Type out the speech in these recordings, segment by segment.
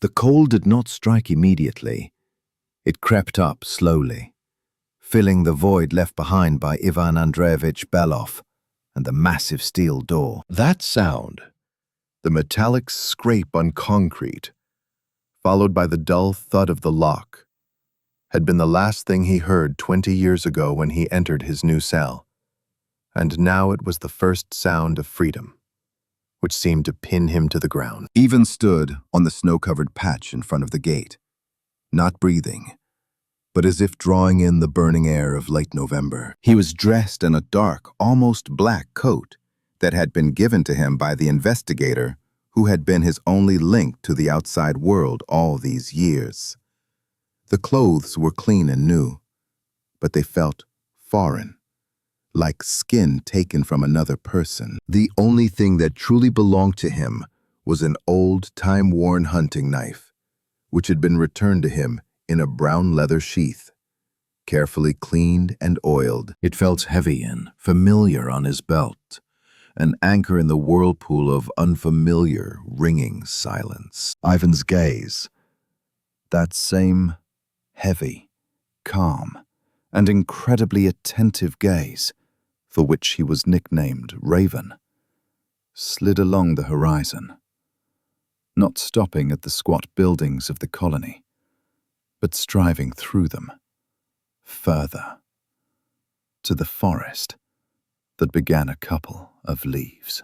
The cold did not strike immediately. It crept up slowly, filling the void left behind by Ivan Andreyevich Belov and the massive steel door. That sound, the metallic scrape on concrete, followed by the dull thud of the lock, had been the last thing he heard 20 years ago when he entered his new cell. And now it was the first sound of freedom, which seemed to pin him to the ground. Ivan stood on the snow-covered patch in front of the gate, not breathing, but as if drawing in the burning air of late November. He was dressed in a dark, almost black coat that had been given to him by the investigator who had been his only link to the outside world all these years. The clothes were clean and new, but they felt foreign, like skin taken from another person. The only thing that truly belonged to him was an old, time-worn hunting knife, which had been returned to him in a brown leather sheath, carefully cleaned and oiled. It felt heavy and familiar on his belt, an anchor in the whirlpool of unfamiliar, ringing silence. Ivan's gaze, that same heavy, calm, and incredibly attentive gaze, for which he was nicknamed Raven, slid along the horizon, not stopping at the squat buildings of the colony, but striving through them, further, to the forest that began a couple of leaves.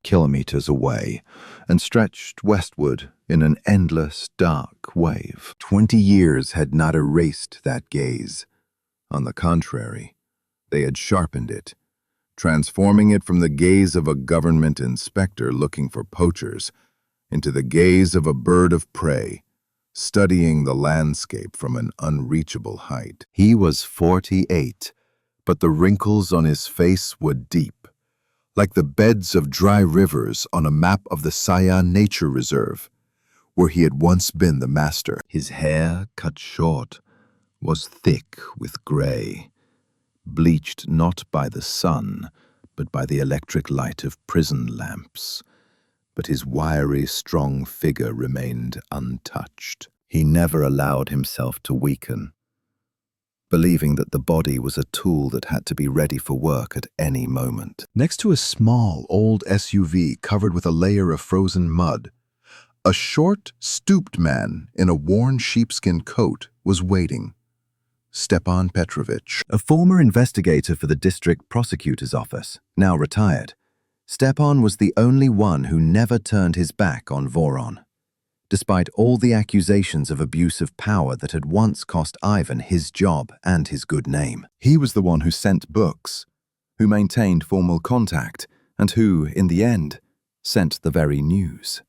Kilometers away, and stretched westward in an endless, dark wave. 20 years had not erased that gaze. On the contrary, they had sharpened it, transforming it from the gaze of a government inspector looking for poachers into the gaze of a bird of prey, studying the landscape from an unreachable height. He was 48, but the wrinkles on his face were deep, like the beds of dry rivers on a map of the Sayan Nature Reserve, where he had once been the master. His hair, cut short, was thick with gray, bleached not by the sun, but by the electric light of prison lamps. But his wiry, strong figure remained untouched. He never allowed himself to weaken, believing that the body was a tool that had to be ready for work at any moment. Next to a small, old SUV covered with a layer of frozen mud, a short, stooped man in a worn sheepskin coat was waiting. Stepan Petrovich, a former investigator for the district prosecutor's office, now retired. Stepan was the only one who never turned his back on Voron, despite all the accusations of abuse of power that had once cost Ivan his job and his good name. He was the one who sent books, who maintained formal contact, and who, in the end, sent the very news.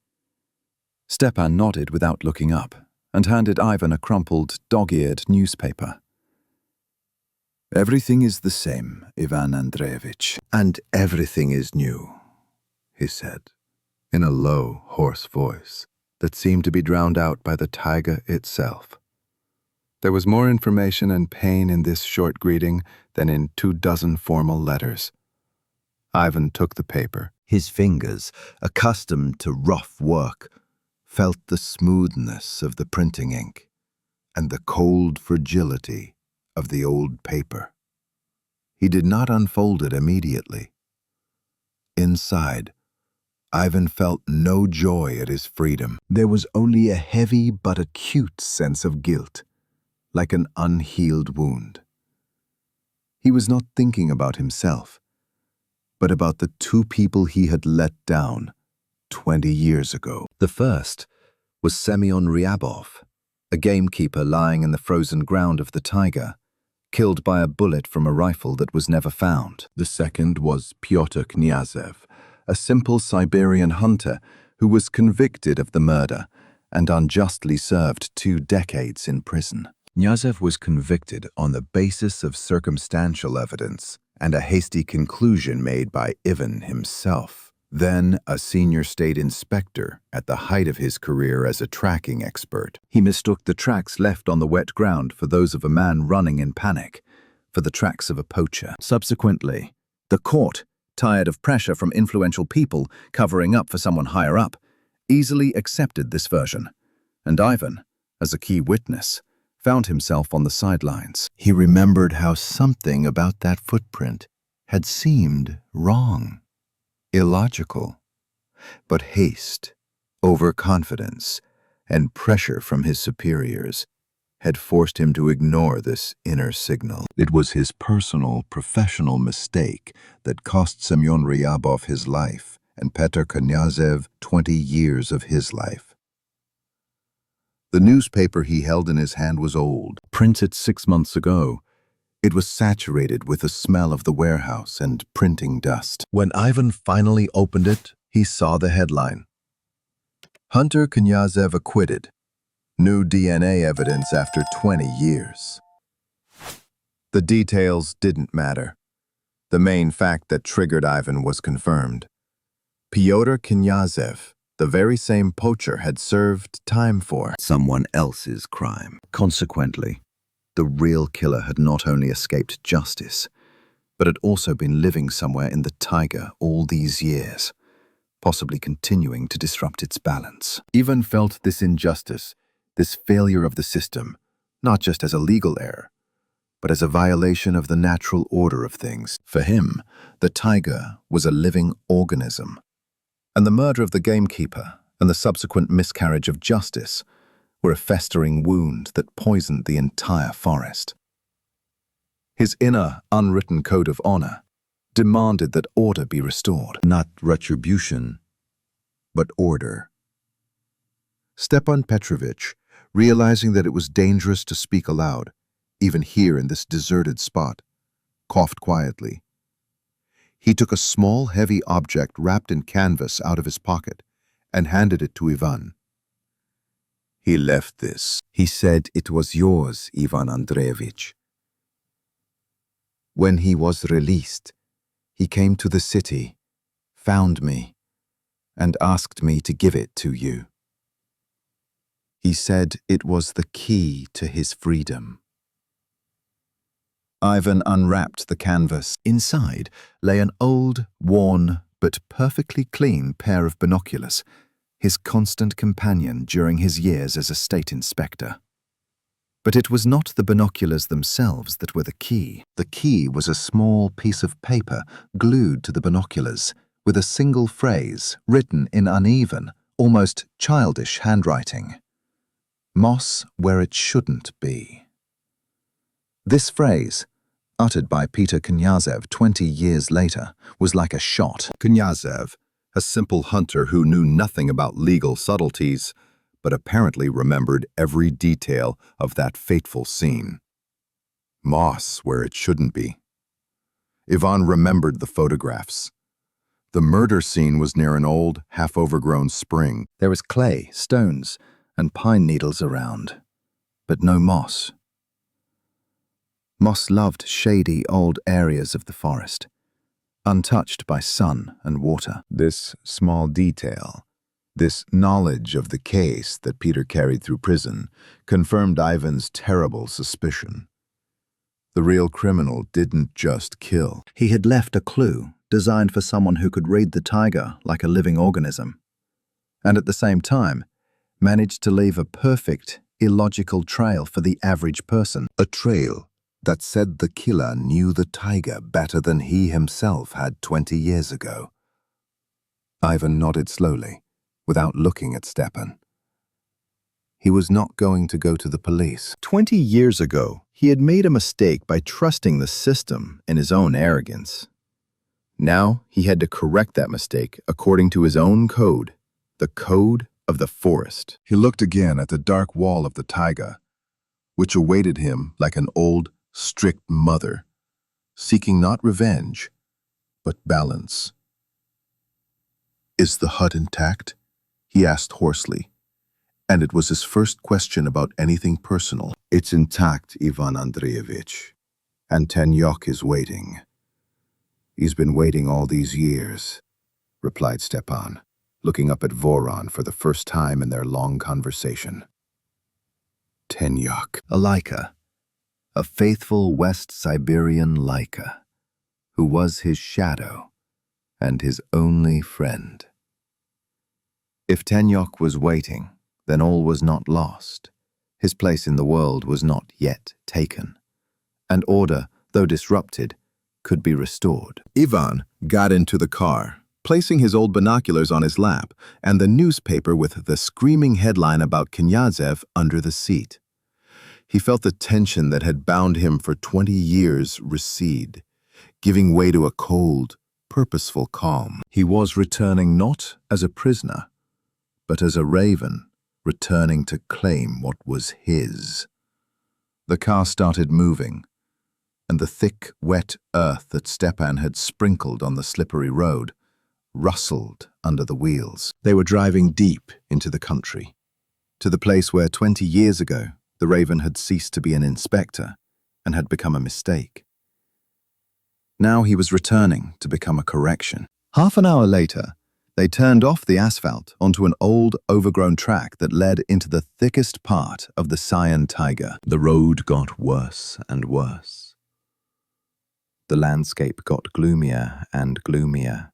Stepan nodded without looking up and handed Ivan a crumpled, dog-eared newspaper. "Everything is the same, Ivan Andreyevich, and everything is new," he said, in a low, hoarse voice that seemed to be drowned out by the taiga itself. There was more information and pain in this short greeting than in 24 formal letters. Ivan took the paper. His fingers, accustomed to rough work, felt the smoothness of the printing ink and the cold fragility of the old paper. He did not unfold it immediately. Inside, Ivan felt no joy at his freedom. There was only a heavy but acute sense of guilt, like an unhealed wound. He was not thinking about himself, but about the two people he had let down 20 years ago. The first was Semyon Ryabov, a gamekeeper lying in the frozen ground of the taiga, killed by a bullet from a rifle that was never found. The second was Pyotr Knyazev, a simple Siberian hunter who was convicted of the murder and unjustly served 2 decades in prison. Knyazev was convicted on the basis of circumstantial evidence and a hasty conclusion made by Ivan himself, then a senior state inspector at the height of his career as a tracking expert. He mistook the tracks left on the wet ground for those of a man running in panic, for the tracks of a poacher. Subsequently, the court, tired of pressure from influential people covering up for someone higher up, easily accepted this version, and Ivan, as a key witness, found himself on the sidelines. He remembered how something about that footprint had seemed wrong, illogical. But haste, overconfidence, and pressure from his superiors had forced him to ignore this inner signal. It was his personal, professional mistake that cost Semyon Ryabov his life and Pyotr Knyazev 20 years of his life. The newspaper he held in his hand was old, printed 6 months ago. It was saturated with the smell of the warehouse and printing dust. When Ivan finally opened it, he saw the headline: Hunter Knyazev acquitted. New DNA evidence after 20 years. The details didn't matter. The main fact that triggered Ivan was confirmed. Pyotr Knyazev, the very same poacher, had served time for someone else's crime. Consequently, the real killer had not only escaped justice, but had also been living somewhere in the taiga all these years, possibly continuing to disrupt its balance. Ivan felt this injustice, this failure of the system, not just as a legal error, but as a violation of the natural order of things. For him, the taiga was a living organism, and the murder of the gamekeeper and the subsequent miscarriage of justice were a festering wound that poisoned the entire forest. His inner, unwritten code of honor demanded that order be restored. Not retribution, but order. Stepan Petrovich, realizing that it was dangerous to speak aloud, even here in this deserted spot, coughed quietly. He took a small, heavy object wrapped in canvas out of his pocket and handed it to Ivan. He left this. He said it was yours, Ivan Andreyevich. When he was released, he came to the city, found me, and asked me to give it to you. He said it was the key to his freedom. Ivan unwrapped the canvas. Inside lay an old, worn, but perfectly clean pair of binoculars, his constant companion during his years as a state inspector. But it was not the binoculars themselves that were the key. The key was a small piece of paper glued to the binoculars, with a single phrase written in uneven, almost childish handwriting. Moss where it shouldn't be. This phrase, uttered by Pyotr Knyazev 20 years later, was like a shot. Knyazev, a simple hunter who knew nothing about legal subtleties, but apparently remembered every detail of that fateful scene. Moss where it shouldn't be. Ivan remembered the photographs. The murder scene was near an old, half-overgrown spring. There was clay, stones, and pine needles around, but no moss. Moss loved shady old areas of the forest, untouched by sun and water. This small detail, this knowledge of the case that Peter carried through prison, confirmed Ivan's terrible suspicion. The real criminal didn't just kill. He had left a clue designed for someone who could read the taiga like a living organism, and at the same time, managed to leave a perfect, illogical trail for the average person. A trail that said the killer knew the taiga better than he himself had 20 years ago. Ivan nodded slowly, without looking at Stepan. He was not going to go to the police. 20 years ago, he had made a mistake by trusting the system in his own arrogance. Now he had to correct that mistake according to his own code, the code of the forest. He looked again at the dark wall of the taiga, which awaited him like an old, strict mother, seeking not revenge, but balance. "Is the hut intact?" he asked hoarsely, and it was his first question about anything personal. "It's intact, Ivan Andreyevich, and Tenyok is waiting. He's been waiting all these years," replied Stepan, looking up at Voron for the first time in their long conversation. Tenyok. A Laika, a faithful West Siberian Laika, who was his shadow and his only friend. If Tenyok was waiting, then all was not lost. His place in the world was not yet taken, and order, though disrupted, could be restored. Ivan got into the car, placing his old binoculars on his lap and the newspaper with the screaming headline about Knyazev under the seat. He felt the tension that had bound him for 20 years recede, giving way to a cold, purposeful calm. He was returning not as a prisoner, but as a raven, returning to claim what was his. The car started moving, and the thick, wet earth that Stepan had sprinkled on the slippery road rustled under the wheels. They were driving deep into the country, to the place where 20 years ago the raven had ceased to be an inspector and had become a mistake. Now he was returning to become a correction. Half an hour later, they turned off the asphalt onto an old, overgrown track that led into the thickest part of the Sayan taiga. The road got worse and worse. The landscape got gloomier and gloomier.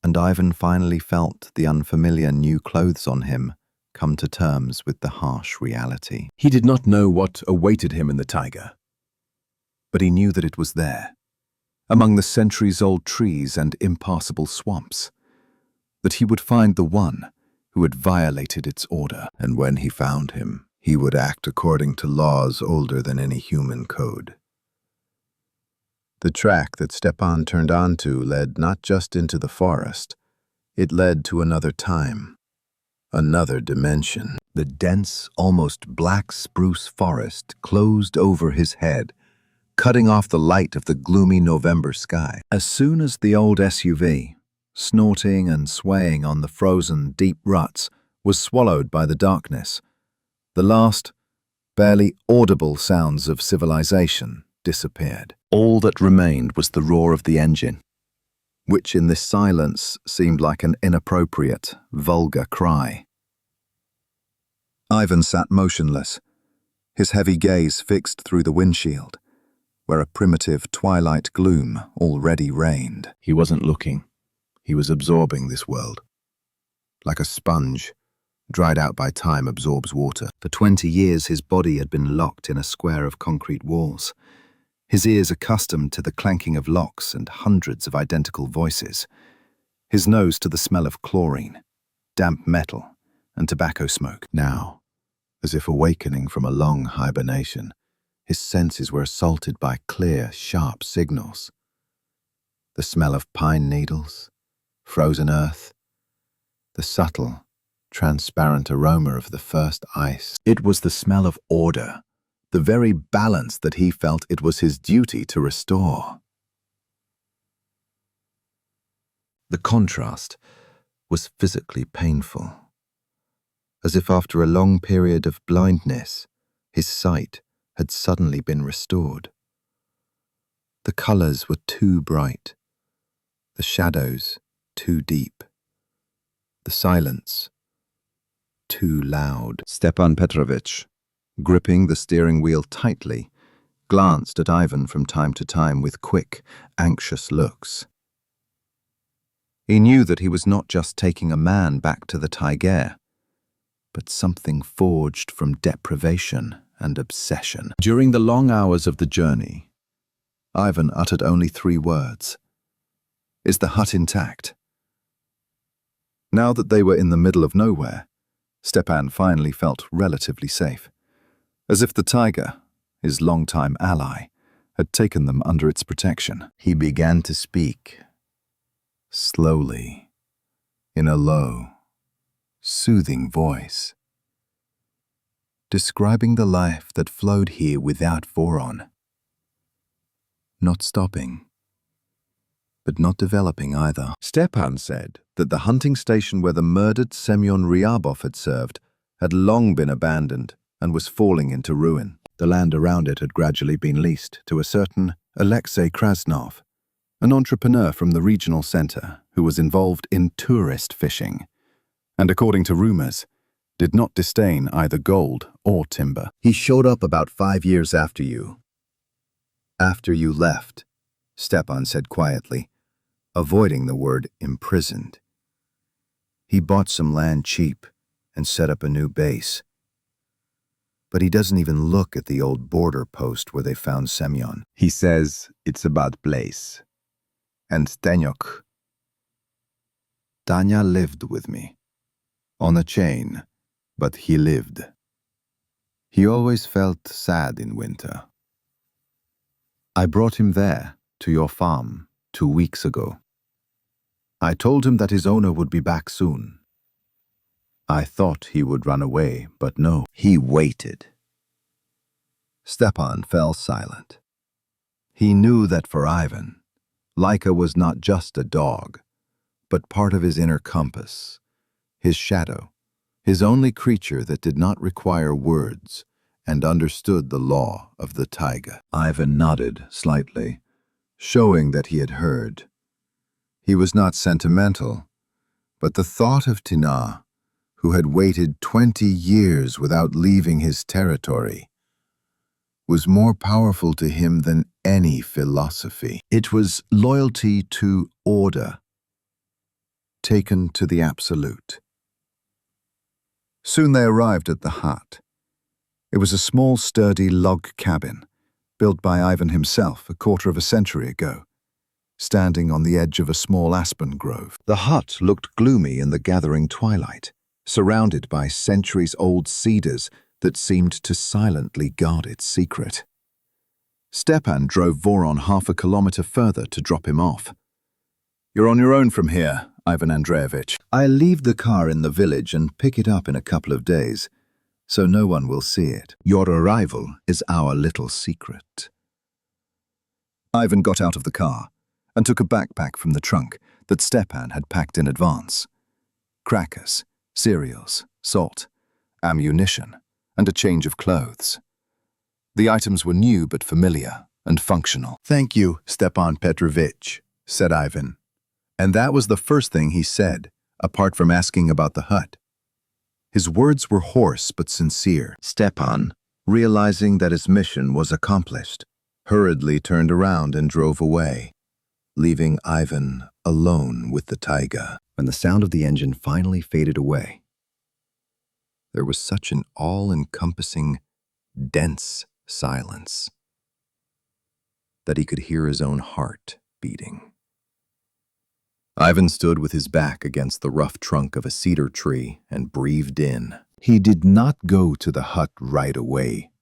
And Ivan finally felt the unfamiliar new clothes on him come to terms with the harsh reality. He did not know what awaited him in the taiga, but he knew that it was there, among the centuries-old trees and impassable swamps, that he would find the one who had violated its order. And when he found him, he would act according to laws older than any human code. The track that Stepan turned onto led not just into the forest, it led to another time, another dimension. The dense, almost black spruce forest closed over his head, cutting off the light of the gloomy November sky. As soon as the old SUV, snorting and swaying on the frozen, deep ruts, was swallowed by the darkness, the last, barely audible sounds of civilization disappeared. All that remained was the roar of the engine, which in this silence seemed like an inappropriate, vulgar cry. Ivan sat motionless, his heavy gaze fixed through the windshield, where a primitive twilight gloom already reigned. He wasn't looking. He was absorbing this world. Like a sponge, dried out by time, absorbs water. For 20 years his body had been locked in a square of concrete walls, his ears accustomed to the clanking of locks and hundreds of identical voices, his nose to the smell of chlorine, damp metal, and tobacco smoke. Now, as if awakening from a long hibernation, his senses were assaulted by clear, sharp signals. The smell of pine needles, frozen earth, the subtle, transparent aroma of the first ice. It was the smell of order, the very balance that he felt it was his duty to restore. The contrast was physically painful, as if after a long period of blindness, his sight had suddenly been restored. The colors were too bright, the shadows too deep, the silence too loud. Stepan Petrovich, gripping the steering wheel tightly, glanced at Ivan from time to time with quick, anxious looks. He knew that he was not just taking a man back to the taiga, but something forged from deprivation and obsession. During the long hours of the journey, Ivan uttered only 3 words. Is the hut intact? Now that they were in the middle of nowhere, Stepan finally felt relatively safe, as if the taiga, his longtime ally, had taken them under its protection. He began to speak, slowly, in a low, soothing voice, describing the life that flowed here without Voron, not stopping, but not developing either. Stepan said that the hunting station where the murdered Semyon Ryabov had served had long been abandoned and was falling into ruin. The land around it had gradually been leased to a certain Alexei Krasnov, an entrepreneur from the regional center who was involved in tourist fishing, and according to rumors, did not disdain either gold or timber. He showed up about 5 years after you. After you left, Stepan said quietly, avoiding the word imprisoned. He bought some land cheap and set up a new base. But he doesn't even look at the old border post where they found Semyon. He says it's a bad place. And Tenyok. Tanya lived with me. On a chain, but he lived. He always felt sad in winter. I brought him there, to your farm, 2 weeks ago. I told him that his owner would be back soon. I thought he would run away, but no, he waited. Stepan fell silent. He knew that for Ivan, Laika was not just a dog, but part of his inner compass, his shadow, his only creature that did not require words and understood the law of the taiga. Ivan nodded slightly, showing that he had heard. He was not sentimental, but the thought of Tina, who had waited 20 years without leaving his territory, was more powerful to him than any philosophy. It was loyalty to order, taken to the absolute. Soon they arrived at the hut. It was a small, sturdy log cabin, built by Ivan himself a quarter of a century ago, standing on the edge of a small aspen grove. The hut looked gloomy in the gathering twilight, surrounded by centuries-old cedars that seemed to silently guard its secret. Stepan drove Voron half a kilometer further to drop him off. "You're on your own from here, Ivan Andreyevich. I'll leave the car in the village and pick it up in a couple of days, so no one will see it. Your arrival is our little secret." Ivan got out of the car and took a backpack from the trunk that Stepan had packed in advance. Crackers, cereals, salt, ammunition, and a change of clothes. The items were new but familiar and functional. "Thank you, Stepan Petrovich," said Ivan. And that was the first thing he said, apart from asking about the hut. His words were hoarse but sincere. Stepan, realizing that his mission was accomplished, hurriedly turned around and drove away, leaving Ivan alone with the taiga. When the sound of the engine finally faded away, there was such an all-encompassing, dense silence that he could hear his own heart beating. Ivan stood with his back against the rough trunk of a cedar tree and breathed in. He did not go to the hut right away.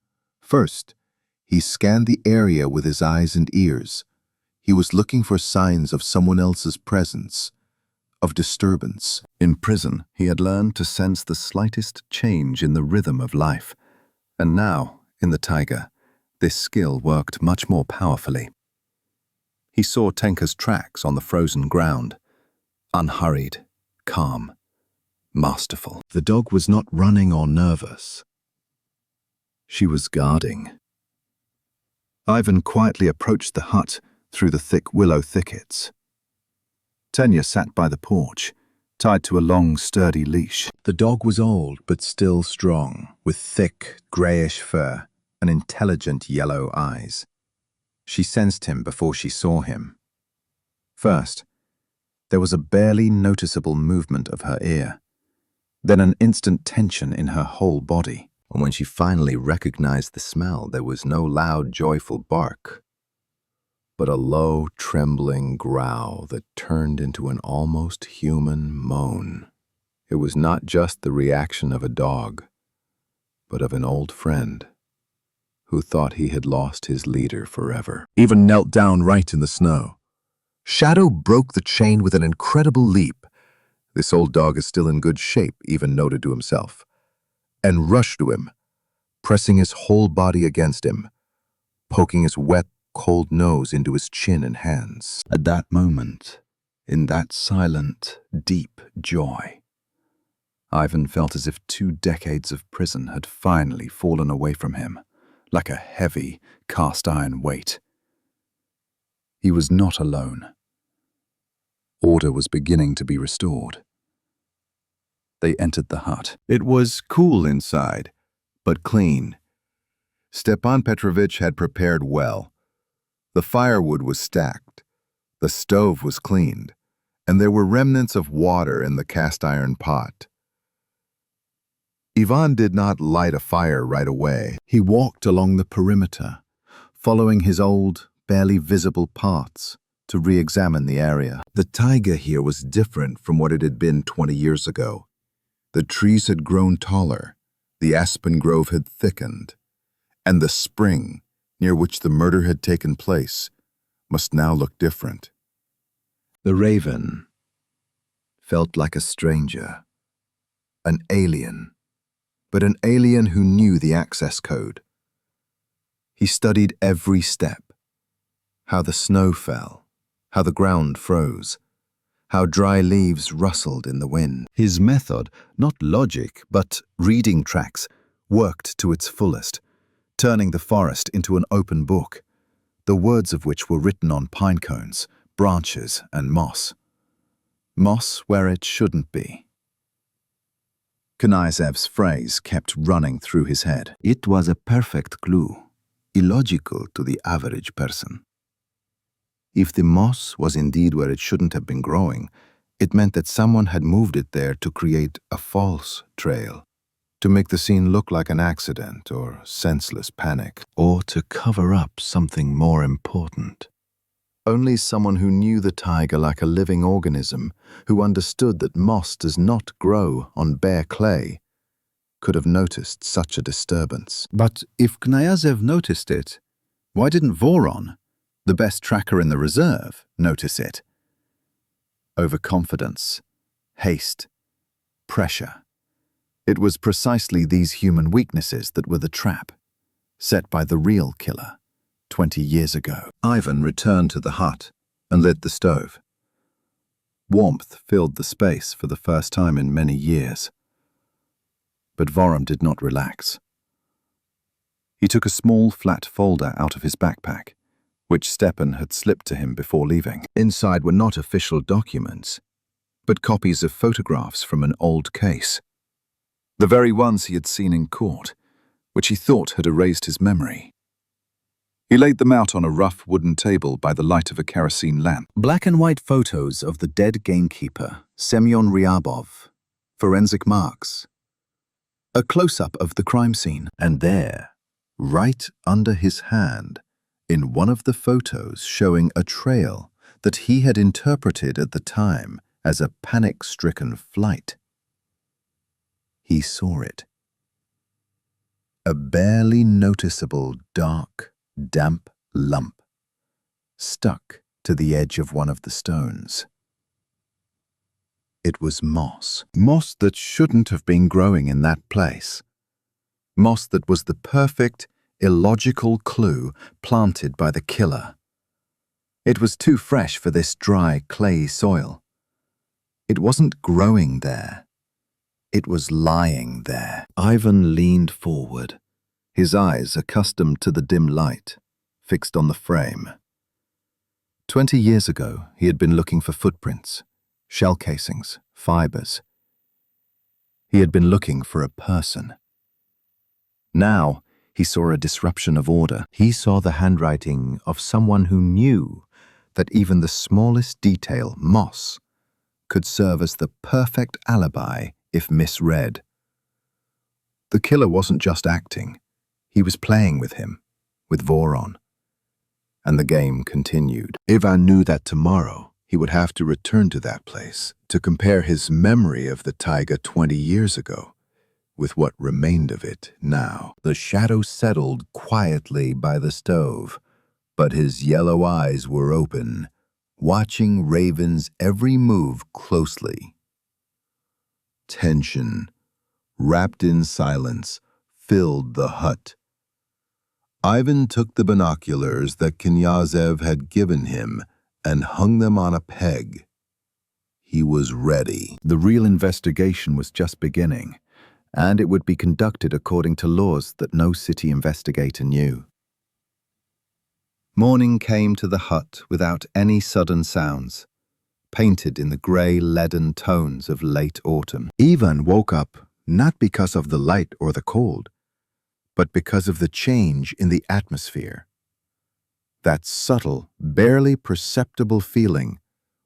First, he scanned the area with his eyes and ears. He was looking for signs of someone else's presence, of disturbance. In prison, he had learned to sense the slightest change in the rhythm of life. And now, in the taiga, this skill worked much more powerfully. He saw Tenka's tracks on the frozen ground, unhurried, calm, masterful. The dog was not running or nervous. She was guarding. Ivan quietly approached the hut through the thick willow thickets. Tenya sat by the porch, tied to a long, sturdy leash. The dog was old but still strong, with thick, grayish fur and intelligent yellow eyes. She sensed him before she saw him. First, there was a barely noticeable movement of her ear, then an instant tension in her whole body. And when she finally recognized the smell, there was no loud, joyful bark, but a low, trembling growl that turned into an almost human moan. It was not just the reaction of a dog, but of an old friend who thought he had lost his leader forever. Even knelt down right in the snow. Shadow broke the chain with an incredible leap. "This old dog is still in good shape," Ivan noted to himself, and rushed to him, pressing his whole body against him, poking his wet, cold nose into his chin and hands. At that moment, in that silent, deep joy, Ivan felt as if 2 decades of prison had finally fallen away from him, like a heavy, cast-iron weight. He was not alone. Order was beginning to be restored. They entered the hut. It was cool inside, but clean. Stepan Petrovich had prepared well. The firewood was stacked, the stove was cleaned, and there were remnants of water in the cast-iron pot. Ivan did not light a fire right away. He walked along the perimeter, following his old, barely visible paths to re-examine the area. The taiga here was different from what it had been 20 years ago. The trees had grown taller, the aspen grove had thickened, and the spring, near which the murder had taken place, must now look different. The raven felt like a stranger, an alien, but an alien who knew the access code. He studied every step, how the snow fell, how the ground froze, how dry leaves rustled in the wind. His method, not logic, but reading tracks, worked to its fullest, turning the forest into an open book, the words of which were written on pine cones, branches, and moss. Moss where it shouldn't be. Knyazev's phrase kept running through his head. It was a perfect clue, illogical to the average person. If the moss was indeed where it shouldn't have been growing, it meant that someone had moved it there to create a false trail, to make the scene look like an accident or senseless panic, or to cover up something more important. Only someone who knew the taiga like a living organism, who understood that moss does not grow on bare clay, could have noticed such a disturbance. But if Knyazev noticed it, why didn't Voron, the best tracker in the reserve, notice it? Overconfidence, haste, pressure. It was precisely these human weaknesses that were the trap, set by the real killer 20 years ago. Ivan returned to the hut and lit the stove. Warmth filled the space for the first time in many years. But Voron did not relax. He took a small flat folder out of his backpack, which Stepan had slipped to him before leaving. Inside were not official documents, but copies of photographs from an old case. The very ones he had seen in court, which he thought had erased his memory. He laid them out on a rough wooden table by the light of a kerosene lamp. Black and white photos of the dead gamekeeper, Semyon Ryabov, forensic marks. A close-up of the crime scene. And there, right under his hand, in one of the photos showing a trail that he had interpreted at the time as a panic-stricken flight. He saw it. A barely noticeable dark, damp lump, stuck to the edge of one of the stones. It was moss. Moss that shouldn't have been growing in that place. Moss that was the perfect, illogical clue planted by the killer. It was too fresh for this dry, clayey soil. It wasn't growing there. It was lying there. Ivan leaned forward, his eyes, accustomed to the dim light, fixed on the frame. 20 years ago, he had been looking for footprints, shell casings, fibers. He had been looking for a person. Now, he saw a disruption of order. He saw the handwriting of someone who knew that even the smallest detail, moss, could serve as the perfect alibi if misread. The killer wasn't just acting. He was playing with him, with Voron. And the game continued. Ivan knew that tomorrow he would have to return to that place to compare his memory of the taiga 20 years ago with what remained of it now. The shadow settled quietly by the stove, but his yellow eyes were open, watching Raven's every move closely. Tension, wrapped in silence, filled the hut. Ivan took the binoculars that Knyazev had given him and hung them on a peg. He was ready. The real investigation was just beginning, and it would be conducted according to laws that no city investigator knew. Morning came to the hut without any sudden sounds, painted in the grey, leaden tones of late autumn. Ivan woke up not because of the light or the cold, but because of the change in the atmosphere. That subtle, barely perceptible feeling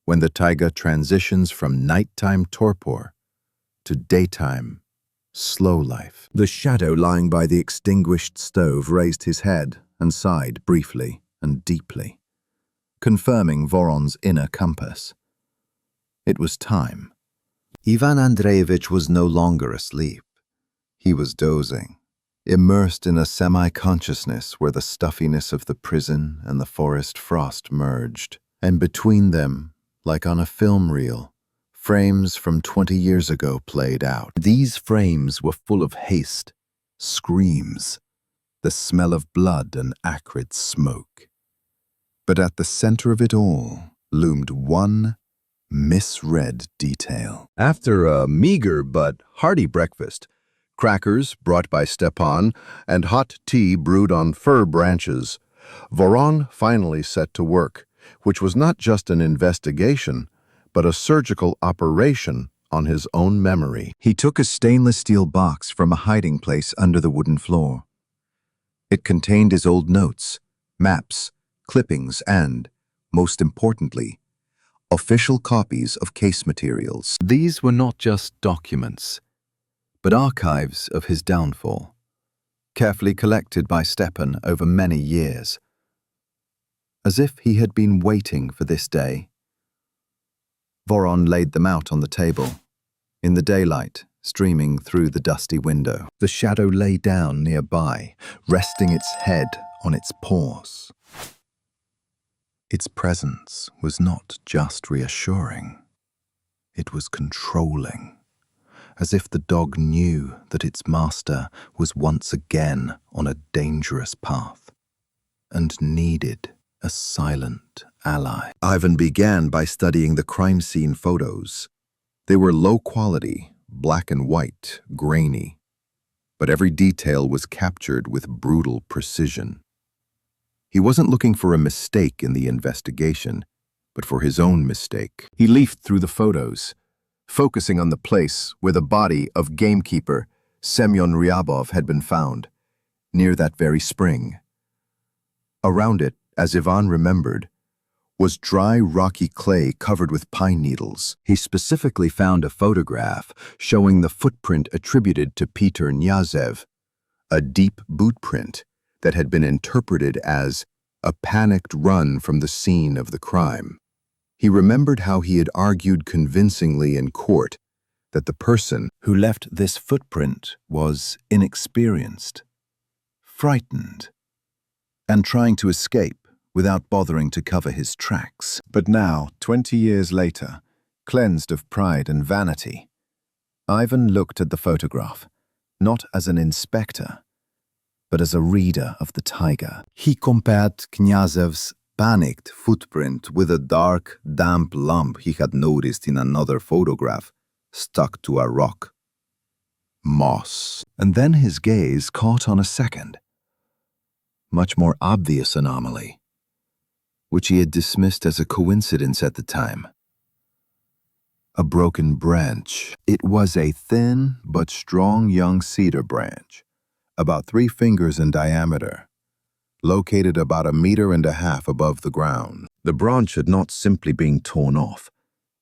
when the taiga transitions from nighttime torpor to daytime slow life. The shadow lying by the extinguished stove raised his head and sighed briefly and deeply, confirming Voron's inner compass. It was time. Ivan Andreyevich was no longer asleep. He was dozing, immersed in a semi-consciousness where the stuffiness of the prison and the forest frost merged. And between them, like on a film reel, frames from 20 years ago played out. These frames were full of haste, screams, the smell of blood and acrid smoke. But at the center of it all loomed one misread detail. After a meager but hearty breakfast, crackers brought by Stepan, and hot tea brewed on fir branches, Voron finally set to work, which was not just an investigation, but a surgical operation on his own memory. He took a stainless steel box from a hiding place under the wooden floor. It contained his old notes, maps, clippings, and, most importantly, official copies of case materials. These were not just documents, but archives of his downfall, carefully collected by Stepan over many years. As if he had been waiting for this day, Voron laid them out on the table, in the daylight streaming through the dusty window. The shadow lay down nearby, resting its head on its paws. Its presence was not just reassuring, it was controlling, as if the dog knew that its master was once again on a dangerous path and needed a silent ally. Ivan began by studying the crime scene photos. They were low quality, black and white, grainy, but every detail was captured with brutal precision. He wasn't looking for a mistake in the investigation, but for his own mistake. He leafed through the photos, focusing on the place where the body of gamekeeper Semyon Ryabov had been found, near that very spring. Around it, as Ivan remembered, was dry, rocky clay covered with pine needles. He specifically found a photograph showing the footprint attributed to Pyotr Knyazev, a deep boot print that had been interpreted as a panicked run from the scene of the crime. He remembered how he had argued convincingly in court that the person who left this footprint was inexperienced, frightened, and trying to escape without bothering to cover his tracks. But now, 20 years later, cleansed of pride and vanity, Ivan looked at the photograph, not as an inspector, but as a reader of the taiga. He compared Knyazev's panicked footprint with a dark, damp lump he had noticed in another photograph, stuck to a rock. Moss. And then his gaze caught on a second, much more obvious anomaly, which he had dismissed as a coincidence at the time. A broken branch. It was a thin but strong young cedar branch, about 3 fingers in diameter, located about 1.5 meters above the ground. The branch had not simply been torn off.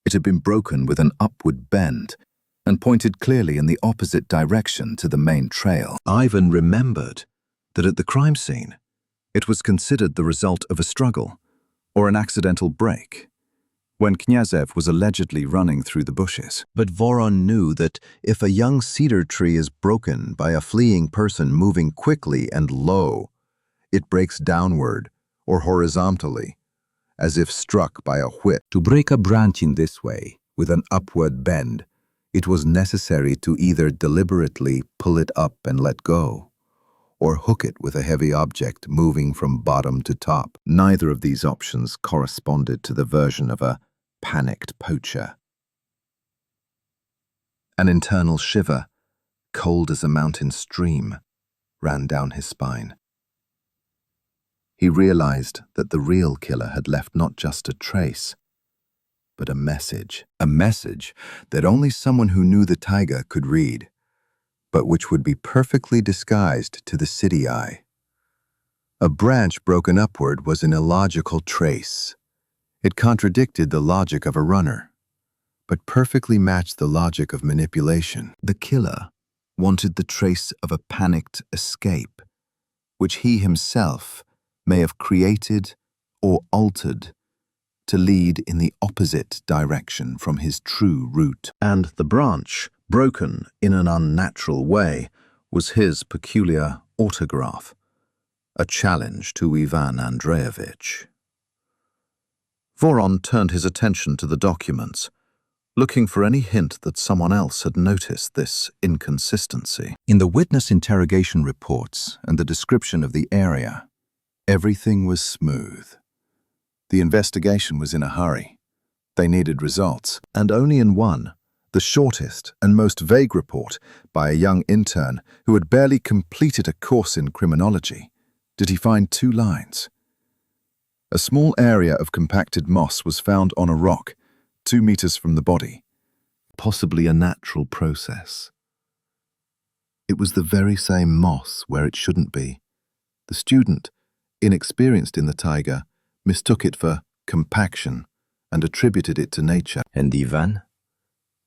It had been broken with an upward bend and pointed clearly in the opposite direction to the main trail. Ivan remembered that at the crime scene, it was considered the result of a struggle or an accidental break, when Knyazev was allegedly running through the bushes. But Voron knew that if a young cedar tree is broken by a fleeing person moving quickly and low, it breaks downward or horizontally, as if struck by a whip. To break a branch in this way, with an upward bend, it was necessary to either deliberately pull it up and let go, or hook it with a heavy object moving from bottom to top. Neither of these options corresponded to the version of a panicked poacher. An internal shiver, cold as a mountain stream, ran down his spine. He realized that the real killer had left not just a trace, but a message that only someone who knew the taiga could read, but which would be perfectly disguised to the city eye. A branch broken upward was an illogical trace. It contradicted the logic of a runner, but perfectly matched the logic of manipulation. The killer wanted the trace of a panicked escape, which he himself may have created or altered to lead in the opposite direction from his true route. And the branch, broken in an unnatural way, was his peculiar autograph, a challenge to Ivan Andreyevich. Voron turned his attention to the documents, looking for any hint that someone else had noticed this inconsistency. In the witness interrogation reports and the description of the area, everything was smooth. The investigation was in a hurry. They needed results. And only in one, the shortest and most vague report by a young intern who had barely completed a course in criminology, did he find 2 lines. A small area of compacted moss was found on a rock, 2 meters from the body. Possibly a natural process. It was the very same moss where it shouldn't be. The student, inexperienced in the taiga, mistook it for compaction and attributed it to nature. And Ivan,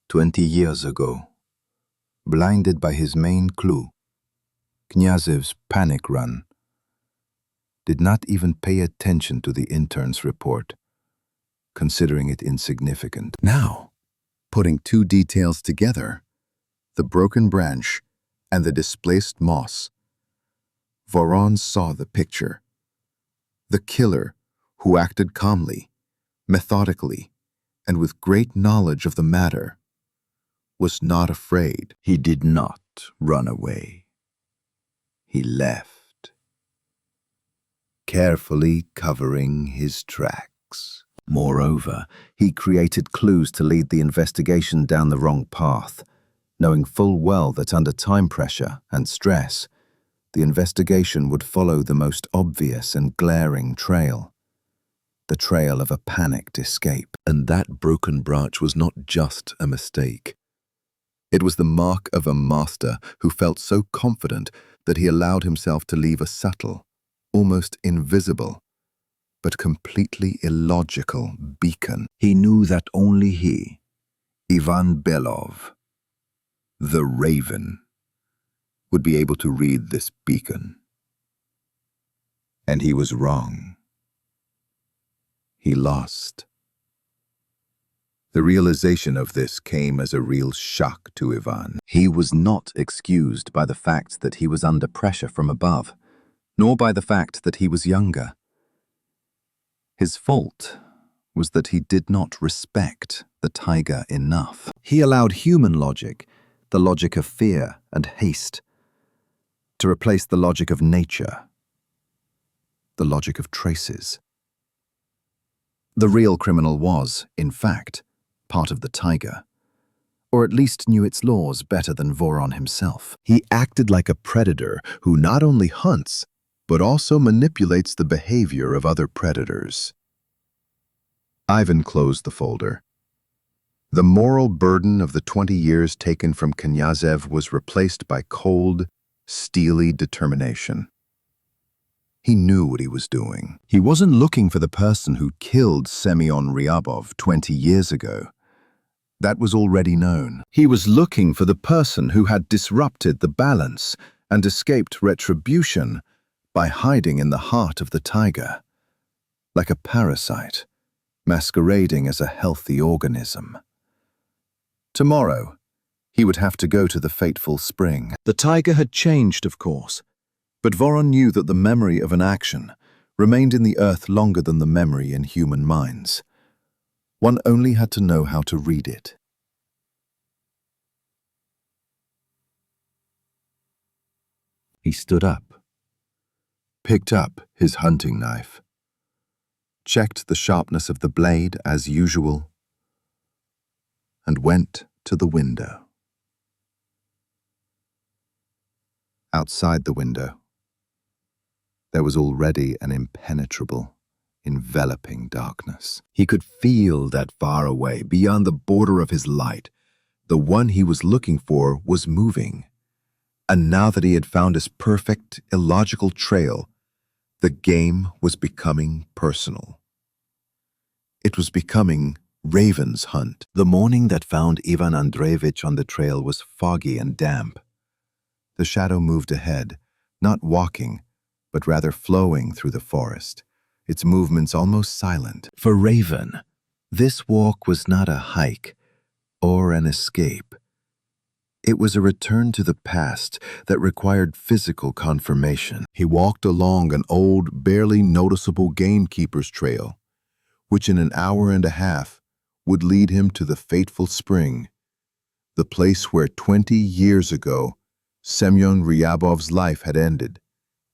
20 years ago, blinded by his main clue, Knyazev's panic run, did not even pay attention to the intern's report, considering it insignificant. Now, putting 2 details together, the broken branch and the displaced moss, Voron saw the picture. The killer, who acted calmly, methodically, and with great knowledge of the matter, was not afraid. He did not run away. He left, carefully covering his tracks. Moreover, he created clues to lead the investigation down the wrong path, knowing full well that under time pressure and stress, the investigation would follow the most obvious and glaring trail, the trail of a panicked escape. And that broken branch was not just a mistake. It was the mark of a master who felt so confident that he allowed himself to leave a subtle, almost invisible, but completely illogical beacon. He knew that only he, Ivan Belov, the Raven, would be able to read this beacon. And he was wrong. He lost. The realization of this came as a real shock to Ivan. He was not excused by the fact that he was under pressure from above, nor by the fact that he was younger. His fault was that he did not respect the taiga enough. He allowed human logic, the logic of fear and haste, to replace the logic of nature, the logic of traces. The real criminal was, in fact, part of the taiga, or at least knew its laws better than Voron himself. He acted like a predator who not only hunts, but also manipulates the behavior of other predators. Ivan closed the folder. The moral burden of the 20 years taken from Knyazev was replaced by cold, steely determination. He knew what he was doing. He wasn't looking for the person who killed Semyon Ryabov 20 years ago. That was already known. He was looking for the person who had disrupted the balance and escaped retribution by hiding in the heart of the taiga, like a parasite, masquerading as a healthy organism. Tomorrow, he would have to go to the fateful spring. The taiga had changed, of course, but Voron knew that the memory of an action remained in the earth longer than the memory in human minds. One only had to know how to read it. He stood up, picked up his hunting knife, checked the sharpness of the blade as usual, and went to the window. Outside the window, there was already an impenetrable, enveloping darkness. He could feel that far away, beyond the border of his light, the one he was looking for was moving. And now that he had found his perfect, illogical trail, the game was becoming personal. It was becoming Raven's hunt. The morning that found Ivan Andreyevich on the trail was foggy and damp. The shadow moved ahead, not walking, but rather flowing through the forest, its movements almost silent. For Raven, this walk was not a hike or an escape. It was a return to the past that required physical confirmation. He walked along an old, barely noticeable gamekeeper's trail, which in an hour and a half would lead him to the fateful spring, the place where 20 years ago Semyon Ryabov's life had ended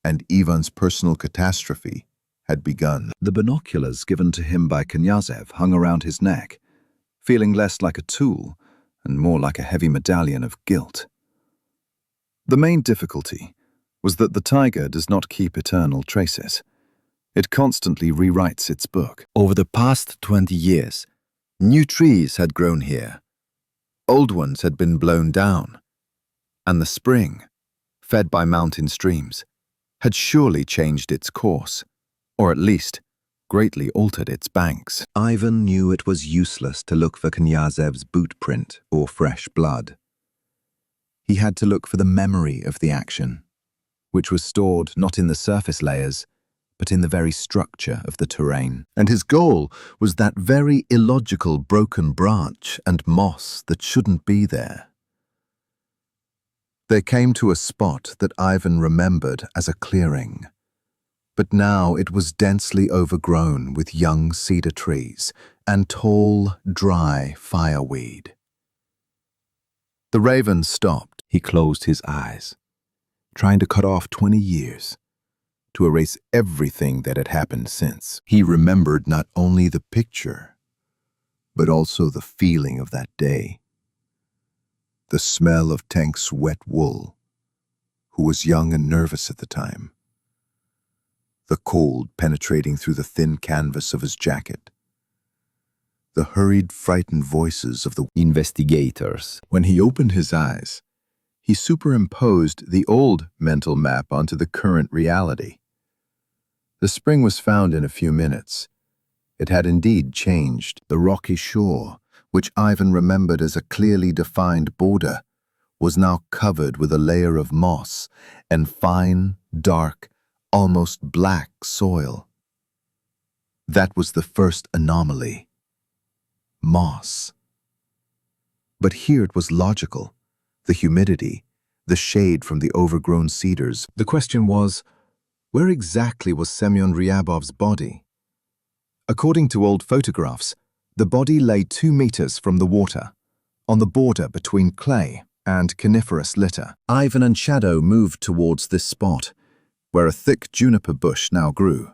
and Ivan's personal catastrophe had begun. The binoculars given to him by Knyazev hung around his neck, feeling less like a tool and more like a heavy medallion of guilt. The main difficulty was that the taiga does not keep eternal traces. It constantly rewrites its book. Over the past 20 years, new trees had grown here. Old ones had been blown down. And the spring, fed by mountain streams, had surely changed its course, or at least greatly altered its banks. Ivan knew it was useless to look for Knyazev's boot print or fresh blood. He had to look for the memory of the action, which was stored not in the surface layers, but in the very structure of the terrain. And his goal was that very illogical broken branch and moss that shouldn't be there. They came to a spot that Ivan remembered as a clearing, but now it was densely overgrown with young cedar trees and tall, dry fireweed. The raven stopped. He closed his eyes, trying to cut off 20 years, to erase everything that had happened since. He remembered not only the picture, but also the feeling of that day. The smell of Tenk's wet wool, who was young and nervous at the time. The cold penetrating through the thin canvas of his jacket. The hurried, frightened voices of the investigators. When he opened his eyes, he superimposed the old mental map onto the current reality. The spring was found in a few minutes. It had indeed changed. The rocky shore, which Ivan remembered as a clearly defined border, was now covered with a layer of moss and fine, dark, almost black soil. That was the first anomaly. Moss. But here it was logical. The humidity, the shade from the overgrown cedars. The question was, where exactly was Semyon Ryabov's body? According to old photographs, the body lay 2 meters from the water, on the border between clay and coniferous litter. Ivan and Shadow moved towards this spot, where a thick juniper bush now grew.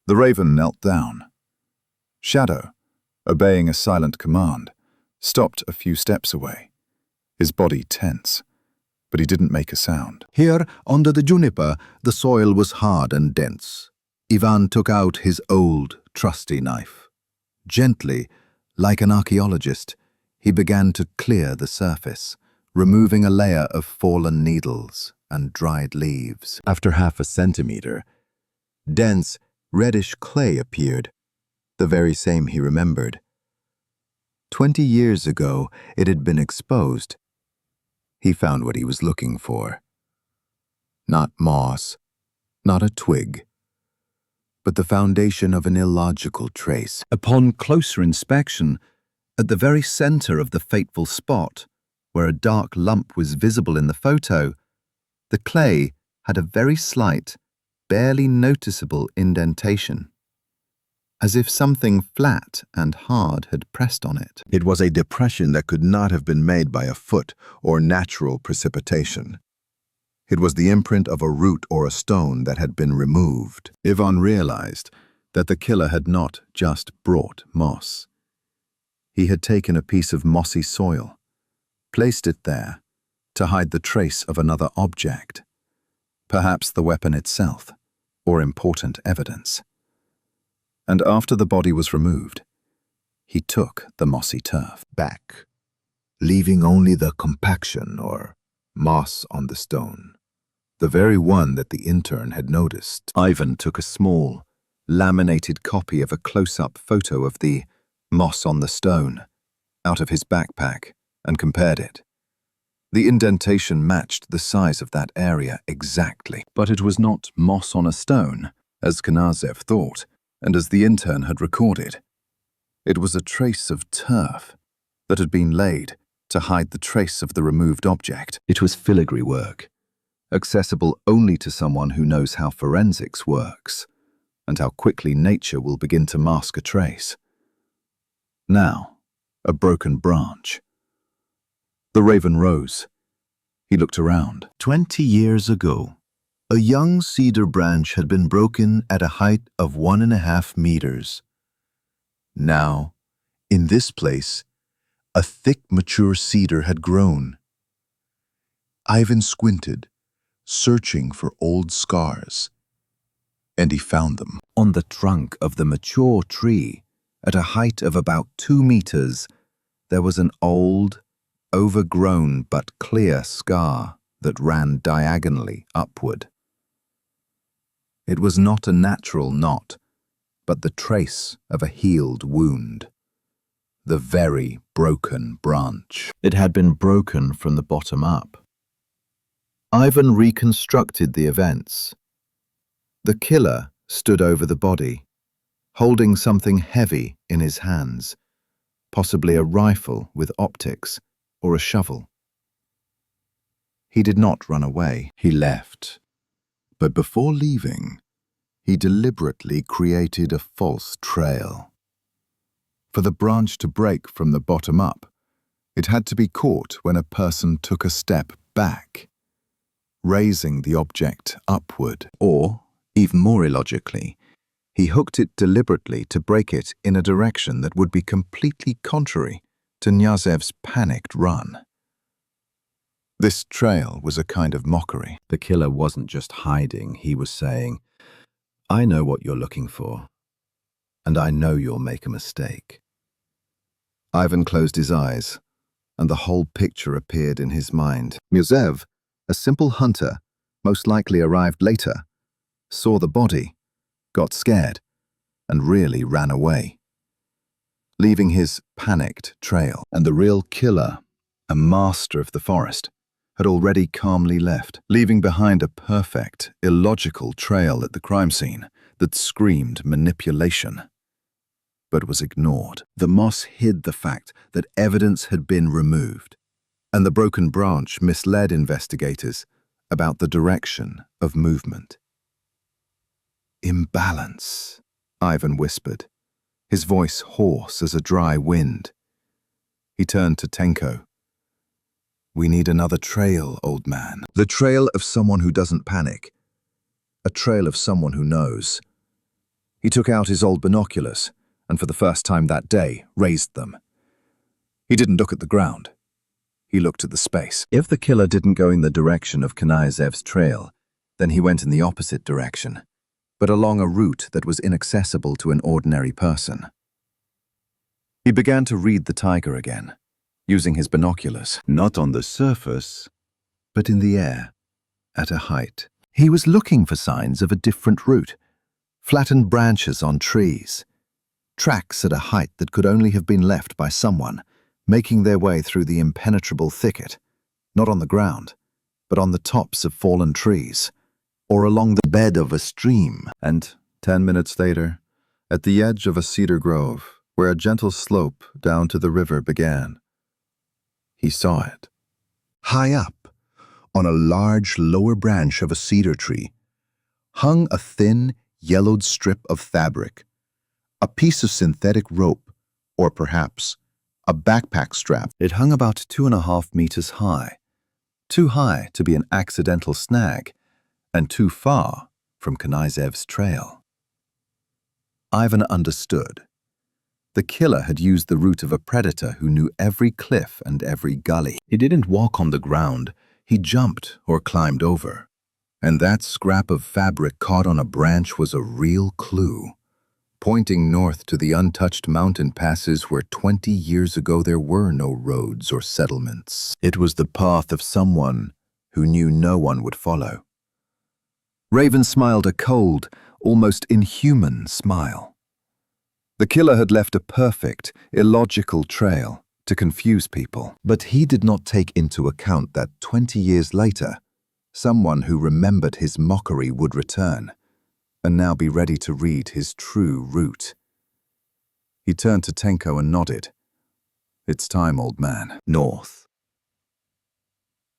The raven knelt down. Shadow, obeying a silent command, stopped a few steps away, his body tense, but he didn't make a sound. Here, under the juniper, the soil was hard and dense. Ivan took out his old, trusty knife. Gently, like an archaeologist, he began to clear the surface, removing a layer of fallen needles and dried leaves. After half a centimeter, dense, reddish clay appeared, the very same he remembered. 20 years ago, it had been exposed. He found what he was looking for. Not moss, not a twig, but the foundation of an illogical trace. Upon closer inspection, at the very center of the fateful spot, where a dark lump was visible in the photo, the clay had a very slight, barely noticeable indentation, as if something flat and hard had pressed on it. It was a depression that could not have been made by a foot or natural precipitation. It was the imprint of a root or a stone that had been removed. Ivan realized that the killer had not just brought moss. He had taken a piece of mossy soil, placed it there to hide the trace of another object, perhaps the weapon itself, or important evidence. And after the body was removed, he took the mossy turf back, leaving only the compaction or moss on the stone, the very one that the intern had noticed. Ivan took a small, laminated copy of a close-up photo of the moss on the stone out of his backpack and compared it. The indentation matched the size of that area exactly, but it was not moss on a stone, as Knyazev thought, and as the intern had recorded. It was a trace of turf that had been laid to hide the trace of the removed object. It was filigree work, accessible only to someone who knows how forensics works and how quickly nature will begin to mask a trace. Now, a broken branch. The raven rose. He looked around. 20 years ago, a young cedar branch had been broken at a height of 1.5 meters. Now, in this place, a thick, mature cedar had grown. Ivan squinted, searching for old scars, and he found them. On the trunk of the mature tree, at a height of about 2 meters, there was an old, overgrown but clear scar that ran diagonally upward. It was not a natural knot, but the trace of a healed wound. The very broken branch. It had been broken from the bottom up. Ivan reconstructed the events. The killer stood over the body, holding something heavy in his hands, possibly a rifle with optics or a shovel. He did not run away. He left. But before leaving, he deliberately created a false trail. For the branch to break from the bottom up, it had to be caught when a person took a step back, raising the object upward. Or, even more illogically, he hooked it deliberately to break it in a direction that would be completely contrary to Knyazev's panicked run. This trail was a kind of mockery. The killer wasn't just hiding, he was saying, "I know what you're looking for, and I know you'll make a mistake." Ivan closed his eyes, and the whole picture appeared in his mind. Knyazev, a simple hunter, most likely arrived later, saw the body, got scared, and really ran away, leaving his panicked trail. And the real killer, a master of the forest, had already calmly left, leaving behind a perfect, illogical trail at the crime scene that screamed manipulation, but was ignored. The moss hid the fact that evidence had been removed, and the broken branch misled investigators about the direction of movement. "Imbalance," Ivan whispered, his voice hoarse as a dry wind. He turned to Tenyok. "We need another trail, old man. The trail of someone who doesn't panic. A trail of someone who knows." He took out his old binoculars, and for the first time that day, raised them. He didn't look at the ground. He looked at the space. If the killer didn't go in the direction of Knязev's trail, then he went in the opposite direction, but along a route that was inaccessible to an ordinary person. He began to read the taiga again, using his binoculars, not on the surface, but in the air, at a height. He was looking for signs of a different route, flattened branches on trees, tracks at a height that could only have been left by someone, making their way through the impenetrable thicket, not on the ground, but on the tops of fallen trees, or along the bed of a stream. And 10 minutes later, at the edge of a cedar grove, where a gentle slope down to the river began, he saw it. High up, on a large lower branch of a cedar tree, hung a thin, yellowed strip of fabric, a piece of synthetic rope, or perhaps a backpack strap. It hung about 2.5 meters high, too high to be an accidental snag, and too far from Knязev's trail. Ivan understood. The killer had used the route of a predator who knew every cliff and every gully. He didn't walk on the ground, he jumped or climbed over. And that scrap of fabric caught on a branch was a real clue, pointing north to the untouched mountain passes where 20 years ago there were no roads or settlements. It was the path of someone who knew no one would follow. Raven smiled a cold, almost inhuman smile. The killer had left a perfect, illogical trail to confuse people. But he did not take into account that 20 years later, someone who remembered his mockery would return, and now be ready to read his true route. He turned to Tenyok and nodded. "It's time, old man." North.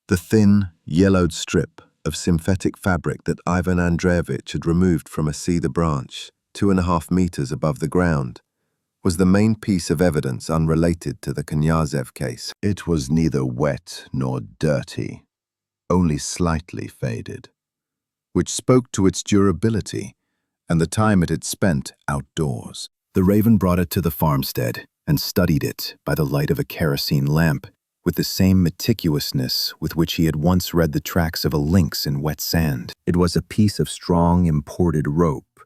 The thin, yellowed strip of synthetic fabric that Ivan Andreyevich had removed from a cedar branch 2.5 meters above the ground was the main piece of evidence unrelated to the Knyazev case. It was neither wet nor dirty, only slightly faded, which spoke to its durability and the time it had spent outdoors. The raven brought it to the farmstead and studied it by the light of a kerosene lamp with the same meticulousness with which he had once read the tracks of a lynx in wet sand. It was a piece of strong imported rope,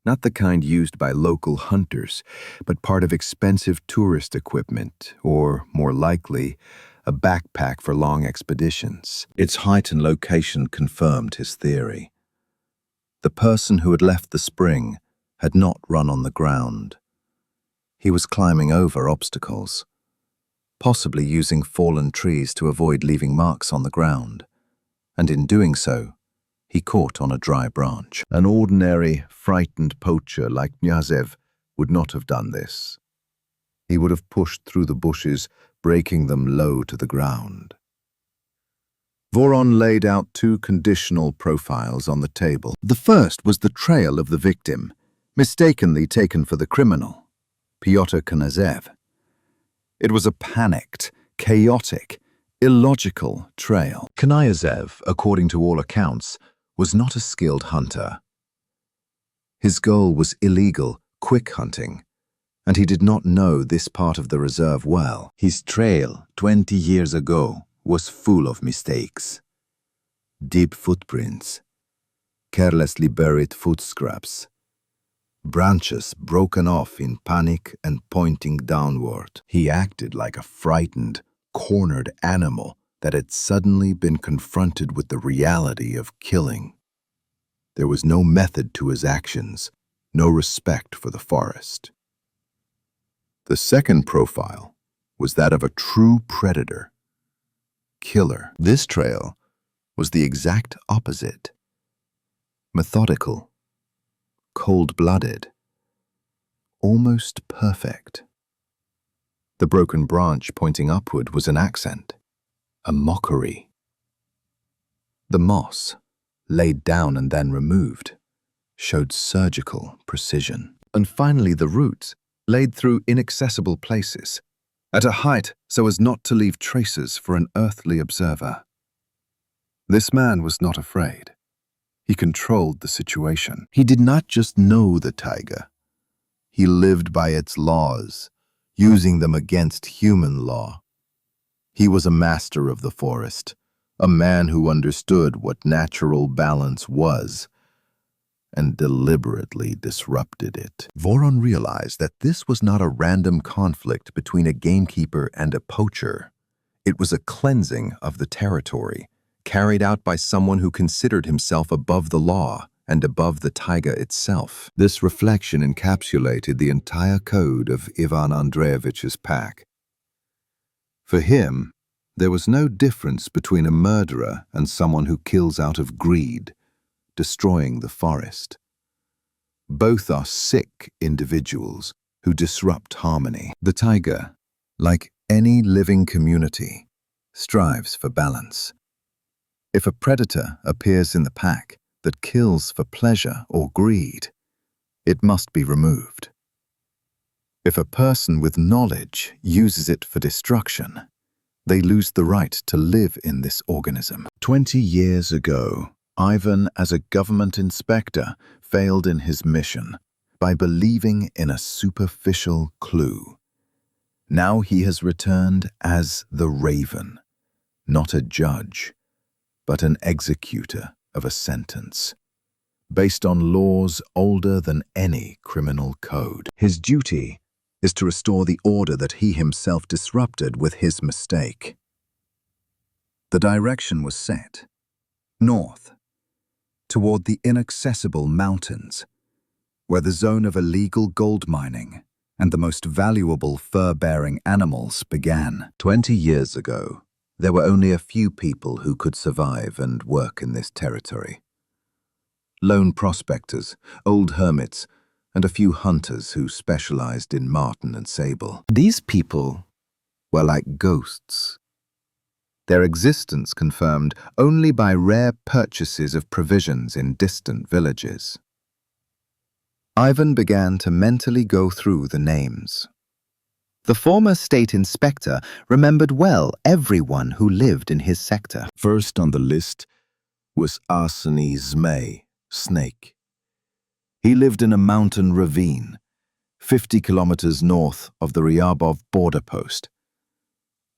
not the kind used by local hunters, but part of expensive tourist equipment, or, more likely, a backpack for long expeditions. Its height and location confirmed his theory. The person who had left the spring had not run on the ground. He was climbing over obstacles, possibly using fallen trees to avoid leaving marks on the ground, and in doing so, he caught on a dry branch. An ordinary, frightened poacher like Knyazev would not have done this. He would have pushed through the bushes, breaking them low to the ground. Voron laid out 2 conditional profiles on the table. The first was the trail of the victim, mistakenly taken for the criminal, Pyotr Knyazev. It was a panicked, chaotic, illogical trail. Knyazev, according to all accounts, was not a skilled hunter. His goal was illegal, quick hunting, and he did not know this part of the reserve well. His trail 20 years ago was full of mistakes. Deep footprints, carelessly buried foot scraps, branches broken off in panic and pointing downward. He acted like a frightened, cornered animal that had suddenly been confronted with the reality of killing. There was no method to his actions, no respect for the forest. The second profile was that of a true predator, killer. This trail was the exact opposite. Methodical, cold-blooded, almost perfect. The broken branch pointing upward was an accent, a mockery. The moss, laid down and then removed, showed surgical precision. And finally the roots, laid through inaccessible places, at a height so as not to leave traces for an earthly observer. This man was not afraid. He controlled the situation. He did not just know the taiga. He lived by its laws, using them against human law. He was a master of the forest, a man who understood what natural balance was, and deliberately disrupted it. Voron realized that this was not a random conflict between a gamekeeper and a poacher. It was a cleansing of the territory, carried out by someone who considered himself above the law and above the taiga itself. This reflection encapsulated the entire code of Ivan Andreyevich's pack. For him, there was no difference between a murderer and someone who kills out of greed, destroying the forest. Both are sick individuals who disrupt harmony. The taiga, like any living community, strives for balance. If a predator appears in the pack that kills for pleasure or greed, it must be removed. If a person with knowledge uses it for destruction, they lose the right to live in this organism. 20 years ago, Ivan, as a government inspector, failed in his mission by believing in a superficial clue. Now he has returned as the Raven, not a judge, but an executor of a sentence, based on laws older than any criminal code. His duty is to restore the order that he himself disrupted with his mistake. The direction was set, north, toward the inaccessible mountains, where the zone of illegal gold mining and the most valuable fur-bearing animals began. 20 years ago, there were only a few people who could survive and work in this territory. Lone prospectors, old hermits, and a few hunters who specialized in marten and sable. These people were like ghosts, their existence confirmed only by rare purchases of provisions in distant villages. Ivan began to mentally go through the names. The former state inspector remembered well everyone who lived in his sector. First on the list was Arseny Zmei, Snake. He lived in a mountain ravine, 50 kilometers north of the Ryabov border post.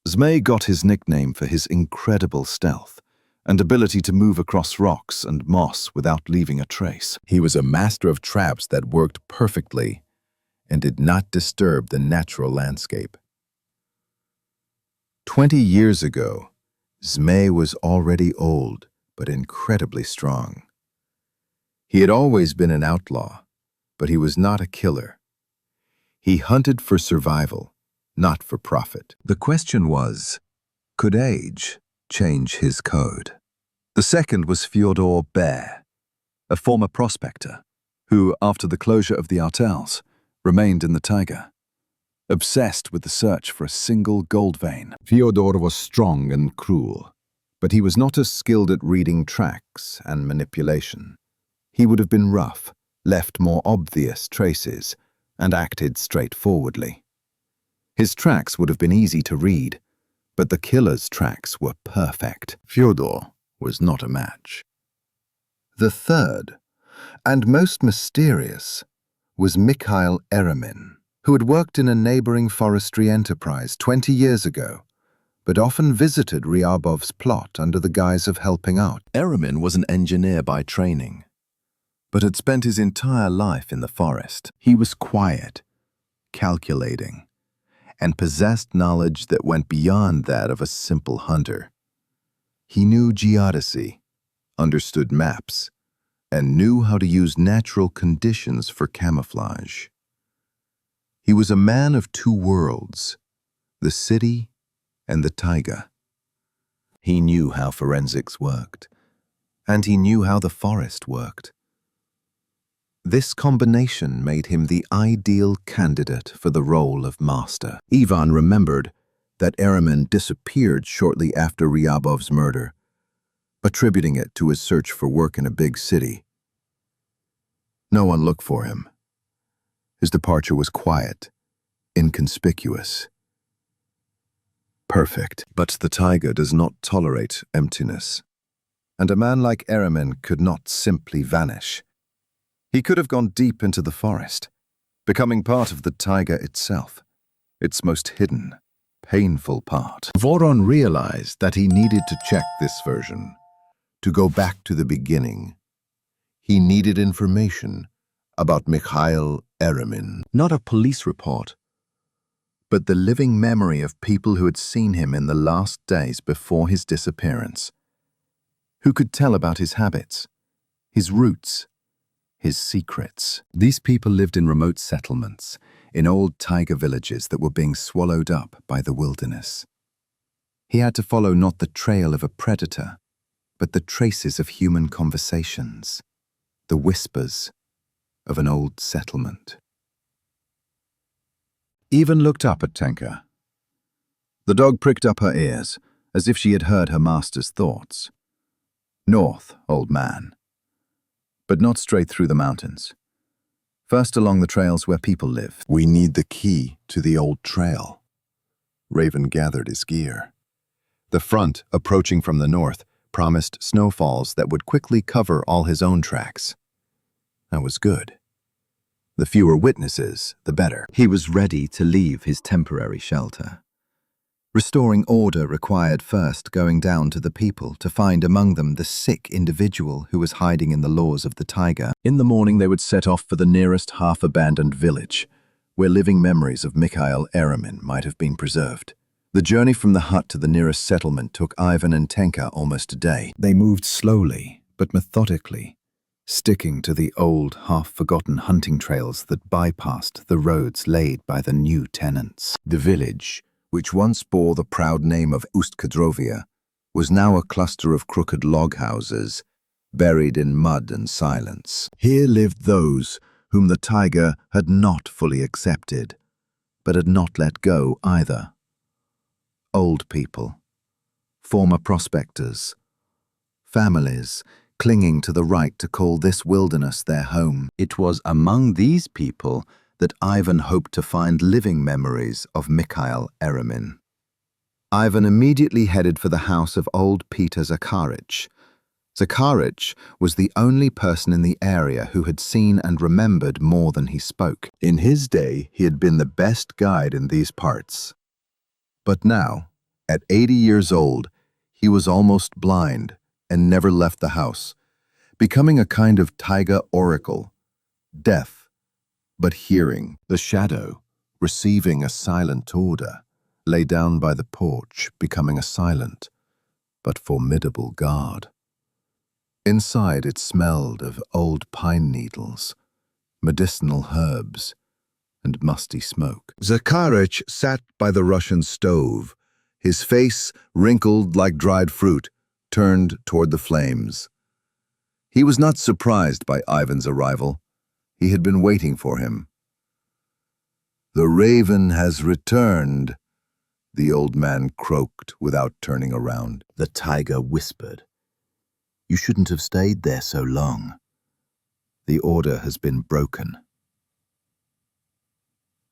Zmei got his nickname for his incredible stealth and ability to move across rocks and moss without leaving a trace. He was a master of traps that worked perfectly and did not disturb the natural landscape. 20 years ago, Zmei was already old but incredibly strong. He had always been an outlaw, but he was not a killer. He hunted for survival, not for profit. The question was, could age change his code? The second was Fyodor Bear, a former prospector, who, after the closure of the artels, remained in the taiga, obsessed with the search for a single gold vein. Fyodor was strong and cruel, but he was not as skilled at reading tracks and manipulation. He would have been rough, left more obvious traces, and acted straightforwardly. His tracks would have been easy to read, but the killer's tracks were perfect. Fyodor was not a match. The third, and most mysterious, was Mikhail Eremin, who had worked in a neighboring forestry enterprise 20 years ago, but often visited Ryabov's plot under the guise of helping out. Eremin was an engineer by training, but had spent his entire life in the forest. He was quiet, calculating, and possessed knowledge that went beyond that of a simple hunter. He knew geodesy, understood maps, and knew how to use natural conditions for camouflage. He was a man of two worlds, the city and the taiga. He knew how forensics worked, and he knew how the forest worked. This combination made him the ideal candidate for the role of master. Ivan remembered that Eremin disappeared shortly after Ryabov's murder, attributing it to his search for work in a big city. No one looked for him. His departure was quiet, inconspicuous. Perfect. But the taiga does not tolerate emptiness, and a man like Eremin could not simply vanish. He could have gone deep into the forest, becoming part of the taiga itself, its most hidden, painful part. Voron realized that he needed to check this version, to go back to the beginning. He needed information about Mikhail Eremin. Not a police report, but the living memory of people who had seen him in the last days before his disappearance, who could tell about his habits, his roots, his secrets. These people lived in remote settlements, in old taiga villages that were being swallowed up by the wilderness. He had to follow not the trail of a predator, but the traces of human conversations, the whispers of an old settlement. Ivan looked up at Tenka. The dog pricked up her ears, as if she had heard her master's thoughts. North, old man. But not straight through the mountains. First along the trails where people live. We need the key to the old trail. Raven gathered his gear. The front, approaching from the north, promised snowfalls that would quickly cover all his own tracks. That was good. The fewer witnesses, the better. He was ready to leave his temporary shelter. Restoring order required first going down to the people to find among them the sick individual who was hiding in the laws of the taiga. In the morning they would set off for the nearest half-abandoned village, where living memories of Mikhail Eremin might have been preserved. The journey from the hut to the nearest settlement took Ivan and Tenka almost a day. They moved slowly, but methodically, sticking to the old, half-forgotten hunting trails that bypassed the roads laid by the new tenants. The village, which once bore the proud name of Ust-Kadrovia, was now a cluster of crooked log houses, buried in mud and silence. Here lived those whom the taiga had not fully accepted, but had not let go either. Old people, former prospectors, families clinging to the right to call this wilderness their home. It was among these people that Ivan hoped to find living memories of Mikhail Eremin. Ivan immediately headed for the house of old Peter Zakharich. Zakharich was the only person in the area who had seen and remembered more than he spoke. In his day, he had been the best guide in these parts. But now, at 80 years old, he was almost blind and never left the house, becoming a kind of taiga oracle, deaf, but hearing. The shadow, receiving a silent order, lay down by the porch, becoming a silent but formidable guard. Inside it smelled of old pine needles, medicinal herbs, and musty smoke. Zakharich sat by the Russian stove, his face wrinkled like dried fruit, turned toward the flames. He was not surprised by Ivan's arrival. He had been waiting for him. "The raven has returned," the old man croaked without turning around. The taiga whispered, "You shouldn't have stayed there so long. The order has been broken."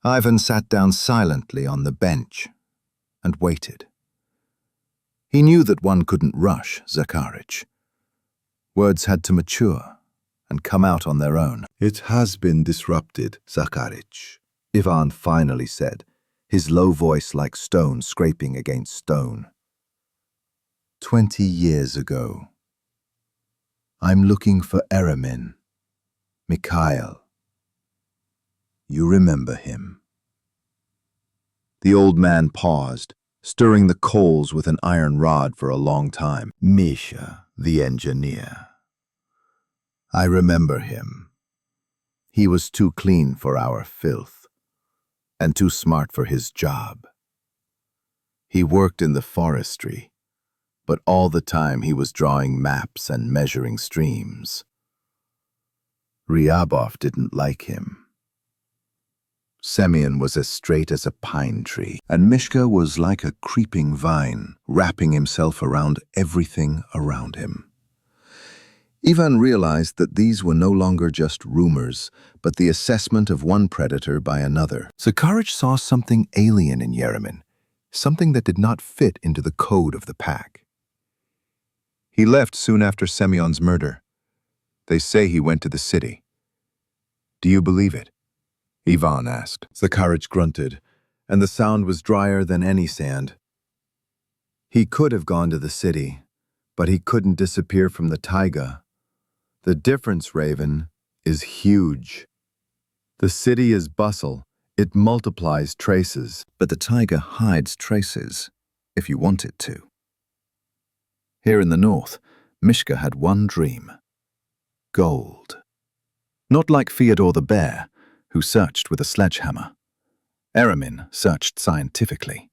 Ivan sat down silently on the bench and waited. He knew that one couldn't rush Zakharich. Words had to mature and come out on their own. "It has been disrupted, Zakharich," Ivan finally said, his low voice like stone scraping against stone. 20 years ago. I'm looking for Eremin, Mikhail. You remember him?" The old man paused, stirring the coals with an iron rod for a long time. "Misha, the engineer. I remember him. He was too clean for our filth, and too smart for his job. He worked in the forestry, but all the time he was drawing maps and measuring streams. Ryabov didn't like him. Semyon was as straight as a pine tree, and Mishka was like a creeping vine, wrapping himself around everything around him. Ivan realized that these were no longer just rumors, but the assessment of one predator by another. Zakharich saw something alien in Eremin, something that did not fit into the code of the pack. He left soon after Semyon's murder. They say he went to the city. Do you believe it? Ivan asked. Zakharich grunted, and the sound was drier than any sand. He could have gone to the city, but he couldn't disappear from the taiga. The difference, Raven, is huge. The city is bustle. It multiplies traces. But the taiga hides traces, if you want it to. Here in the north, Mishka had one dream. Gold. Not like Fyodor the bear, who searched with a sledgehammer. Eremin searched scientifically.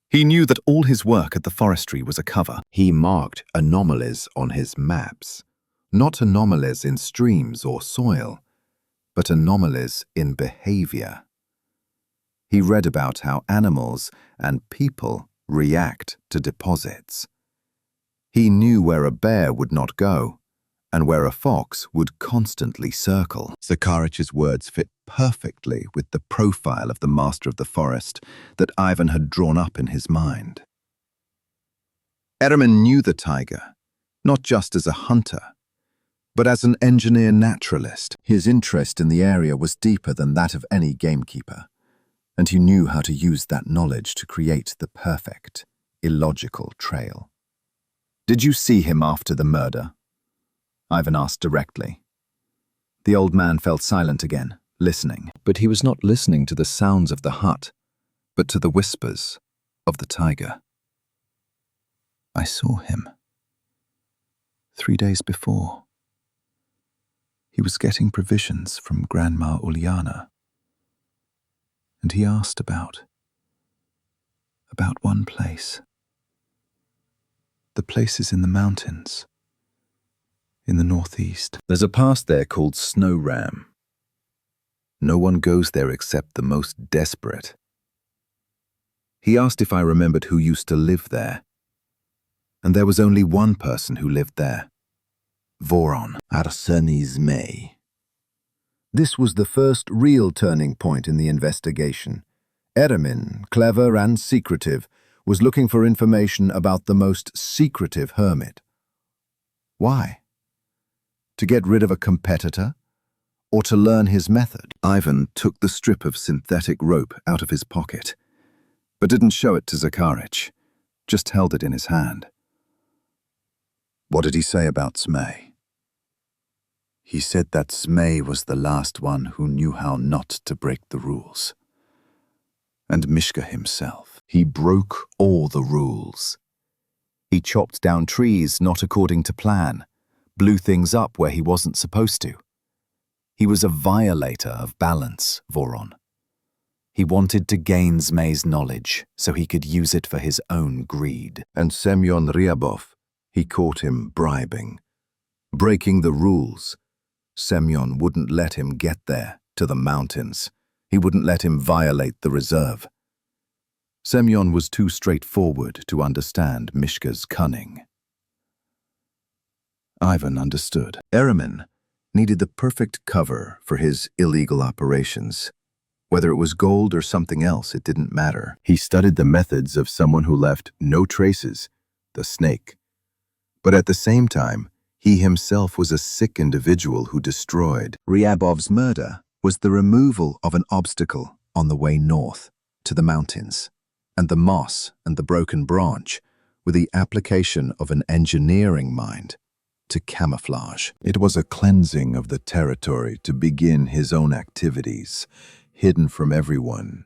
He knew that all his work at the forestry was a cover. He marked anomalies on his maps. Not anomalies in streams or soil, but anomalies in behavior. He read about how animals and people react to deposits. He knew where a bear would not go, and where a fox would constantly circle. Zakharich's words fit perfectly with the profile of the master of the forest that Ivan had drawn up in his mind. Eremin knew the taiga, not just as a hunter, but as an engineer naturalist. His interest in the area was deeper than that of any gamekeeper, and he knew how to use that knowledge to create the perfect, illogical trail. Did you see him after the murder? Ivan asked directly. The old man fell silent again, listening. But he was not listening to the sounds of the hut, but to the whispers of the taiga. I saw him 3 days before. He was getting provisions from Grandma Uliana, and he asked about one place. The place is in the mountains, in the northeast. There's a pass there called Snow Ram. No one goes there except the most desperate. He asked if I remembered who used to live there, and there was only one person who lived there. Voron. Arseny Zmei. This was the first real turning point in the investigation. Eremin, clever and secretive, was looking for information about the most secretive hermit. Why? To get rid of a competitor? Or to learn his method? Ivan took the strip of synthetic rope out of his pocket, but didn't show it to Zakharich, just held it in his hand. What did he say about Zmei? He said that Zmei was the last one who knew how not to break the rules. And Mishka himself. He broke all the rules. He chopped down trees not according to plan, blew things up where he wasn't supposed to. He was a violator of balance, Voron. He wanted to gain Zmei's knowledge so he could use it for his own greed. And Semyon Ryabov, he caught him bribing, breaking the rules. Semyon wouldn't let him get there, to the mountains. He wouldn't let him violate the reserve. Semyon was too straightforward to understand Mishka's cunning. Ivan understood. Eremin needed the perfect cover for his illegal operations. Whether it was gold or something else, it didn't matter. He studied the methods of someone who left no traces, the snake. But at the same time, he himself was a sick individual who destroyed. Ryabov's murder was the removal of an obstacle on the way north to the mountains, and the moss and the broken branch were the application of an engineering mind to camouflage. It was a cleansing of the territory to begin his own activities, hidden from everyone.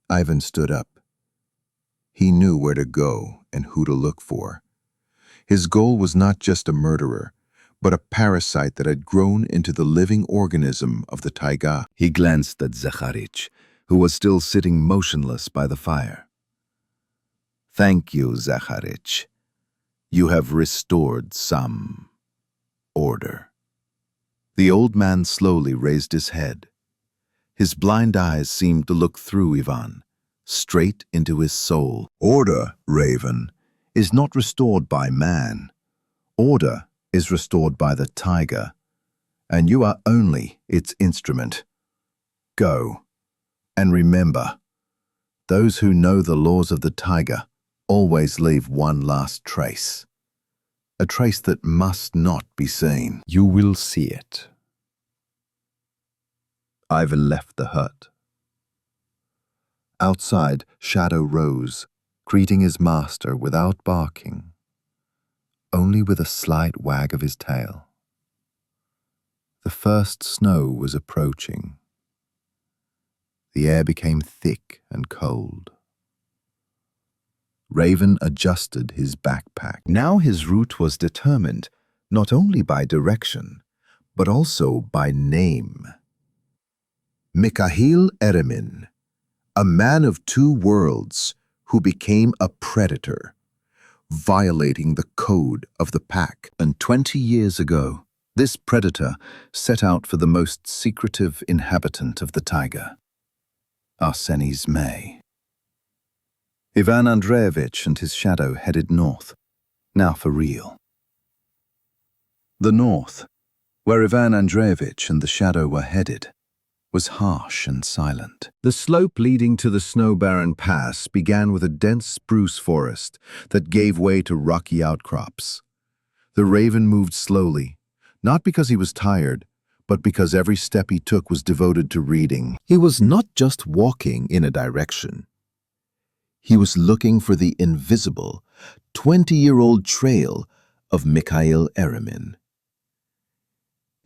Ivan stood up. He knew where to go and who to look for. His goal was not just a murderer, but a parasite that had grown into the living organism of the taiga. He glanced at Zakharich, who was still sitting motionless by the fire. Thank you, Zakharich. You have restored some order. The old man slowly raised his head. His blind eyes seemed to look through Ivan, straight into his soul. Order, Raven, is not restored by man. Order is restored by the taiga, and you are only its instrument. Go, and remember, those who know the laws of the taiga always leave one last trace. A trace that must not be seen. You will see it. Ivan left the hut. Outside, Shadow rose, greeting his master without barking, only with a slight wag of his tail. The first snow was approaching. The air became thick and cold. Raven adjusted his backpack. Now his route was determined not only by direction, but also by name. Mikhail Eremin, a man of two worlds who became a predator, violating the code of the pack. And 20 years ago, this predator set out for the most secretive inhabitant of the taiga, Arseny Zmei. Ivan Andreyevich and his shadow headed north, now for real. The north, where Ivan Andreyevich and the shadow were headed, was harsh and silent. The slope leading to the snow-barren pass began with a dense spruce forest that gave way to rocky outcrops. The Raven moved slowly, not because he was tired, but because every step he took was devoted to reading. He was not just walking in a direction. He was looking for the invisible, 20-year-old trail of Mikhail Eremin.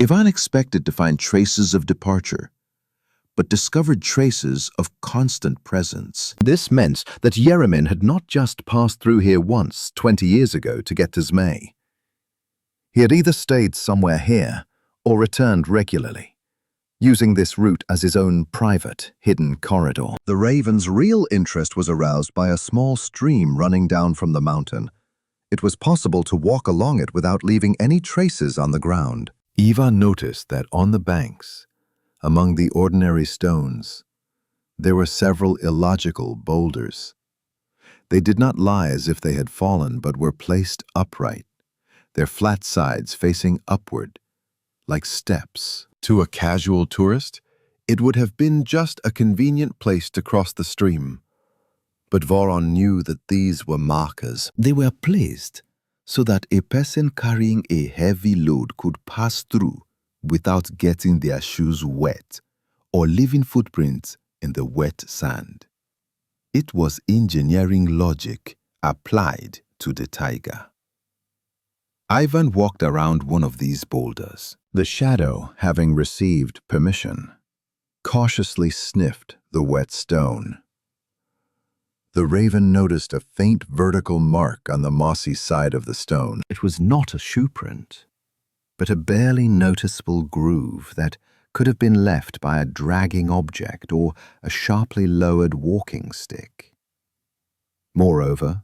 Ivan expected to find traces of departure, but discovered traces of constant presence. This meant that Eremin had not just passed through here once, 20 years ago, to get to Zmei. He had either stayed somewhere here or returned regularly, using this route as his own private, hidden corridor. The raven's real interest was aroused by a small stream running down from the mountain. It was possible to walk along it without leaving any traces on the ground. Ivan noticed that on the banks, among the ordinary stones, there were several illogical boulders. They did not lie as if they had fallen, but were placed upright, their flat sides facing upward, like steps. To a casual tourist, it would have been just a convenient place to cross the stream. But Voron knew that these were markers. They were placed so that a person carrying a heavy load could pass through without getting their shoes wet or leaving footprints in the wet sand. It was engineering logic applied to the taiga. Ivan walked around one of these boulders. The shadow, having received permission, cautiously sniffed the wet stone. The raven noticed a faint vertical mark on the mossy side of the stone. It was not a shoe print, but a barely noticeable groove that could have been left by a dragging object or a sharply lowered walking stick. Moreover,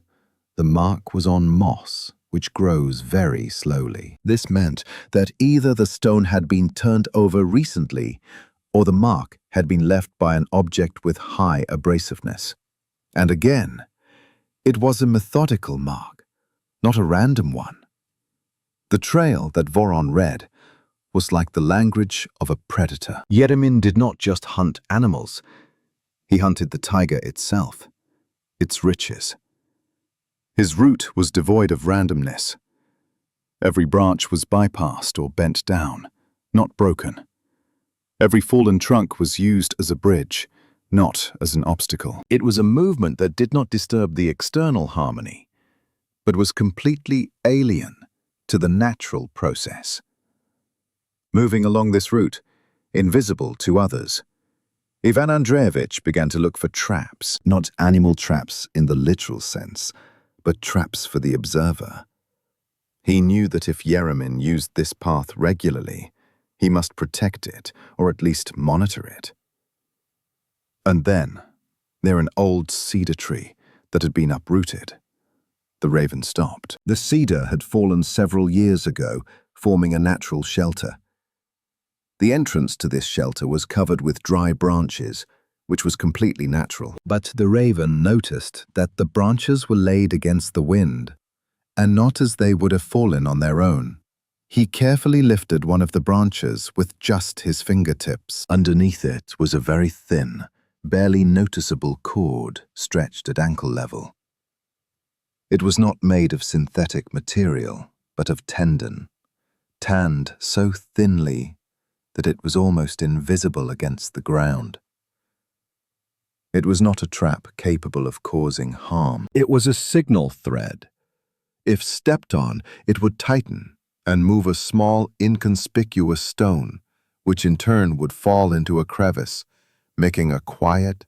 the mark was on moss, which grows very slowly. This meant that either the stone had been turned over recently, or the mark had been left by an object with high abrasiveness. And again, it was a methodical mark, not a random one. The trail that Voron read was like the language of a predator. Eremin did not just hunt animals. He hunted the taiga itself, its riches. His route was devoid of randomness. Every branch was bypassed or bent down, not broken. Every fallen trunk was used as a bridge, not as an obstacle. It was a movement that did not disturb the external harmony, but was completely alien to the natural process. Moving along this route, invisible to others, Ivan Andreyevich began to look for traps, not animal traps in the literal sense, but traps for the observer. He knew that if Eremin used this path regularly, he must protect it, or at least monitor it. And then, near an old cedar tree that had been uprooted, the raven stopped. The cedar had fallen several years ago, forming a natural shelter. The entrance to this shelter was covered with dry branches, which was completely natural. But the raven noticed that the branches were laid against the wind, and not as they would have fallen on their own. He carefully lifted one of the branches with just his fingertips. Underneath it was a very thin, barely noticeable cord stretched at ankle level. It was not made of synthetic material, but of tendon, tanned so thinly that it was almost invisible against the ground. It was not a trap capable of causing harm. It was a signal thread. If stepped on, it would tighten and move a small, inconspicuous stone, which in turn would fall into a crevice, making a quiet,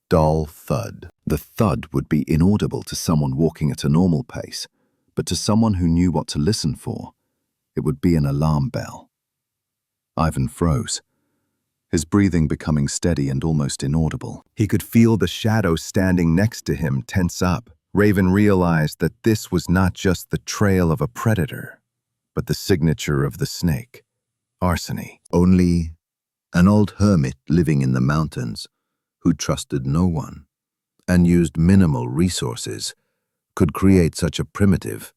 dull thud. The thud would be inaudible to someone walking at a normal pace, but to someone who knew what to listen for, it would be an alarm bell. Ivan froze, his breathing becoming steady and almost inaudible. He could feel the shadow standing next to him tense up. Raven realized that this was not just the trail of a predator, but the signature of the snake, Arseny. Only an old hermit living in the mountains, who trusted no one and used minimal resources, could create such a primitive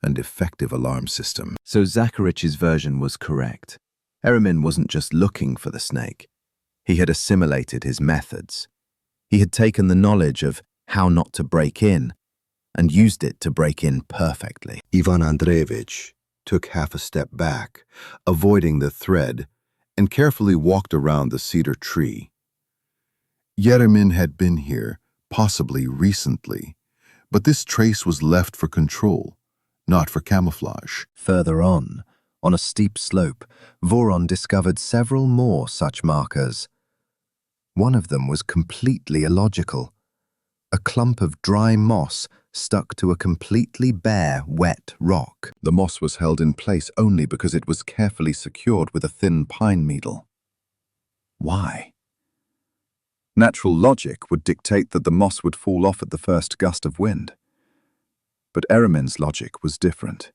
and effective alarm system. So Zakarich's version was correct. Eremin wasn't just looking for the snake. He had assimilated his methods. He had taken the knowledge of how not to break in and used it to break in perfectly. Ivan Andreyevich took half a step back, avoiding the thread, and carefully walked around the cedar tree. Eremin had been here, possibly recently, but this trace was left for control, not for camouflage. Further on a steep slope, Voron discovered several more such markers. One of them was completely illogical. a clump of dry moss stuck to a completely bare, wet rock. The moss was held in place only because it was carefully secured with a thin pine needle. Why? Natural logic would dictate that the moss would fall off at the first gust of wind. But Eremin's logic was different.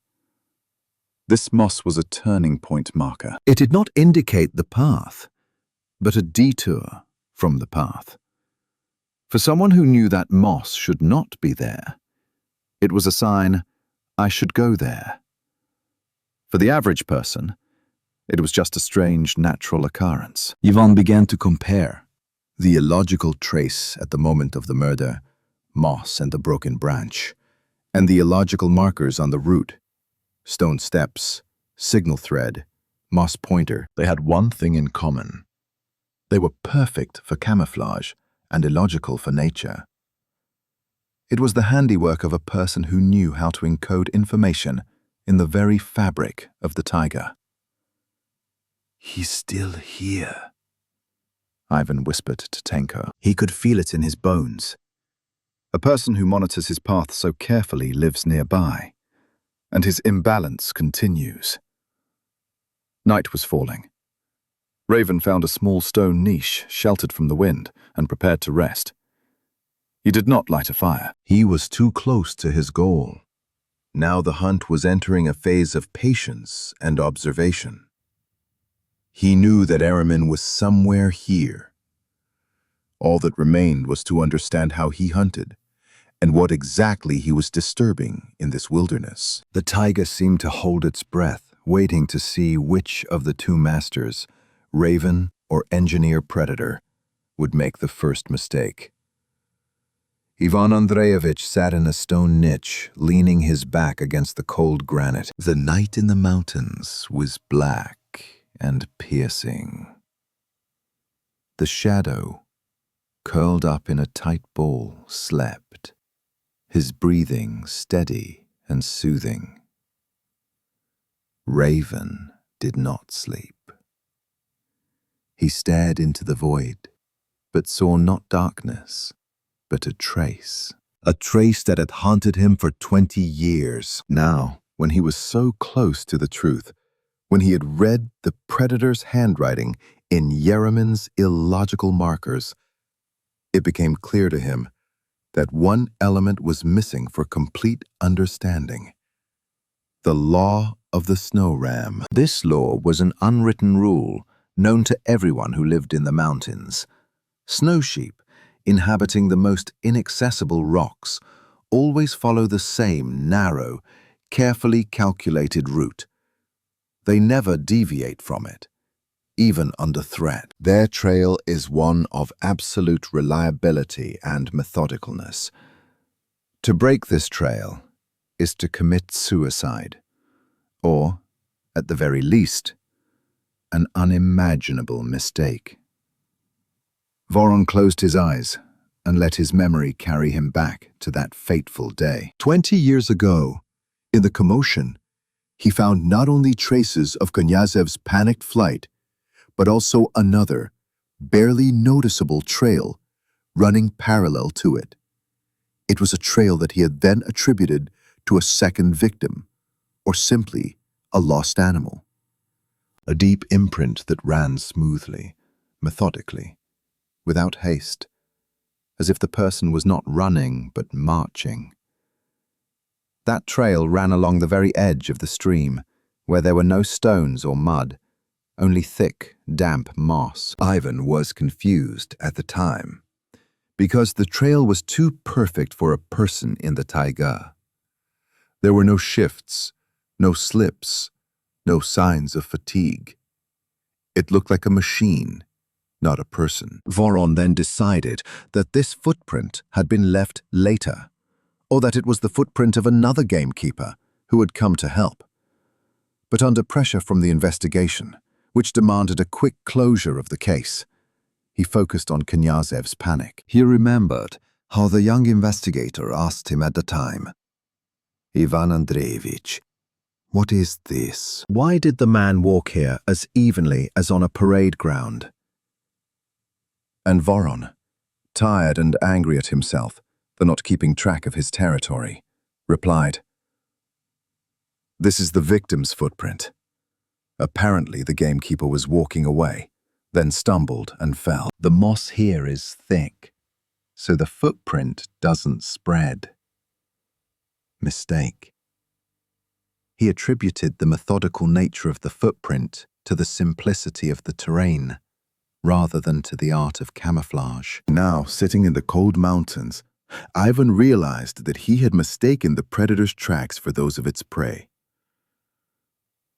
This moss was a turning point marker. It did not indicate the path, but a detour from the path. For someone who knew that moss should not be there, it was a sign, I should go there. For the average person, it was just a strange natural occurrence. Ivan began to compare the illogical trace at the moment of the murder, moss and the broken branch, and the illogical markers on the route, stone steps, signal thread, moss pointer. They had one thing in common. They were perfect for camouflage and illogical for nature. It was the handiwork of a person who knew how to encode information in the very fabric of the taiga. He's still here, Ivan whispered to Tenyok. He could feel it in his bones. A person who monitors his path so carefully lives nearby, and his imbalance continues. Night was falling. Raven found a small stone niche sheltered from the wind and prepared to rest. He did not light a fire. He was too close to his goal. Now the hunt was entering a phase of patience and observation. He knew that Eremin was somewhere here. All that remained was to understand how he hunted and what exactly he was disturbing in this wilderness. The taiga seemed to hold its breath, waiting to see which of the two masters, Raven or engineer predator, would make the first mistake. Ivan Andreyevich sat in a stone niche, leaning his back against the cold granite. The night in the mountains was black and piercing. The shadow, curled up in a tight ball, slept, his breathing steady and soothing. Raven did not sleep. He stared into the void, but saw not darkness, but a trace that had haunted him for 20 years. Now, when he was so close to the truth, when he had read the predator's handwriting in Eremin's illogical markers, it became clear to him that one element was missing for complete understanding: the law of the snow ram. This law was an unwritten rule known to everyone who lived in the mountains. Snow sheep, inhabiting the most inaccessible rocks, always follow the same narrow, carefully calculated route. They never deviate from it, even under threat. Their trail is one of absolute reliability and methodicalness. To break this trail is to commit suicide, or, at the very least, an unimaginable mistake. Voron closed his eyes and let his memory carry him back to that fateful day. 20 years ago, in the commotion, he found not only traces of Knyazev's panicked flight, but also another, barely noticeable trail running parallel to it. It was a trail that he had then attributed to a second victim, or simply a lost animal. A deep imprint that ran smoothly, methodically, without haste, as if the person was not running but marching. That trail ran along the very edge of the stream, where there were no stones or mud, only thick, damp moss. Ivan was confused at the time, because the trail was too perfect for a person in the taiga. There were no shifts, no slips, no signs of fatigue. It looked like a machine, not a person. Voron then decided that this footprint had been left later, or that it was the footprint of another gamekeeper who had come to help. But under pressure from the investigation, which demanded a quick closure of the case, he focused on Knyazev's panic. He remembered how the young investigator asked him at the time, "Ivan Andreyevich, what is this? Why did the man walk here as evenly as on a parade ground?" And Voron, tired and angry at himself, the not keeping track of his territory, replied, "This is the victim's footprint." Apparently, the gamekeeper was walking away, then stumbled and fell. "The moss here is thick, so the footprint doesn't spread." Mistake. He attributed the methodical nature of the footprint to the simplicity of the terrain, rather than to the art of camouflage. Now, sitting in the cold mountains, Ivan realized that he had mistaken the predator's tracks for those of its prey.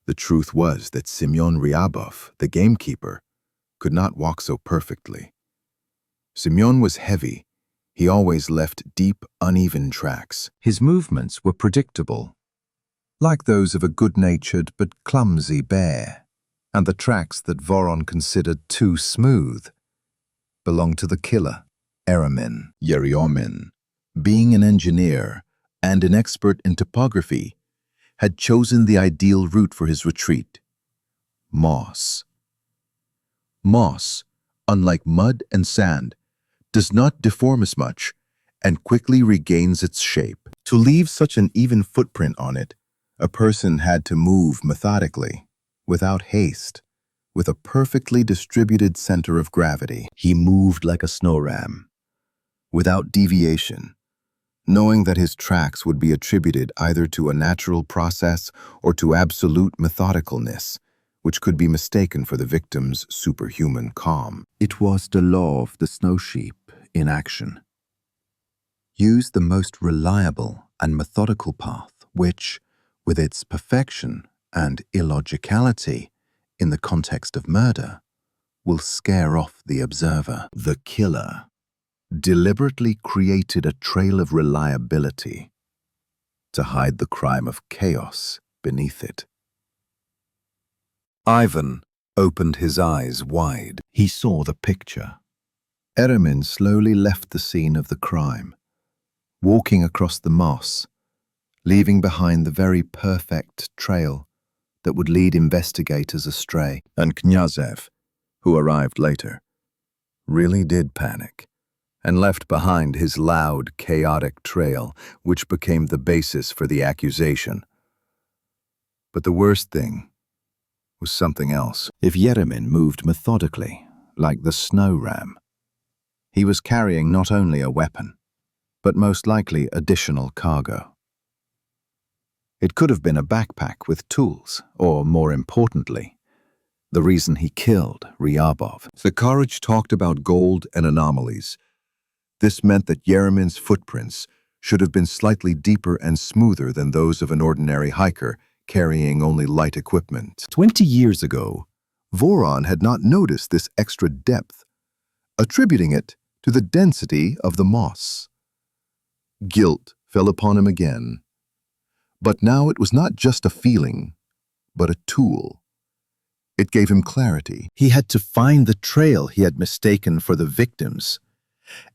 The truth was that Semyon Ryabov, the gamekeeper, could not walk so perfectly. Semyon was heavy. He always left deep, uneven tracks. His movements were predictable, like those of a good-natured but clumsy bear, and the tracks that Voron considered too smooth belonged to the killer, Eremin. Being an engineer and an expert in topography, had chosen the ideal route for his retreat: moss. Moss, unlike mud and sand, does not deform as much and quickly regains its shape. To leave such an even footprint on it, a person had to move methodically, without haste, with a perfectly distributed center of gravity. He moved like a snow ram, without deviation, knowing that his tracks would be attributed either to a natural process or to absolute methodicalness, which could be mistaken for the victim's superhuman calm. It was the law of the snow sheep in action. Use the most reliable and methodical path, which, with its perfection and illogicality in the context of murder, will scare off the observer. The killer deliberately created a trail of reliability to hide the crime of chaos beneath it. Ivan opened his eyes wide. He saw the picture. Eremin slowly left the scene of the crime, walking across the moss, leaving behind the very perfect trail that would lead investigators astray. And Knyazev, who arrived later, really did panic and left behind his loud, chaotic trail, which became the basis for the accusation. But the worst thing was something else. If Eremin moved methodically, like the snow ram, he was carrying not only a weapon, but most likely additional cargo. It could have been a backpack with tools, or more importantly, the reason he killed Ryabov. Zakharich talked about gold and anomalies. This meant that Eremin's footprints should have been slightly deeper and smoother than those of an ordinary hiker carrying only light equipment. 20 years ago, Voron had not noticed this extra depth, attributing it to the density of the moss. Guilt fell upon him again. But now it was not just a feeling, but a tool. It gave him clarity. He had to find the trail he had mistaken for the victim's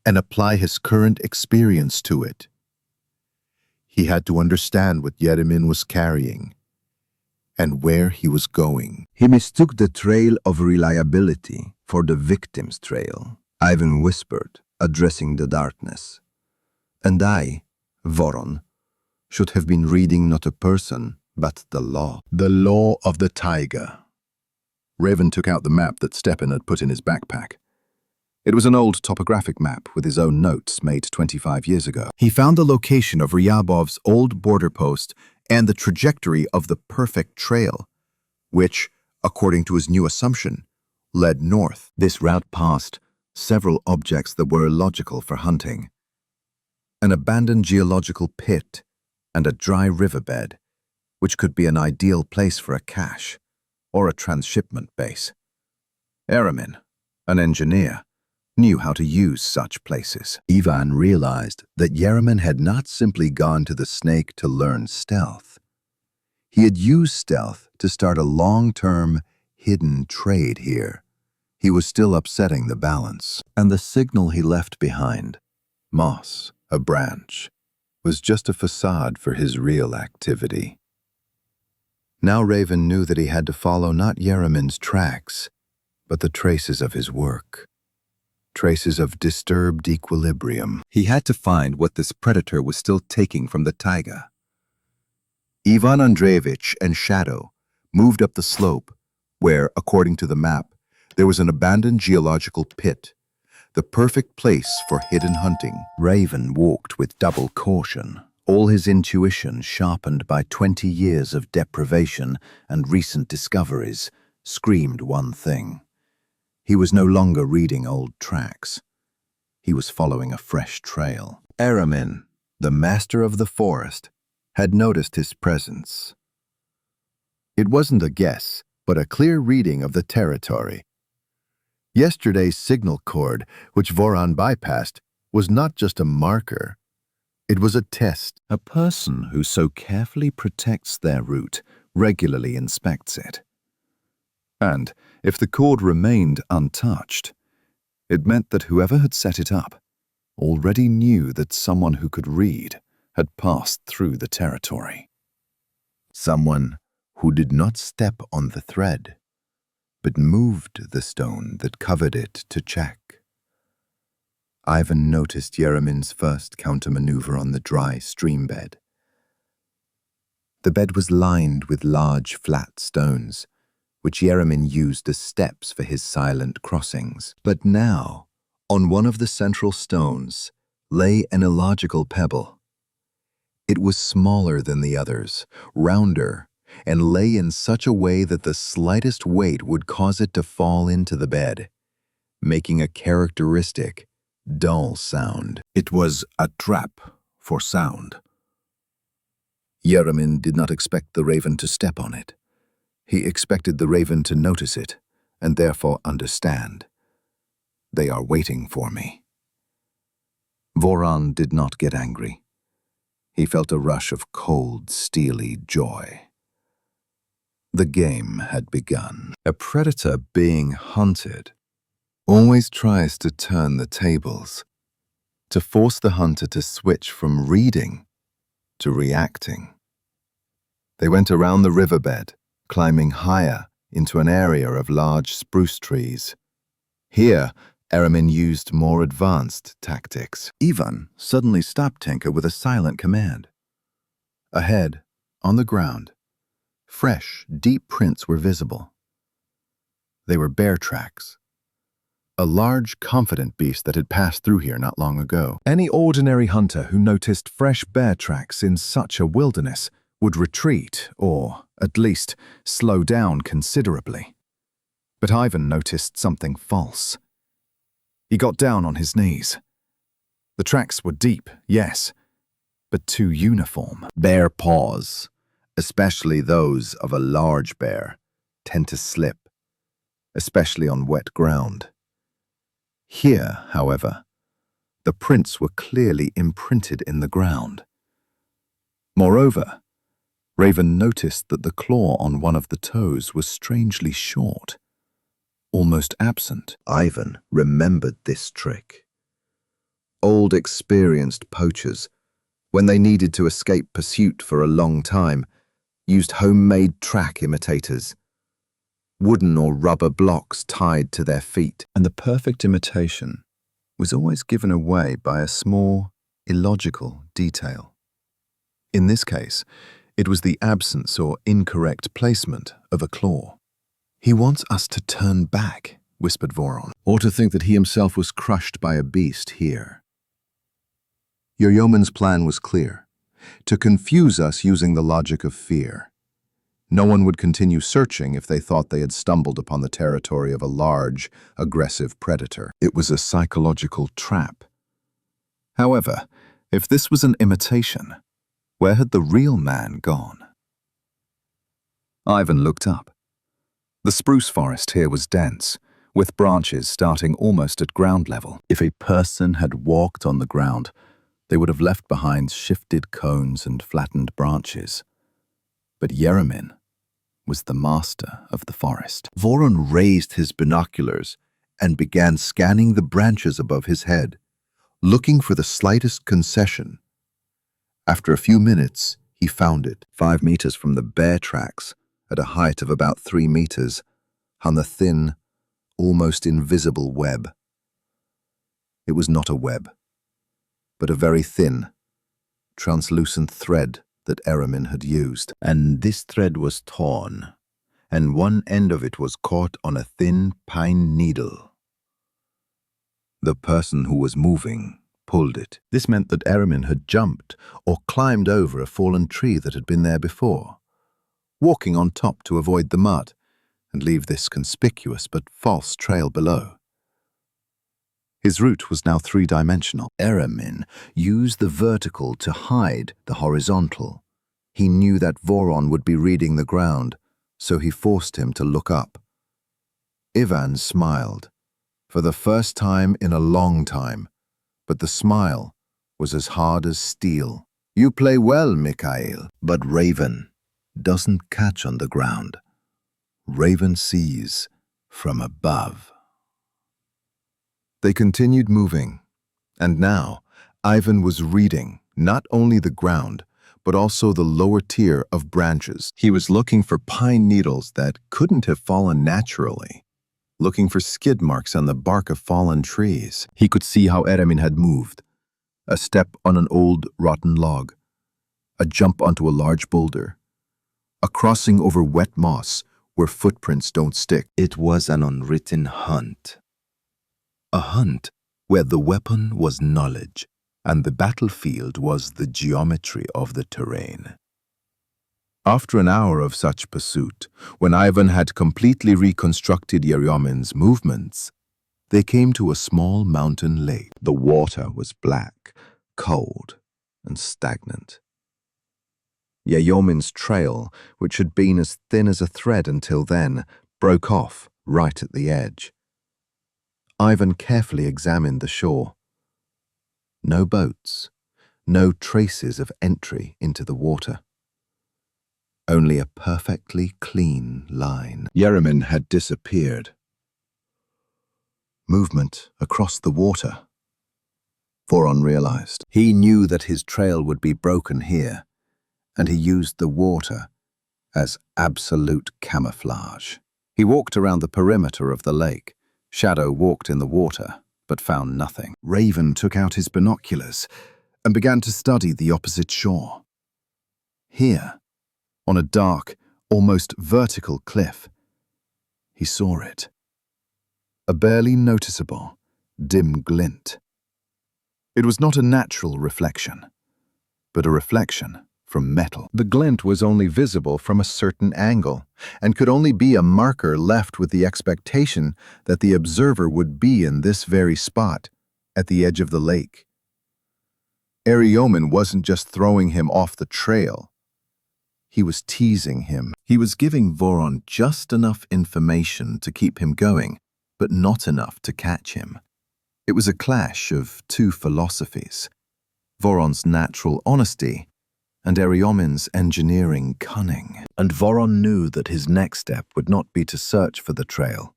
and apply his current experience to it. He had to understand what Eremin was carrying and where he was going. He mistook the trail of reliability for the victim's trail, Ivan whispered, addressing the darkness. And I, Voron, should have been reading not a person, but the law. The law of the taiga. Raven took out the map that Stepan had put in his backpack. It was an old topographic map with his own notes made 25 years ago. He found the location of Ryabov's old border post and the trajectory of the perfect trail, which, according to his new assumption, led north. This route passed several objects that were illogical for hunting: an abandoned geological pit and a dry riverbed, which could be an ideal place for a cache or a transshipment base. Eremin, an engineer, knew how to use such places. Ivan realized that Eremin had not simply gone to the snake to learn stealth. He had used stealth to start a long-term, hidden trade here. He was still upsetting the balance. And the signal he left behind, moss, a branch, was just a facade for his real activity. Now Raven knew that he had to follow not Eremin's tracks, but the traces of his work. traces of disturbed equilibrium. He had to find what this predator was still taking from the taiga. Ivan Andreyevich and Shadow moved up the slope, where, according to the map, there was an abandoned geological pit, the perfect place for hidden hunting. Raven walked with double caution, all his intuition sharpened by 20 years of deprivation and recent discoveries, screamed one thing. He was no longer reading old tracks. He was following a fresh trail. Eremin, the master of the forest, had noticed his presence. It wasn't a guess, but a clear reading of the territory. Yesterday's signal cord, which Voron bypassed, was not just a marker. It was a test. A person who so carefully protects their route regularly inspects it. And if the cord remained untouched, it meant that whoever had set it up already knew that someone who could read had passed through the territory. Someone who did not step on the thread, but moved the stone that covered it to check. Ivan noticed Eremin's first countermaneuver on the dry stream bed. The bed was lined with large flat stones, which Eremin used as steps for his silent crossings. But now, on one of the central stones, lay an illogical pebble. It was smaller than the others, rounder, and lay in such a way that the slightest weight would cause it to fall into the bed, making a characteristic, dull sound. It was a trap for sound. Eremin did not expect the raven to step on it. He expected the raven to notice it, and therefore understand. They are waiting for me. Voron did not get angry. He felt a rush of cold, steely joy. The game had begun. A predator being hunted always tries to turn the tables, to force the hunter to switch from reading to reacting. They went around the riverbed, climbing higher into an area of large spruce trees. Here, Eremin used more advanced tactics. Ivan suddenly stopped Tenka with a silent command. Ahead, on the ground, fresh, deep prints were visible. They were bear tracks. A large, confident beast that had passed through here not long ago. Any ordinary hunter who noticed fresh bear tracks in such a wilderness would retreat, or, at least, slow down considerably. But Ivan noticed something false. He got down on his knees. The tracks were deep, yes, but too uniform. Bear paws, especially those of a large bear, tend to slip, especially on wet ground. Here, however, the prints were clearly imprinted in the ground. Moreover, Raven noticed that the claw on one of the toes was strangely short, almost absent. Ivan remembered this trick. Old experienced poachers, when they needed to escape pursuit for a long time, used homemade track imitators, wooden or rubber blocks tied to their feet. And the perfect imitation was always given away by a small, illogical detail. In this case, it was the absence or incorrect placement of a claw. "He wants us to turn back," whispered Voron, "or to think that he himself was crushed by a beast here." Your yeoman's plan was clear: to confuse us using the logic of fear. No one would continue searching if they thought they had stumbled upon the territory of a large, aggressive predator. It was a psychological trap. However, if this was an imitation, where had the real man gone? Ivan looked up. The spruce forest here was dense, with branches starting almost at ground level. If a person had walked on the ground, they would have left behind shifted cones and flattened branches. But Eremin was the master of the forest. Voron raised his binoculars and began scanning the branches above his head, looking for the slightest concession. After a few minutes, he found it. 5 meters from the bear tracks, at a height of about 3 meters, hung a thin, almost invisible web. It was not a web, but a very thin, translucent thread that Eremin had used. And this thread was torn, and one end of it was caught on a thin pine needle. The person who was moving pulled it. This meant that Eremin had jumped or climbed over a fallen tree that had been there before, walking on top to avoid the mud and leave this conspicuous but false trail below. His route was now three-dimensional. Eremin used the vertical to hide the horizontal. He knew that Voron would be reading the ground, so he forced him to look up. Ivan smiled, for the first time in a long time, but the smile was as hard as steel. You play well, Mikhail, but Raven doesn't catch on the ground. Raven sees from above. They continued moving, and now Ivan was reading not only the ground, but also the lower tier of branches. He was looking for pine needles that couldn't have fallen naturally, looking for skid marks on the bark of fallen trees. He could see how Eremin had moved. A step on an old, rotten log, a jump onto a large boulder, a crossing over wet moss where footprints don't stick. It was an unwritten hunt. A hunt where the weapon was knowledge and the battlefield was the geometry of the terrain. After an hour of such pursuit, when Ivan had completely reconstructed Eremin's movements, they came to a small mountain lake. The water was black, cold, and stagnant. Eremin's trail, which had been as thin as a thread until then, broke off right at the edge. Ivan carefully examined the shore. No boats, no traces of entry into the water. Only a perfectly clean line. Eremin had disappeared. Movement across the water. Voron realized. He knew that his trail would be broken here, and he used the water as absolute camouflage. He walked around the perimeter of the lake. Shadow walked in the water, but found nothing. Raven took out his binoculars and began to study the opposite shore. Here, on a dark, almost vertical cliff, he saw it. A barely noticeable, dim glint. It was not a natural reflection, but a reflection from metal. The glint was only visible from a certain angle, and could only be a marker left with the expectation that the observer would be in this very spot, at the edge of the lake. Eremin wasn't just throwing him off the trail. He was teasing him. He was giving Voron just enough information to keep him going, but not enough to catch him. It was a clash of two philosophies, Voron's natural honesty and Eremin's engineering cunning. And Voron knew that his next step would not be to search for the trail,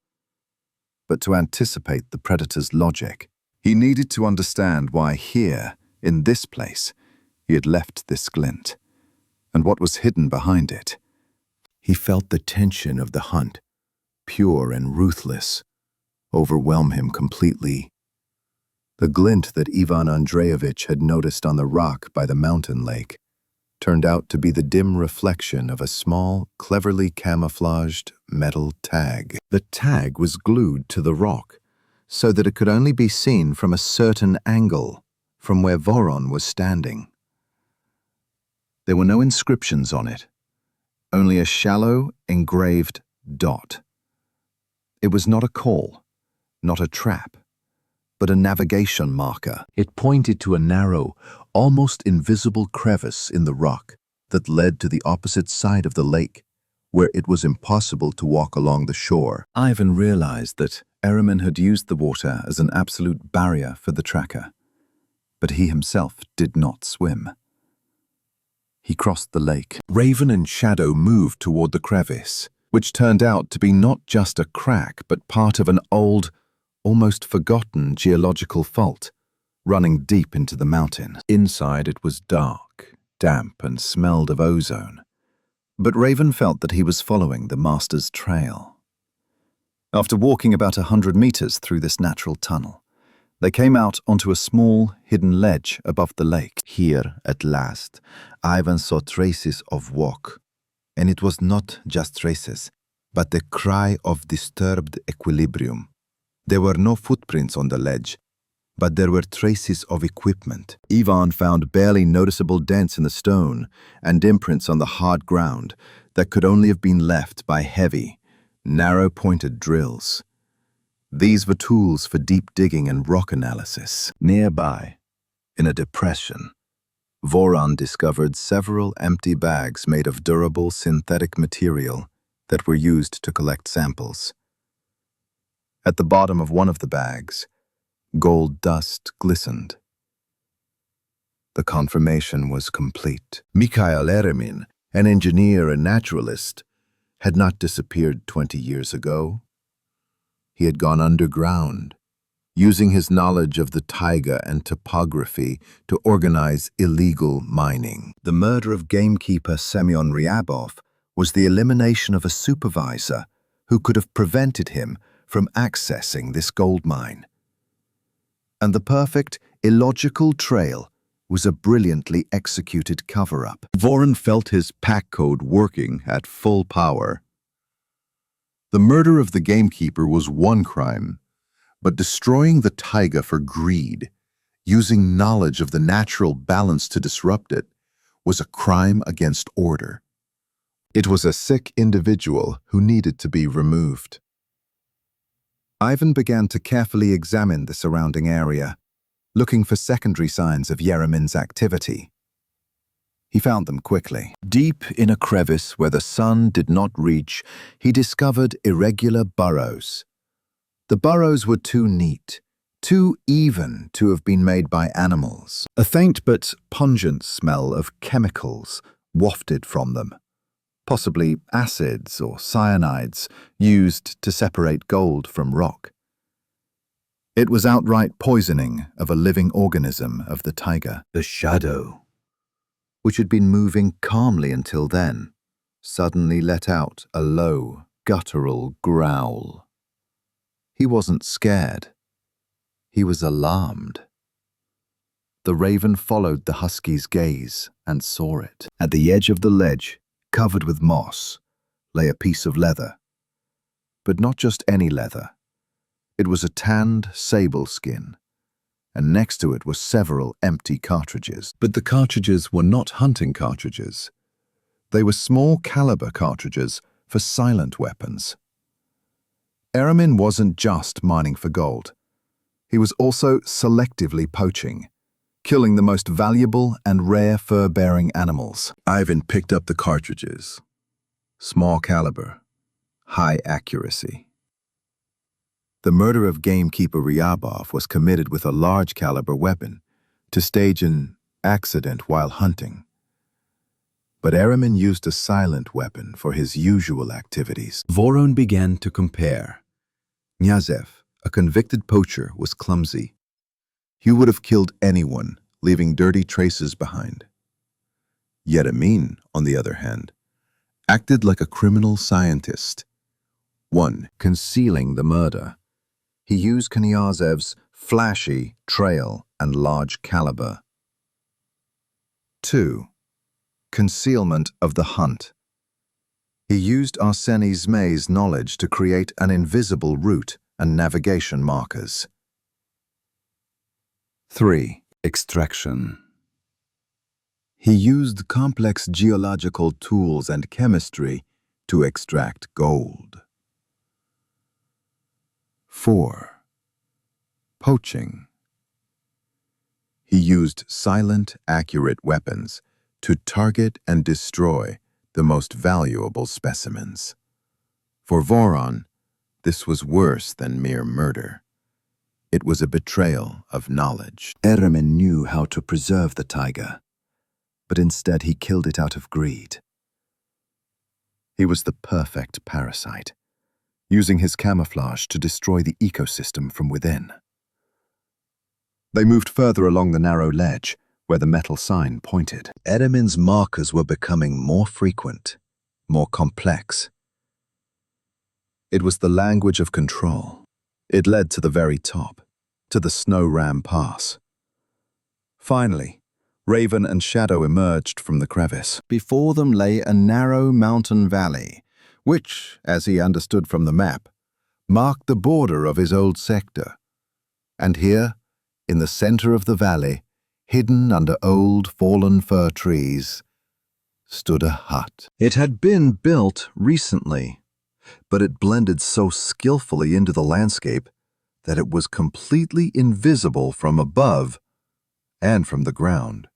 but to anticipate the predator's logic. He needed to understand why here, in this place, he had left this glint, and what was hidden behind it. He felt the tension of the hunt, pure and ruthless, overwhelm him completely. The glint that Ivan Andreyevich had noticed on the rock by the mountain lake turned out to be the dim reflection of a small, cleverly camouflaged metal tag. The tag was glued to the rock, so that it could only be seen from a certain angle, from where Voron was standing. There were no inscriptions on it, only a shallow, engraved dot. It was not a call, not a trap, but a navigation marker. It pointed to a narrow, almost invisible crevice in the rock that led to the opposite side of the lake, where it was impossible to walk along the shore. Ivan realized that Eremin had used the water as an absolute barrier for the tracker, but he himself did not swim. He crossed the lake. Raven and Shadow moved toward the crevice, which turned out to be not just a crack, but part of an old, almost forgotten geological fault, running deep into the mountain. Inside it was dark, damp, and smelled of ozone. But Raven felt that he was following the master's trail. After walking about 100 meters through this natural tunnel, They came out onto a small, hidden ledge above the lake. Here, at last, Ivan saw traces of walk. And it was not just traces, but the cry of disturbed equilibrium. There were no footprints on the ledge, but there were traces of equipment. Ivan found barely noticeable dents in the stone and imprints on the hard ground that could only have been left by heavy, narrow-pointed drills. These were tools for deep digging and rock analysis. Nearby, in a depression, Voron discovered several empty bags made of durable synthetic material that were used to collect samples. At the bottom of one of the bags, gold dust glistened. The confirmation was complete. Mikhail Eremin, an engineer and naturalist, had not disappeared 20 years ago. He had gone underground, using his knowledge of the taiga and topography to organize illegal mining. The murder of gamekeeper Sayan Ryabov was the elimination of a supervisor who could have prevented him from accessing this gold mine. And the perfect, illogical trail was a brilliantly executed cover-up. Voron felt his pack code working at full power. The murder of the gamekeeper was one crime, but destroying the taiga for greed, using knowledge of the natural balance to disrupt it, was a crime against order. It was a sick individual who needed to be removed. Ivan began to carefully examine the surrounding area, looking for secondary signs of Eremin's activity. He found them quickly. Deep in a crevice where the sun did not reach, he discovered irregular burrows. The burrows were too neat, too even to have been made by animals. A faint but pungent smell of chemicals wafted from them, possibly acids or cyanides used to separate gold from rock. It was outright poisoning of a living organism of the taiga. The shadow, which had been moving calmly until then, suddenly let out a low, guttural growl. He wasn't scared. He was alarmed. The raven followed the husky's gaze and saw it. At the edge of the ledge, covered with moss, lay a piece of leather. But not just any leather. It was a tanned sable skin, and next to it were several empty cartridges. But the cartridges were not hunting cartridges. They were small caliber cartridges for silent weapons. Eremin wasn't just mining for gold. He was also selectively poaching, killing the most valuable and rare fur-bearing animals. Ivan picked up the cartridges. Small caliber, high accuracy. The murder of gamekeeper Ryabov was committed with a large caliber weapon to stage an accident while hunting. But Eremin used a silent weapon for his usual activities. Voron began to compare. Knyazev, a convicted poacher, was clumsy. He would have killed anyone, leaving dirty traces behind. Eremin, on the other hand, acted like a criminal scientist. 1. Concealing the murder. He used Knyazev's flashy trail and large caliber. 2. Concealment of the hunt. He used Arseny Zmay's knowledge to create an invisible route and navigation markers. 3. Extraction. He used complex geological tools and chemistry to extract gold. 4. Poaching. He used silent, accurate weapons to target and destroy the most valuable specimens. For Voron, this was worse than mere murder. It was a betrayal of knowledge. Eremin knew how to preserve the taiga, but instead he killed it out of greed. He was the perfect parasite, using his camouflage to destroy the ecosystem from within. They moved further along the narrow ledge, where the metal sign pointed. Eremin's markers were becoming more frequent, more complex. It was the language of control. It led to the very top, to the Snow-Ram Pass. Finally, Raven and Shadow emerged from the crevice. Before them lay a narrow mountain valley, which, as he understood from the map, marked the border of his old sector. And here, in the center of the valley, hidden under old fallen fir trees, stood a hut. It had been built recently, but it blended so skillfully into the landscape that it was completely invisible from above and from the ground.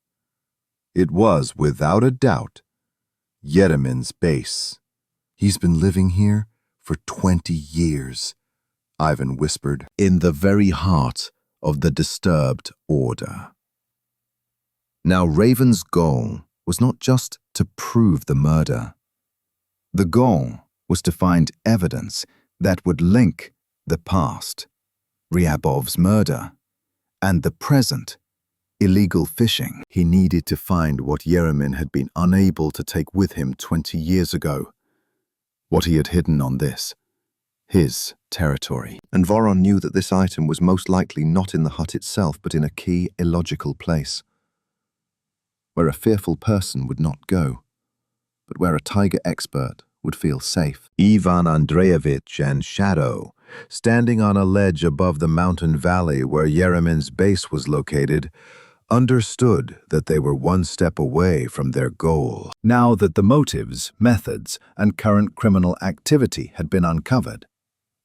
It was, without a doubt, Eremin's base. "He's been living here for 20 years, Ivan whispered, in the very heart of the disturbed order. Now Raven's goal was not just to prove the murder. The goal was to find evidence that would link the past, Ryabov's murder, and the present, illegal fishing. He needed to find what Eremin had been unable to take with him 20 years ago, what he had hidden on this, his territory. And Voron knew that this item was most likely not in the hut itself, but in a key, illogical place, where a fearful person would not go, but where a taiga expert would feel safe. Ivan Andreyevich and Shadow, standing on a ledge above the mountain valley where Eremin's base was located, understood that they were one step away from their goal. Now that the motives, methods, and current criminal activity had been uncovered,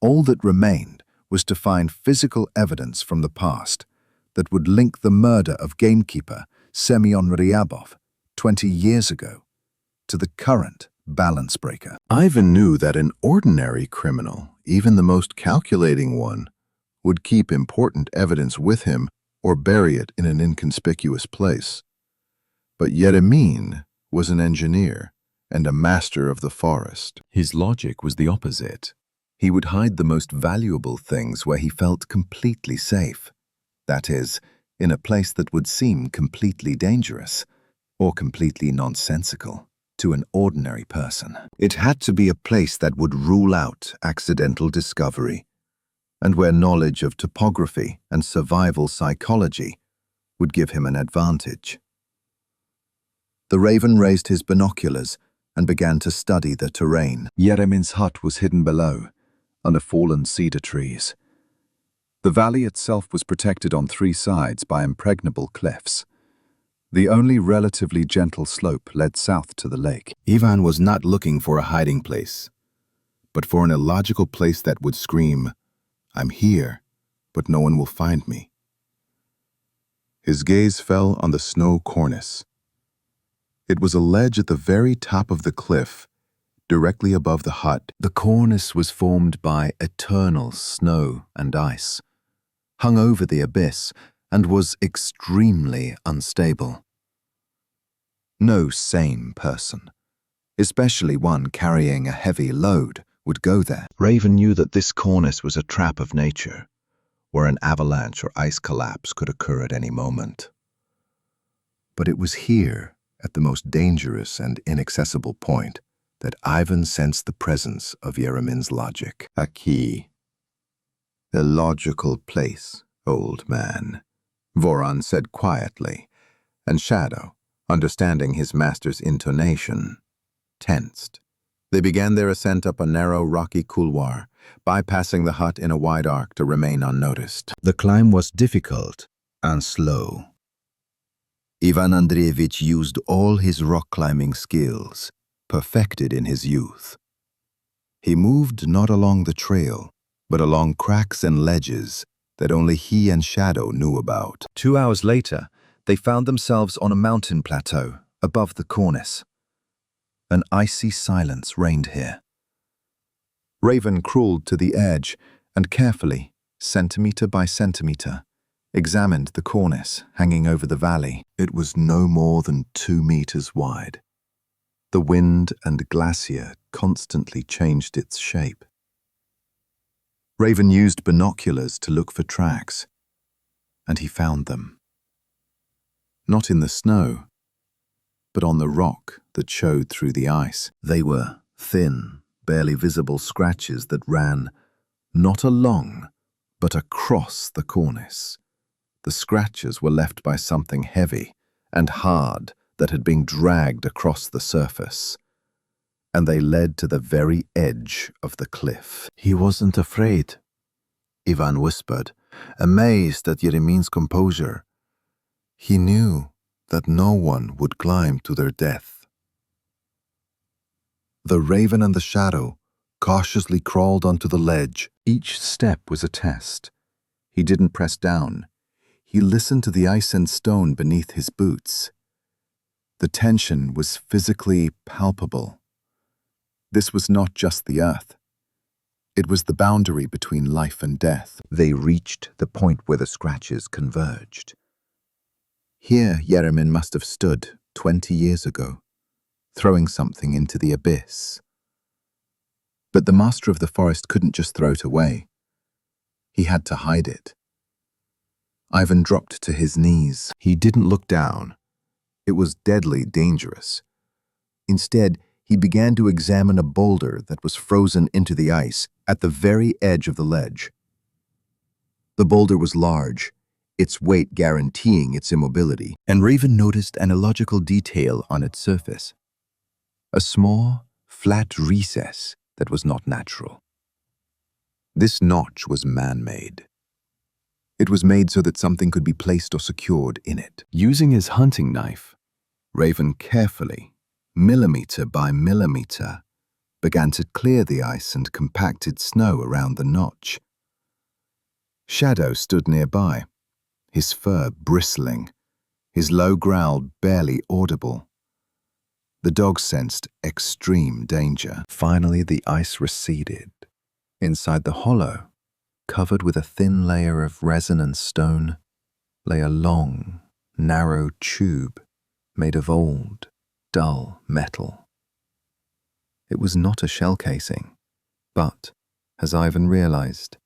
all that remained was to find physical evidence from the past that would link the murder of gamekeeper Semyon Ryabov 20 years ago to the current balance breaker. Ivan knew that an ordinary criminal, even the most calculating one, would keep important evidence with him or bury it in an inconspicuous place. But Eremin was an engineer and a master of the forest. His logic was the opposite. He would hide the most valuable things where he felt completely safe. That is, in a place that would seem completely dangerous or completely nonsensical to an ordinary person. It had to be a place that would rule out accidental discovery, and where knowledge of topography and survival psychology would give him an advantage. The Raven raised his binoculars and began to study the terrain. Eremin's hut was hidden below, under fallen cedar trees. The valley itself was protected on 3 sides by impregnable cliffs. The only relatively gentle slope led south to the lake. Ivan was not looking for a hiding place, but for an illogical place that would scream, "I'm here, but no one will find me." His gaze fell on the snow cornice. It was a ledge at the very top of the cliff, directly above the hut. The cornice was formed by eternal snow and ice, hung over the abyss, and was extremely unstable. No sane person, especially one carrying a heavy load, would go there. Raven knew that this cornice was a trap of nature, where an avalanche or ice collapse could occur at any moment. But it was here, at the most dangerous and inaccessible point, that Ivan sensed the presence of Eremin's logic. A key. A logical place, old man, Voron said quietly, and Shadow, understanding his master's intonation, tensed. They began their ascent up a narrow rocky couloir, bypassing the hut in a wide arc to remain unnoticed. The climb was difficult and slow. Ivan Andreyevich used all his rock climbing skills, perfected in his youth. He moved not along the trail, but along cracks and ledges that only he and Shadow knew about. 2 hours later, they found themselves on a mountain plateau above the cornice. An icy silence reigned here. Raven crawled to the edge and carefully, centimeter by centimeter, examined the cornice hanging over the valley. It was no more than 2 meters wide. The wind and glacier constantly changed its shape. Raven used binoculars to look for tracks, and he found them. Not in the snow, but on the rock that showed through the ice. They were thin, barely visible scratches that ran not along, But across the cornice, the scratches were left by something heavy and hard that had been dragged across the surface, and they led to the very edge of the cliff. He wasn't afraid, Ivan whispered, amazed at Eremin's composure. He knew that no one would climb to their death. The raven and the shadow cautiously crawled onto the ledge. Each step was a test. He didn't press down. He listened to the ice and stone beneath his boots. The tension was physically palpable. This was not just the earth. It was the boundary between life and death. They reached the point where the scratches converged. Here Eremin must have stood 20 years ago, throwing something into the abyss. But the master of the forest couldn't just throw it away. He had to hide it. Ivan dropped to his knees. He didn't look down. It was deadly dangerous. Instead, he began to examine a boulder that was frozen into the ice at the very edge of the ledge. The boulder was large, its weight guaranteeing its immobility, and Raven noticed an illogical detail on its surface. A small, flat recess that was not natural. This notch was man-made. It was made so that something could be placed or secured in it. Using his hunting knife, Raven carefully, millimeter by millimeter, began to clear the ice and compacted snow around the notch. Shadow stood nearby, his fur bristling, his low growl barely audible. The dog sensed extreme danger. Finally, the ice receded. Inside the hollow, covered with a thin layer of resin and stone, lay a long, narrow tube made of old, dull metal. It was not a shell casing, but, as Ivan realized,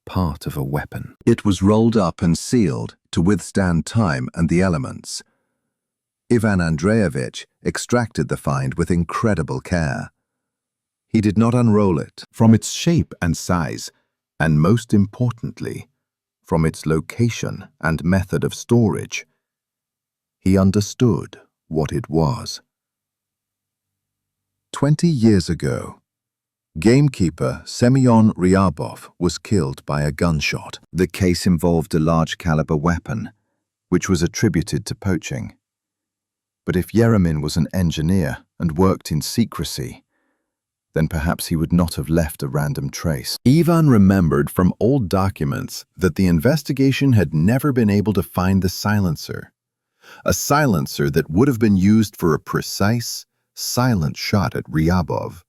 part of a weapon. It was rolled up and sealed to withstand time and the elements. Ivan Andreyevich extracted the find with incredible care. He did not unroll it from its shape and size, and most importantly, from its location and method of storage. He understood what it was. 20 years ago, gamekeeper Semyon Ryabov was killed by a gunshot. The case involved a large-caliber weapon, which was attributed to poaching. But if Eremin was an engineer and worked in secrecy, then perhaps he would not have left a random trace. Ivan remembered from old documents that the investigation had never been able to find the silencer. A silencer that would have been used for a precise, silent shot at Ryabov,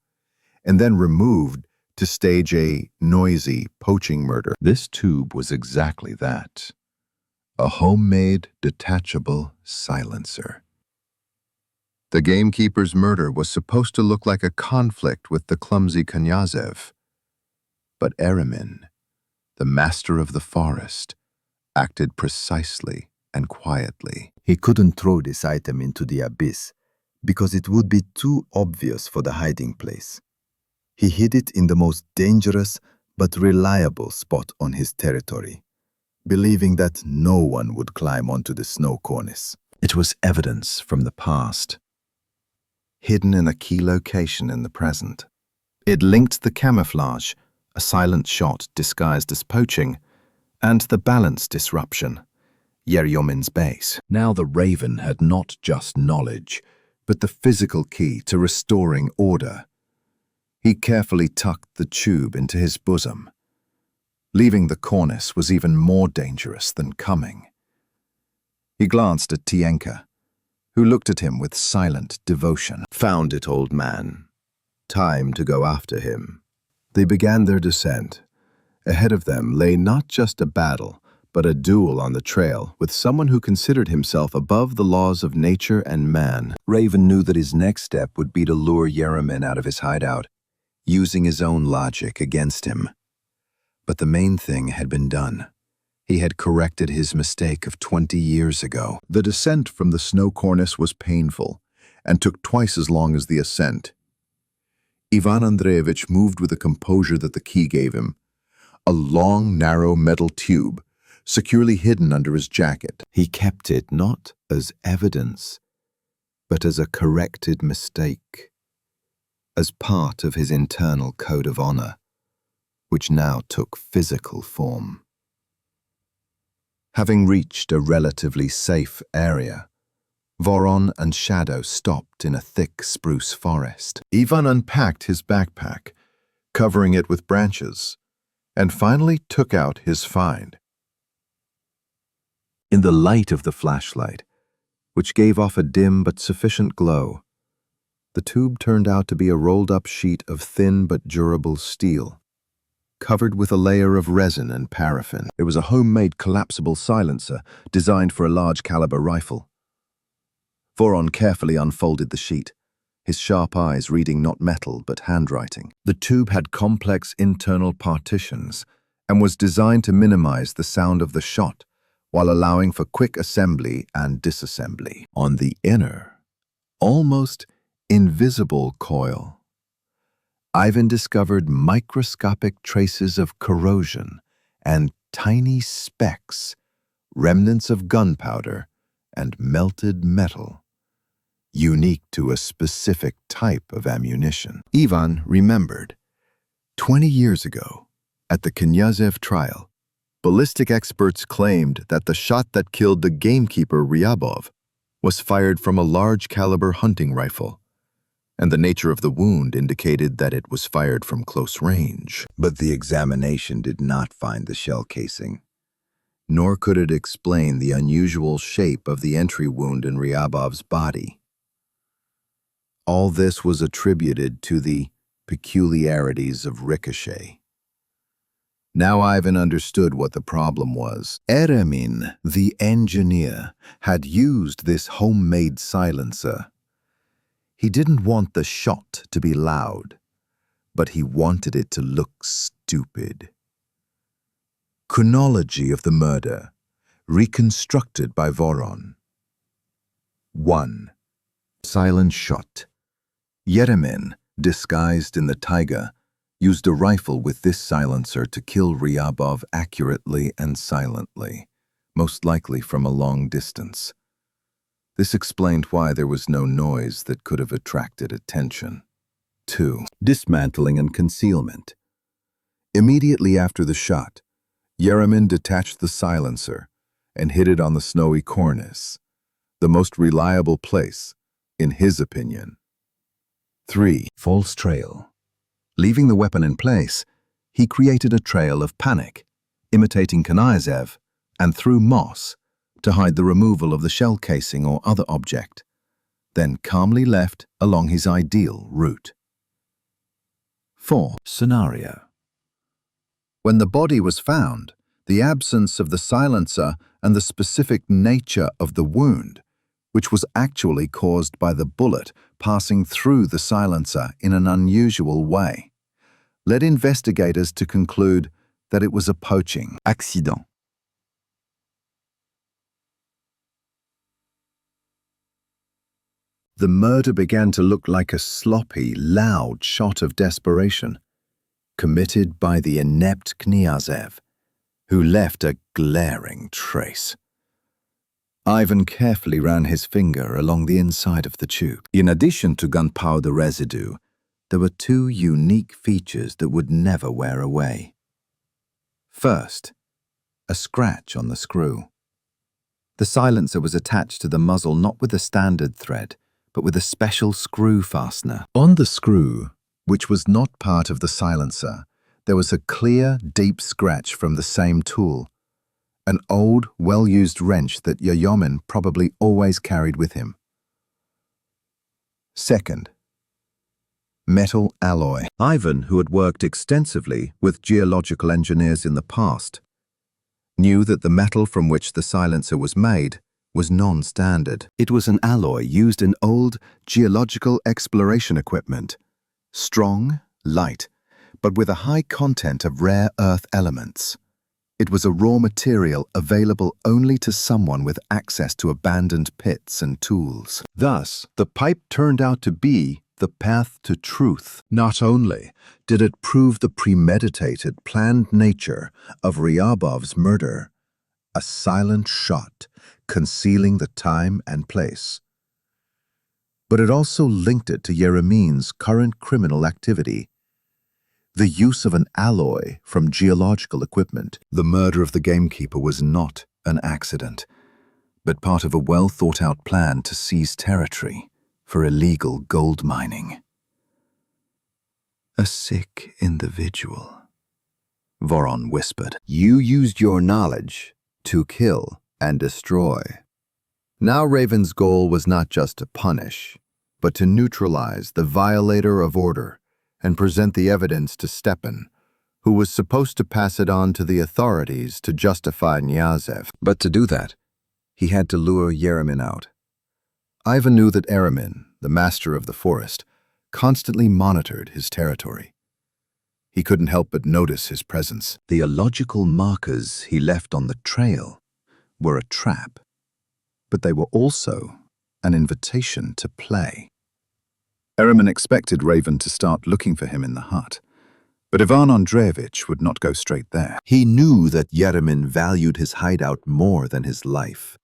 and then removed to stage a noisy poaching murder. This tube was exactly that. A homemade, detachable silencer. The gamekeeper's murder was supposed to look like a conflict with the clumsy Knyazev. But Eremin, the master of the forest, acted precisely and quietly. He couldn't throw this item into the abyss because it would be too obvious for the hiding place. He hid it in the most dangerous but reliable spot on his territory, believing that no one would climb onto the snow cornice. It was evidence from the past, hidden in a key location in the present. It linked the camouflage, a silent shot disguised as poaching, and the balance disruption, Eremin's base. Now the Raven had not just knowledge, but the physical key to restoring order. He carefully tucked the tube into his bosom. Leaving the cornice was even more dangerous than coming. He glanced at Tenyok, who looked at him with silent devotion. Found it, old man. Time to go after him. They began their descent. Ahead of them lay not just a battle, but a duel on the trail with someone who considered himself above the laws of nature and man. Raven knew that his next step would be to lure Eremin out of his hideout, using his own logic against him. But the main thing had been done. He had corrected his mistake of 20 years ago. The descent from the snow cornice was painful and took twice as long as the ascent. Ivan Andreyevich moved with a composure that the key gave him, a long, narrow metal tube, securely hidden under his jacket. He kept it not as evidence, but as a corrected mistake, as part of his internal code of honor, which now took physical form. Having reached a relatively safe area, Voron and Shadow stopped in a thick spruce forest. Ivan unpacked his backpack, covering it with branches, and finally took out his find. In the light of the flashlight, which gave off a dim but sufficient glow, the tube turned out to be a rolled-up sheet of thin but durable steel, covered with a layer of resin and paraffin. It was a homemade collapsible silencer designed for a large-caliber rifle. Voron carefully unfolded the sheet, his sharp eyes reading not metal but handwriting. The tube had complex internal partitions and was designed to minimize the sound of the shot while allowing for quick assembly and disassembly. On the inner, almost invisible coil, Ivan discovered microscopic traces of corrosion and tiny specks, remnants of gunpowder and melted metal, unique to a specific type of ammunition. Ivan remembered, 20 years ago, at the Knyazev trial, ballistic experts claimed that the shot that killed the gamekeeper Ryabov was fired from a large-caliber hunting rifle, and the nature of the wound indicated that it was fired from close range. But the examination did not find the shell casing, nor could it explain the unusual shape of the entry wound in Ryabov's body. All this was attributed to the peculiarities of ricochet. Now Ivan understood what the problem was. Eremin, the engineer, had used this homemade silencer. He didn't want the shot to be loud, but he wanted it to look stupid. Chronology of the murder, reconstructed by Voron. 1. Silent shot. Eremin, disguised in the taiga, used a rifle with this silencer to kill Ryabov accurately and silently, most likely from a long distance. This explained why there was no noise that could have attracted attention. 2. Dismantling and concealment. Immediately after the shot, Eremin detached the silencer and hid it on the snowy cornice, the most reliable place, in his opinion. 3. False trail. Leaving the weapon in place, he created a trail of panic, imitating Knyazev, and threw moss to hide the removal of the shell casing or other object, then calmly left along his ideal route. 4. Scenario. When the body was found, the absence of the silencer and the specific nature of the wound, which was actually caused by the bullet passing through the silencer in an unusual way, led investigators to conclude that it was a poaching accident. The murder began to look like a sloppy, loud shot of desperation, committed by the inept Knyazev, who left a glaring trace. Ivan carefully ran his finger along the inside of the tube. In addition to gunpowder residue, there were two unique features that would never wear away. First, a scratch on the screw. The silencer was attached to the muzzle not with a standard thread, but with a special screw fastener. On the screw, which was not part of the silencer, there was a clear, deep scratch from the same tool, an old, well-used wrench that Eremin probably always carried with him. Second, metal alloy. Ivan, who had worked extensively with geological engineers in the past, knew that the metal from which the silencer was made was non-standard. It was an alloy used in old geological exploration equipment, strong, light, but with a high content of rare earth elements. It was a raw material available only to someone with access to abandoned pits and tools. Thus, the pipe turned out to be the path to truth. Not only did it prove the premeditated, planned nature of Ryabov's murder, a silent shot concealing the time and place, but it also linked it to Eremin's current criminal activity. The use of an alloy from geological equipment. The murder of the gamekeeper was not an accident, but part of a well-thought-out plan to seize territory for illegal gold mining. A sick individual, Voron whispered. You used your knowledge to kill and destroy. Now Raven's goal was not just to punish, but to neutralize the violator of order and present the evidence to Stepan, who was supposed to pass it on to the authorities to justify Knyazev. But to do that, he had to lure Eremin out. Ivan knew that Eremin, the master of the forest, constantly monitored his territory. He couldn't help but notice his presence. The illogical markers he left on the trail were a trap, but they were also an invitation to play. Eremin expected Raven to start looking for him in the hut, but Ivan Andreyevich would not go straight there. He knew that Eremin valued his hideout more than his life.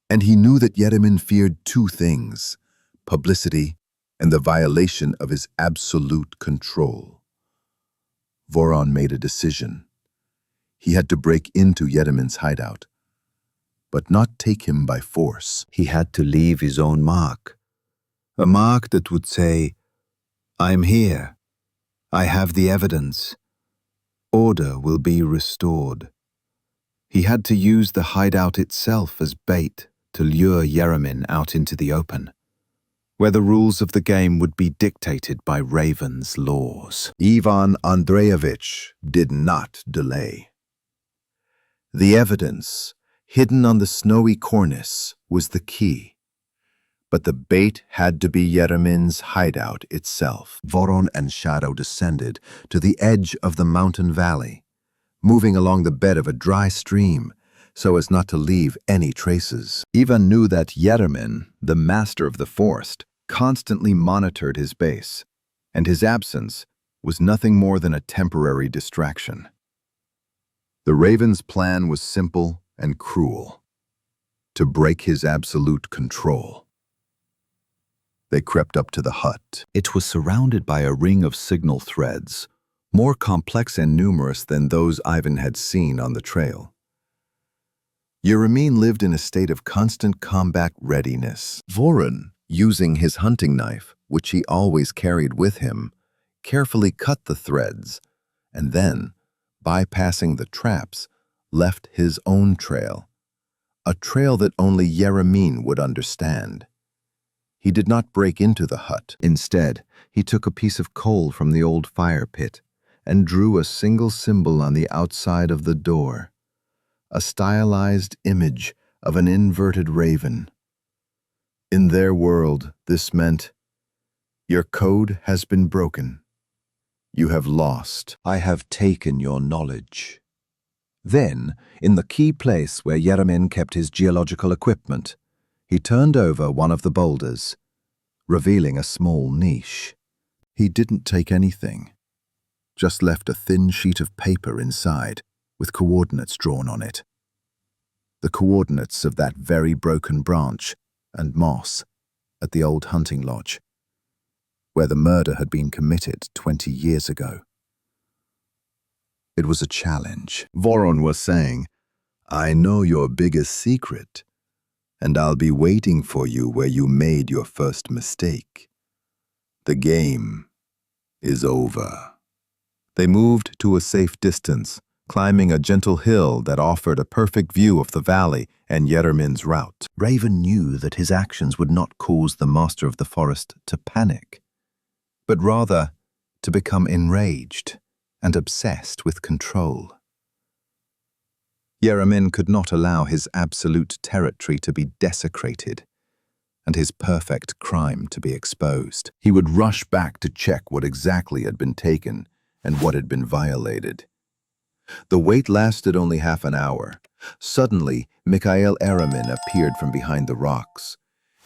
And he knew that Eremin feared two things: publicity and the violation of his absolute control. Voron made a decision. He had to break into Eremin's hideout, but not take him by force. He had to leave his own mark. A mark that would say, I'm here. I have the evidence. Order will be restored. He had to use the hideout itself as bait to lure Eremin out into the open, where the rules of the game would be dictated by Raven's laws. Ivan Andreyevich did not delay. The evidence, hidden on the snowy cornice, was the key. But the bait had to be Eremin's hideout itself. Voron and Shadow descended to the edge of the mountain valley, moving along the bed of a dry stream so as not to leave any traces. Ivan knew that Eremin, the master of the forest, constantly monitored his base, and his absence was nothing more than a temporary distraction. The Raven's plan was simple and cruel: to break his absolute control. They crept up to the hut. It was surrounded by a ring of signal threads, more complex and numerous than those Ivan had seen on the trail. Eremin lived in a state of constant combat readiness. Voron, using his hunting knife, which he always carried with him, carefully cut the threads, and then, bypassing the traps, left his own trail, a trail that only Eremin would understand. He did not break into the hut. Instead, he took a piece of coal from the old fire pit and drew a single symbol on the outside of the door, a stylized image of an inverted raven. In their world, this meant, your code has been broken. You have lost. I have taken your knowledge. Then, in the key place where Eremin kept his geological equipment, he turned over one of the boulders, revealing a small niche. He didn't take anything, just left a thin sheet of paper inside with coordinates drawn on it. The coordinates of that very broken branch and moss at the old hunting lodge, where the murder had been committed 20 years ago. It was a challenge. Voron was saying, I know your biggest secret, and I'll be waiting for you where you made your first mistake. The game is over. They moved to a safe distance, climbing a gentle hill that offered a perfect view of the valley and Eremin's route. Raven knew that his actions would not cause the master of the forest to panic, but rather to become enraged and obsessed with control. Eremin could not allow his absolute territory to be desecrated and his perfect crime to be exposed. He would rush back to check what exactly had been taken and what had been violated. The wait lasted only half an hour. Suddenly, Mikhail Eremin appeared from behind the rocks.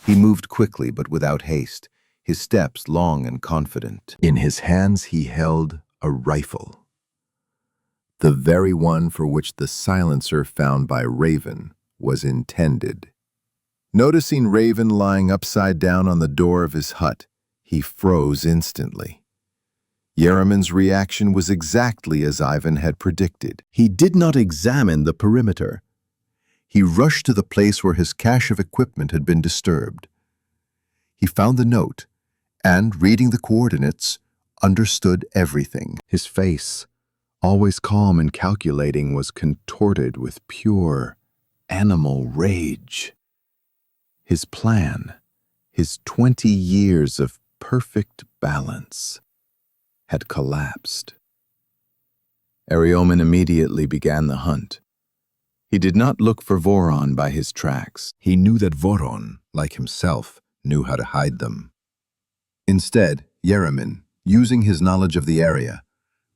He moved quickly but without haste, his steps long and confident. In his hands he held a rifle, the very one for which the silencer found by Raven was intended. Noticing Raven lying upside down on the door of his hut, he froze instantly. Eremin's reaction was exactly as Ivan had predicted. He did not examine the perimeter. He rushed to the place where his cache of equipment had been disturbed. He found the note and, reading the coordinates, understood everything. His face, always calm and calculating, was contorted with pure animal rage. His plan, his 20 years of perfect balance, had collapsed. Eremin immediately began the hunt. He did not look for Voron by his tracks. He knew that Voron, like himself, knew how to hide them. Instead, Eremin, using his knowledge of the area,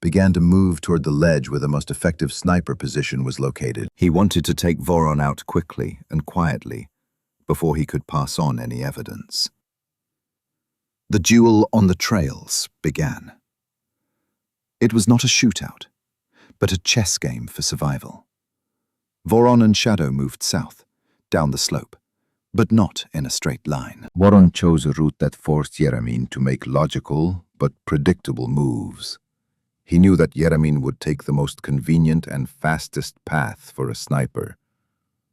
began to move toward the ledge where the most effective sniper position was located. He wanted to take Voron out quickly and quietly, before he could pass on any evidence. The duel on the trails began. It was not a shootout, but a chess game for survival. Voron and Shadow moved south, down the slope, but not in a straight line. Voron chose a route that forced Eremin to make logical but predictable moves. He knew that Eremin would take the most convenient and fastest path for a sniper,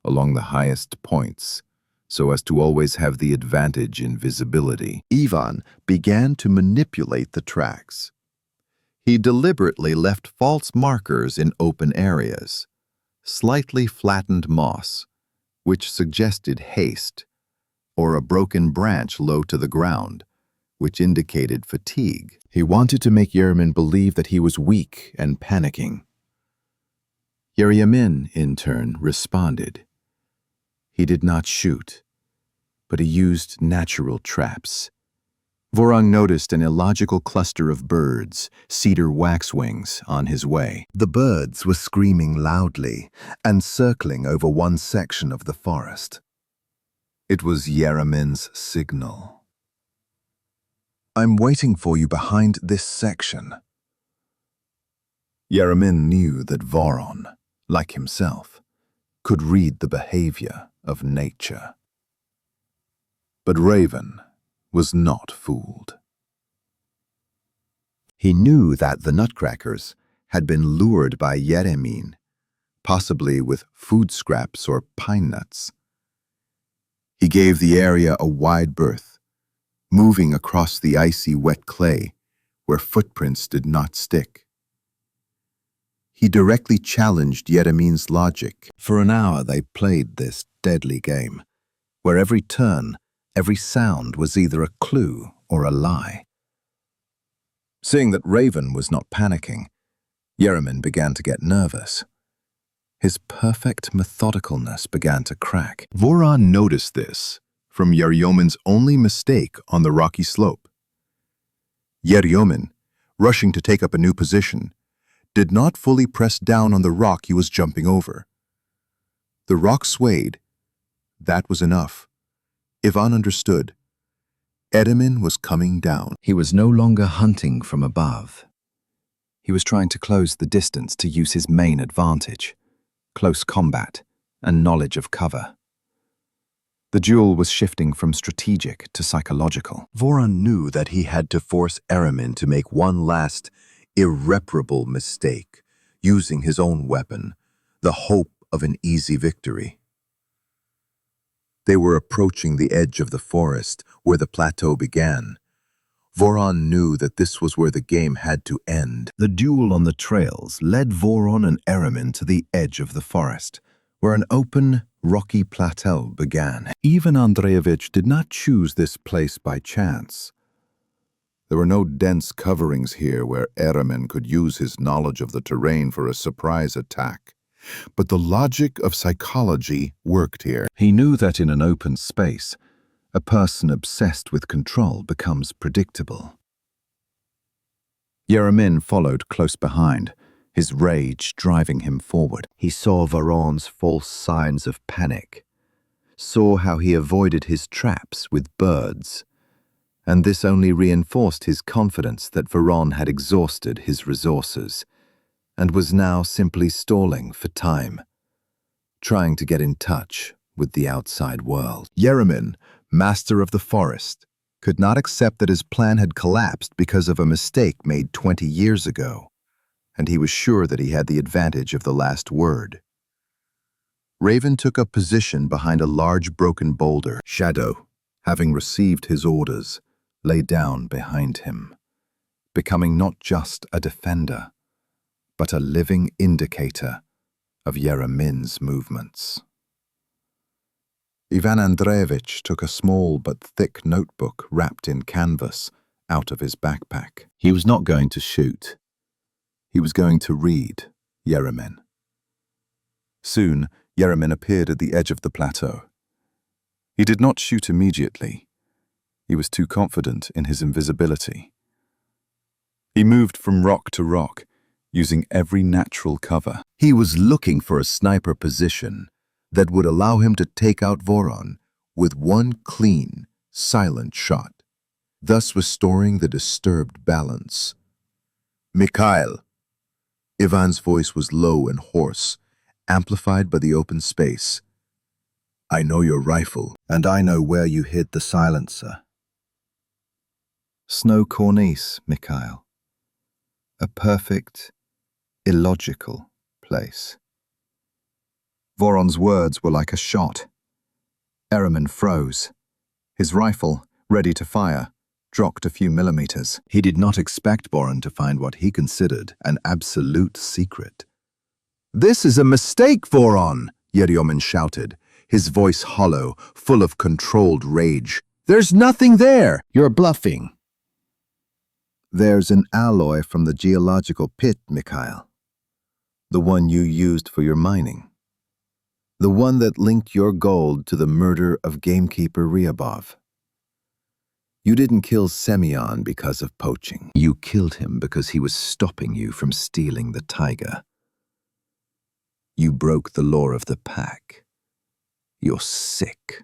along the highest points, so as to always have the advantage in visibility. Ivan began to manipulate the tracks. He deliberately left false markers in open areas, slightly flattened moss, which suggested haste, or a broken branch low to the ground, which indicated fatigue. He wanted to make Eremin believe that he was weak and panicking. Eremin, in turn, responded. He did not shoot, but he used natural traps. Voron noticed an illogical cluster of birds, cedar waxwings, on his way. The birds were screaming loudly and circling over one section of the forest. It was Eremin's signal. "I'm waiting for you behind this section." Eremin knew that Voron, like himself, could read the behavior of nature. But Raven was not fooled. He knew that the nutcrackers had been lured by Eremin, possibly with food scraps or pine nuts. He gave the area a wide berth, moving across the icy wet clay where footprints did not stick. He directly challenged Eremin's logic. For an hour they played this deadly game, where every turn, every sound was either a clue or a lie. Seeing that Raven was not panicking, Eremin began to get nervous. His perfect methodicalness began to crack. Voron noticed this from Eremin's only mistake on the rocky slope. Eremin, rushing to take up a new position, did not fully press down on the rock he was jumping over. The rock swayed. That was enough. Ivan understood. Eremin was coming down. He was no longer hunting from above. He was trying to close the distance to use his main advantage, close combat and knowledge of cover. The duel was shifting from strategic to psychological. Voron knew that he had to force Eremin to make one last, irreparable mistake, using his own weapon, the hope of an easy victory. They were approaching the edge of the forest where the plateau began. Voron knew that this was where the game had to end. The duel on the trails led Voron and Eremin to the edge of the forest, where an open, rocky plateau began. Ivan Andreyevich did not choose this place by chance. There were no dense coverings here where Eremin could use his knowledge of the terrain for a surprise attack. But the logic of psychology worked here. He knew that in an open space, a person obsessed with control becomes predictable. Eremin followed close behind, his rage driving him forward. He saw Voron's false signs of panic, saw how he avoided his traps with birds, and this only reinforced his confidence that Voron had exhausted his resources and was now simply stalling for time, trying to get in touch with the outside world. Eremin, master of the forest, could not accept that his plan had collapsed because of a mistake made 20 years ago, and he was sure that he had the advantage of the last word. Raven took up position behind a large broken boulder. Shadow, having received his orders, lay down behind him, becoming not just a defender, but a living indicator of Eremin's movements. Ivan Andreyevich took a small but thick notebook wrapped in canvas out of his backpack. He was not going to shoot. He was going to read Eremin. Soon, Eremin appeared at the edge of the plateau. He did not shoot immediately. He was too confident in his invisibility. He moved from rock to rock, using every natural cover. He was looking for a sniper position that would allow him to take out Voron with one clean, silent shot, thus restoring the disturbed balance. Mikhail. Ivan's voice was low and hoarse, amplified by the open space. I know your rifle, and I know where you hid the silencer. Snow cornice, Mikhail. A perfect, illogical place. Voron's words were like a shot. Eremin froze. His rifle, ready to fire, dropped a few millimeters. He did not expect Voron to find what he considered an absolute secret. This is a mistake, Voron, Eremin shouted, his voice hollow, full of controlled rage. There's nothing there. You're bluffing. There's an alloy from the geological pit, Mikhail. The one you used for your mining. The one that linked your gold to the murder of gamekeeper Ryabov. You didn't kill Semyon because of poaching. You killed him because he was stopping you from stealing the taiga. You broke the law of the pack. You're sick.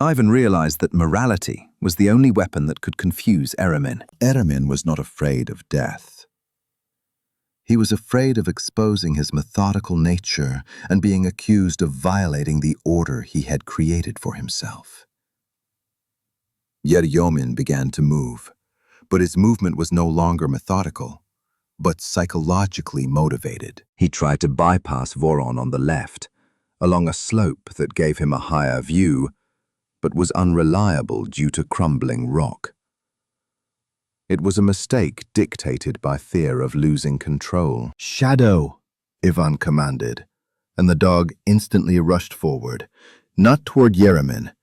Ivan realized that morality was the only weapon that could confuse Eremin. Eremin was not afraid of death. He was afraid of exposing his methodical nature and being accused of violating the order he had created for himself. Eremin began to move, but his movement was no longer methodical, but psychologically motivated. He tried to bypass Voron on the left, along a slope that gave him a higher view, but was unreliable due to crumbling rock. It was a mistake dictated by fear of losing control. Shadow, Ivan commanded, and the dog instantly rushed forward, not toward Eremin,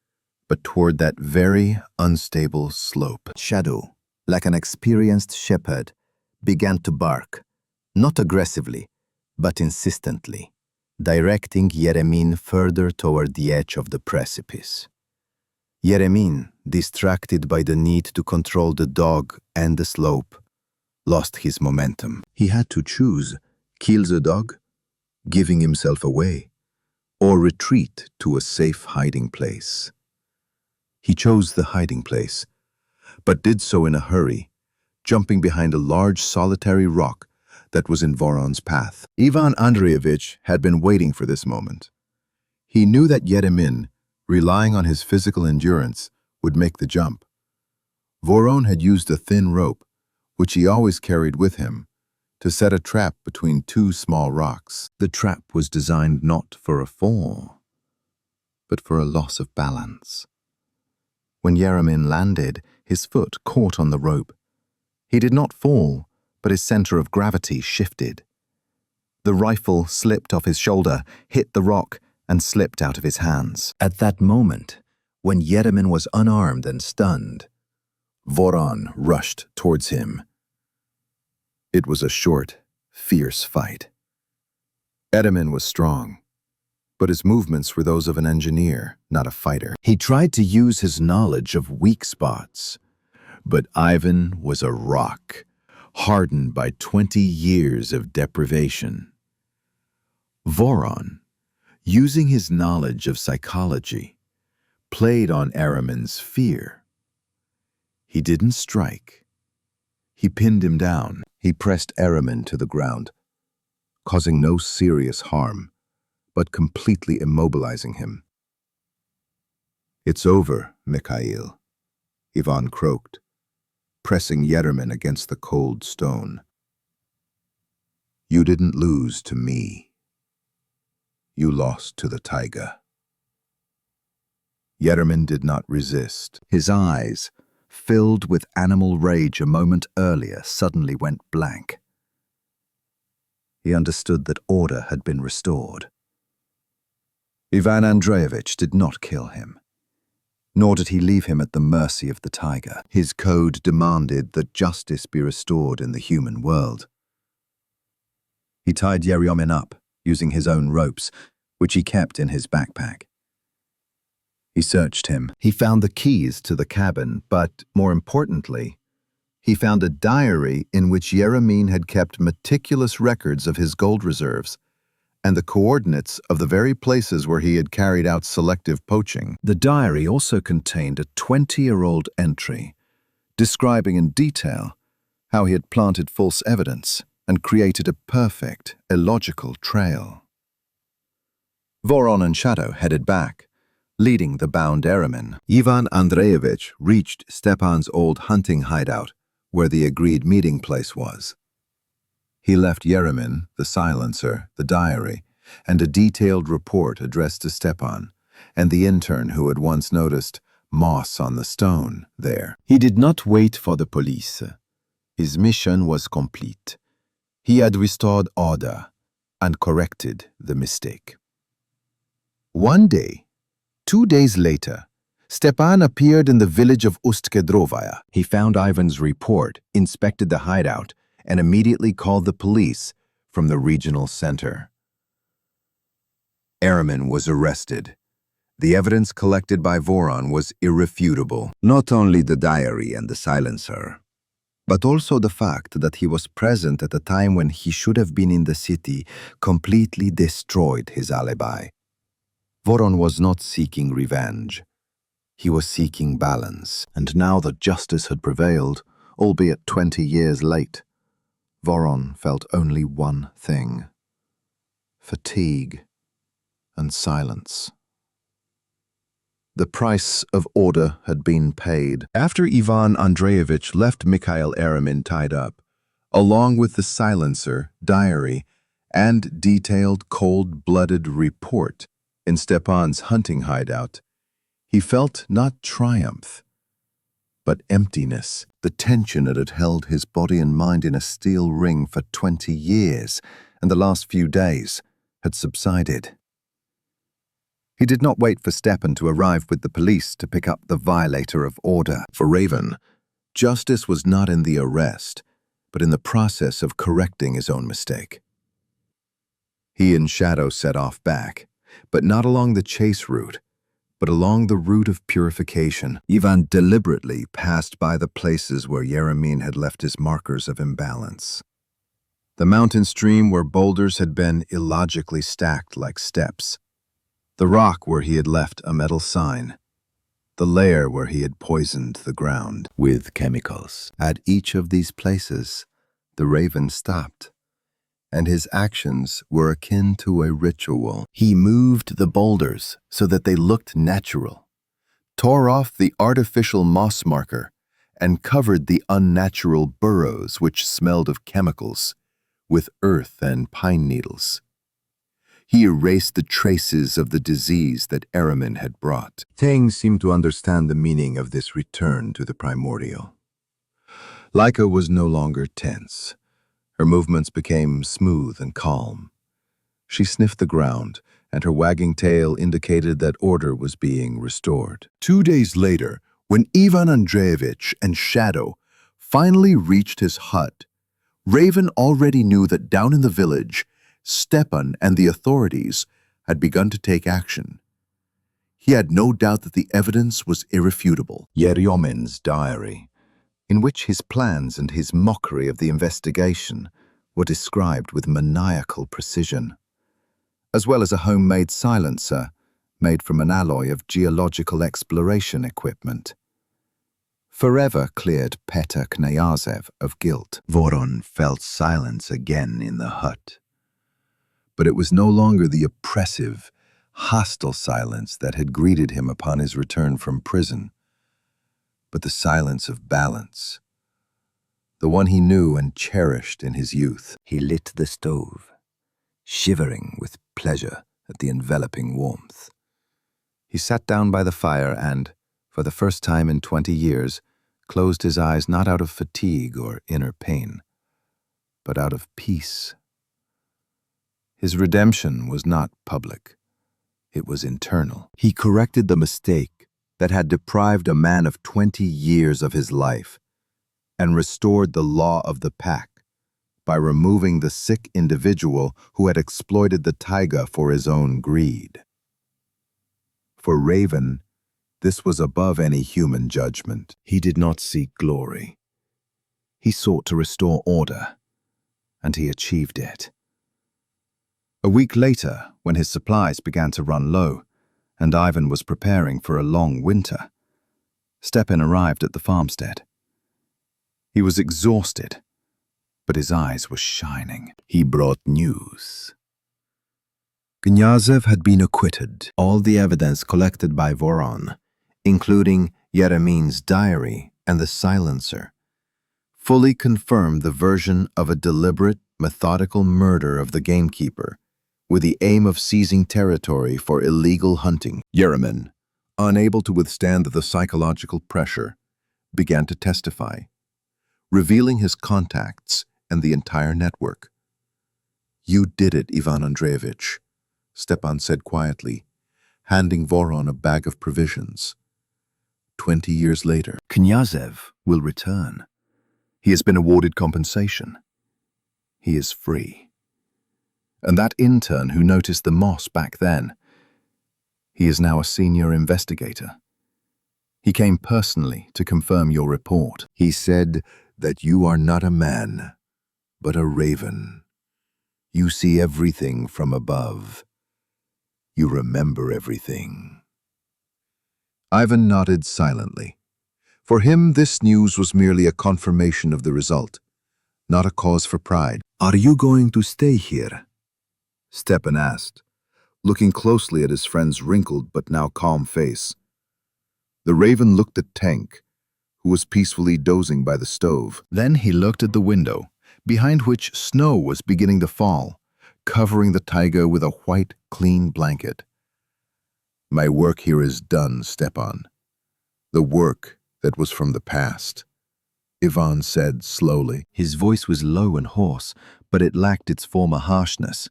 but toward that very unstable slope. Shadow, like an experienced shepherd, began to bark, not aggressively, but insistently, directing Eremin further toward the edge of the precipice. Eremin, distracted by the need to control the dog and the slope, lost his momentum. He had to choose, kill the dog, giving himself away, or retreat to a safe hiding place. He chose the hiding place, but did so in a hurry, jumping behind a large solitary rock that was in Voron's path. Ivan Andreyevich had been waiting for this moment. He knew that Eremin, relying on his physical endurance, would make the jump. Voron had used a thin rope, which he always carried with him, to set a trap between two small rocks. The trap was designed not for a fall, but for a loss of balance. When Eremin landed, his foot caught on the rope. He did not fall, but his center of gravity shifted. The rifle slipped off his shoulder, hit the rock, and slipped out of his hands. At that moment, when Eremin was unarmed and stunned, Voron rushed towards him. It was a short, fierce fight. Eremin was strong, but his movements were those of an engineer, not a fighter. He tried to use his knowledge of weak spots, but Ivan was a rock, hardened by 20 years of deprivation. Voron, using his knowledge of psychology, played on Eremin's fear. He didn't strike. He pinned him down. He pressed Eremin to the ground, causing no serious harm, but completely immobilizing him. "It's over, Mikhail," Ivan croaked, pressing Eremin against the cold stone. "You didn't lose to me. You lost to the taiga." Eremin did not resist. His eyes, filled with animal rage a moment earlier, suddenly went blank. He understood that order had been restored. Ivan Andreyevich did not kill him, nor did he leave him at the mercy of the taiga. His code demanded that justice be restored in the human world. He tied Eremin up, using his own ropes, which he kept in his backpack. He searched him. He found the keys to the cabin, but, more importantly, he found a diary in which Eremin had kept meticulous records of his gold reserves and the coordinates of the very places where he had carried out selective poaching. The diary also contained a 20-year-old entry describing in detail how he had planted false evidence and created a perfect, illogical trail. Voron and Shadow headed back, leading the bound Eremin. Ivan Andreyevich reached Stepan's old hunting hideout, where the agreed meeting place was. He left Eremin, the silencer, the diary, and a detailed report addressed to Stepan and the intern who had once noticed moss on the stone there. He did not wait for the police. His mission was complete. He had restored order and corrected the mistake. One day, 2 days later, Stepan appeared in the village of Ust-Kedrovaya. He found Ivan's report, inspected the hideout, and immediately called the police from the regional center. Eremin was arrested. The evidence collected by Voron was irrefutable. Not only the diary and the silencer, but also the fact that he was present at a time when he should have been in the city completely destroyed his alibi. Voron was not seeking revenge. He was seeking balance, and now that justice had prevailed, albeit 20 years late, Voron felt only one thing: fatigue and silence. The price of order had been paid. After Ivan Andreyevich left Mikhail Eremin tied up, along with the silencer, diary, and detailed cold-blooded report in Stepan's hunting hideout, he felt not triumph, but emptiness. The tension that had held his body and mind in a steel ring for 20 years and the last few days had subsided. He did not wait for Stepan to arrive with the police to pick up the violator of order. For Raven, justice was not in the arrest, but in the process of correcting his own mistake. He and Shadow set off back, but not along the chase route, but along the route of purification. Ivan deliberately passed by the places where Eremin had left his markers of imbalance. The mountain stream where boulders had been illogically stacked like steps, the rock where he had left a metal sign, the lair where he had poisoned the ground with chemicals. At each of these places, the Raven stopped, and his actions were akin to a ritual. He moved the boulders so that they looked natural, tore off the artificial moss marker, and covered the unnatural burrows which smelled of chemicals with earth and pine needles. He erased the traces of the disease that Eremin had brought. Tang seemed to understand the meaning of this return to the primordial. Laika was no longer tense. Her movements became smooth and calm. She sniffed the ground, and her wagging tail indicated that order was being restored. 2 days later, when Ivan Andreyevich and Shadow finally reached his hut, Raven already knew that down in the village, Stepan and the authorities had begun to take action. He had no doubt that the evidence was irrefutable. Eremin's diary, in which his plans and his mockery of the investigation were described with maniacal precision, as well as a homemade silencer made from an alloy of geological exploration equipment. forever cleared Pyotr Knyazev of guilt. Voron felt silence again in the hut. But it was no longer the oppressive, hostile silence that had greeted him upon his return from prison, but the silence of balance, the one he knew and cherished in his youth. He lit the stove, shivering with pleasure at the enveloping warmth. He sat down by the fire and, for the first time in 20 years, closed his eyes not out of fatigue or inner pain, but out of peace. His redemption was not public. It was internal. He corrected the mistake that had deprived a man of 20 years of his life and restored the law of the pack by removing the sick individual who had exploited the taiga for his own greed. For Raven, this was above any human judgment. He did not seek glory. He sought to restore order, and he achieved it. A week later, when his supplies began to run low, and Ivan was preparing for a long winter, Stepan arrived at the farmstead. He was exhausted, but his eyes were shining. He brought news. Knyazev had been acquitted. All the evidence collected by Voron, including Eremin's diary and the silencer, fully confirmed the version of a deliberate, methodical murder of the gamekeeper, with the aim of seizing territory for illegal hunting. Eremin, unable to withstand the psychological pressure, began to testify, revealing his contacts and the entire network. "You did it, Ivan Andreyevich," Stepan said quietly, handing Voron a bag of provisions. 20 years later, Knyazev will return. He has been awarded compensation. He is free. And that intern who noticed the moss back then, he is now a senior investigator. He came personally to confirm your report. He said that you are not a man, but a raven. You see everything from above. You remember everything. Ivan nodded silently. For him, this news was merely a confirmation of the result, not a cause for pride. "Are you going to stay here?" Stepan asked, looking closely at his friend's wrinkled but now calm face. The raven looked at Tenyok, who was peacefully dozing by the stove. Then he looked at the window, behind which snow was beginning to fall, covering the taiga with a white, clean blanket. "My work here is done, Stepan. The work that was from the past," Ivan said slowly. His voice was low and hoarse, but it lacked its former harshness,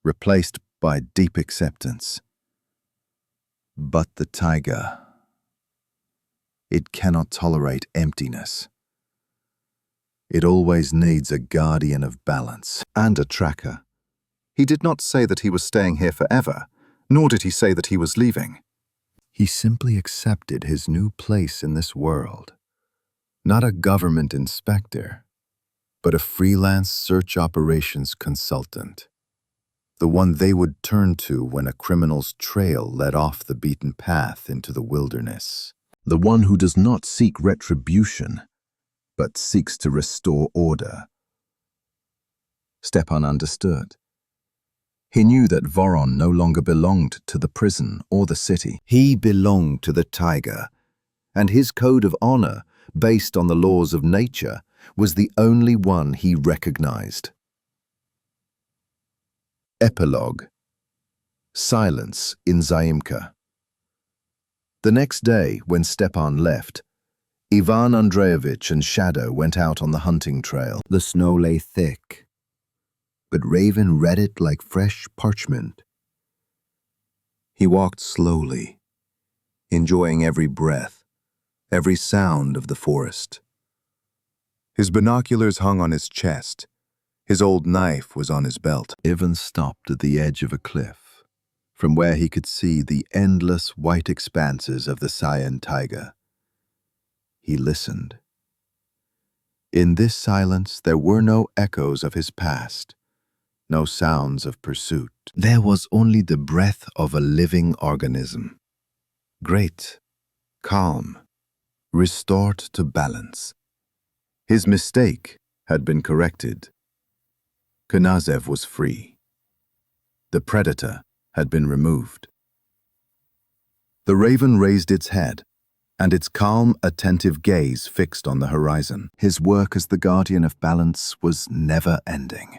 replaced by deep acceptance. "But the taiga, it cannot tolerate emptiness. It always needs a guardian of balance and a tracker. He did not say that he was staying here forever, nor did he say that he was leaving. He simply accepted his new place in this world. Not a government inspector, but a freelance search operations consultant. The one they would turn to when a criminal's trail led off the beaten path into the wilderness. The one who does not seek retribution, but seeks to restore order. Stepan understood. He knew that Voron no longer belonged to the prison or the city. He belonged to the taiga, and his code of honor, based on the laws of nature, was the only one he recognized. Epilogue. Silence in Zaimka. The next day, when Stepan left, Ivan Andreyevich and Shadow went out on the hunting trail. The snow lay thick, but Raven read it like fresh parchment. He walked slowly, enjoying every breath, every sound of the forest. His binoculars hung on his chest. His old knife was on his belt. Ivan stopped at the edge of a cliff, from where he could see the endless white expanses of the Sayan taiga. He listened. In this silence there were no echoes of his past, no sounds of pursuit. There was only the breath of a living organism. Great, calm, restored to balance. His mistake had been corrected. Knyazev was free. The predator had been removed. The raven raised its head, and its calm, attentive gaze fixed on the horizon. His work as the guardian of balance was never ending.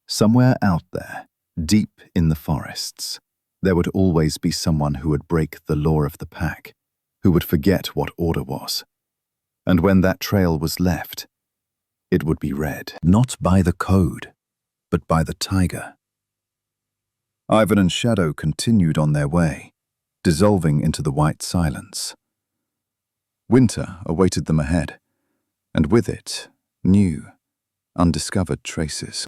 Somewhere out there, deep in the forests, there would always be someone who would break the law of the pack, who would forget what order was. And when that trail was left, it would be read, not by the code, but by the taiga. Ivan and Shadow continued on their way, dissolving into the white silence. Winter awaited them ahead, and with it, new, undiscovered traces.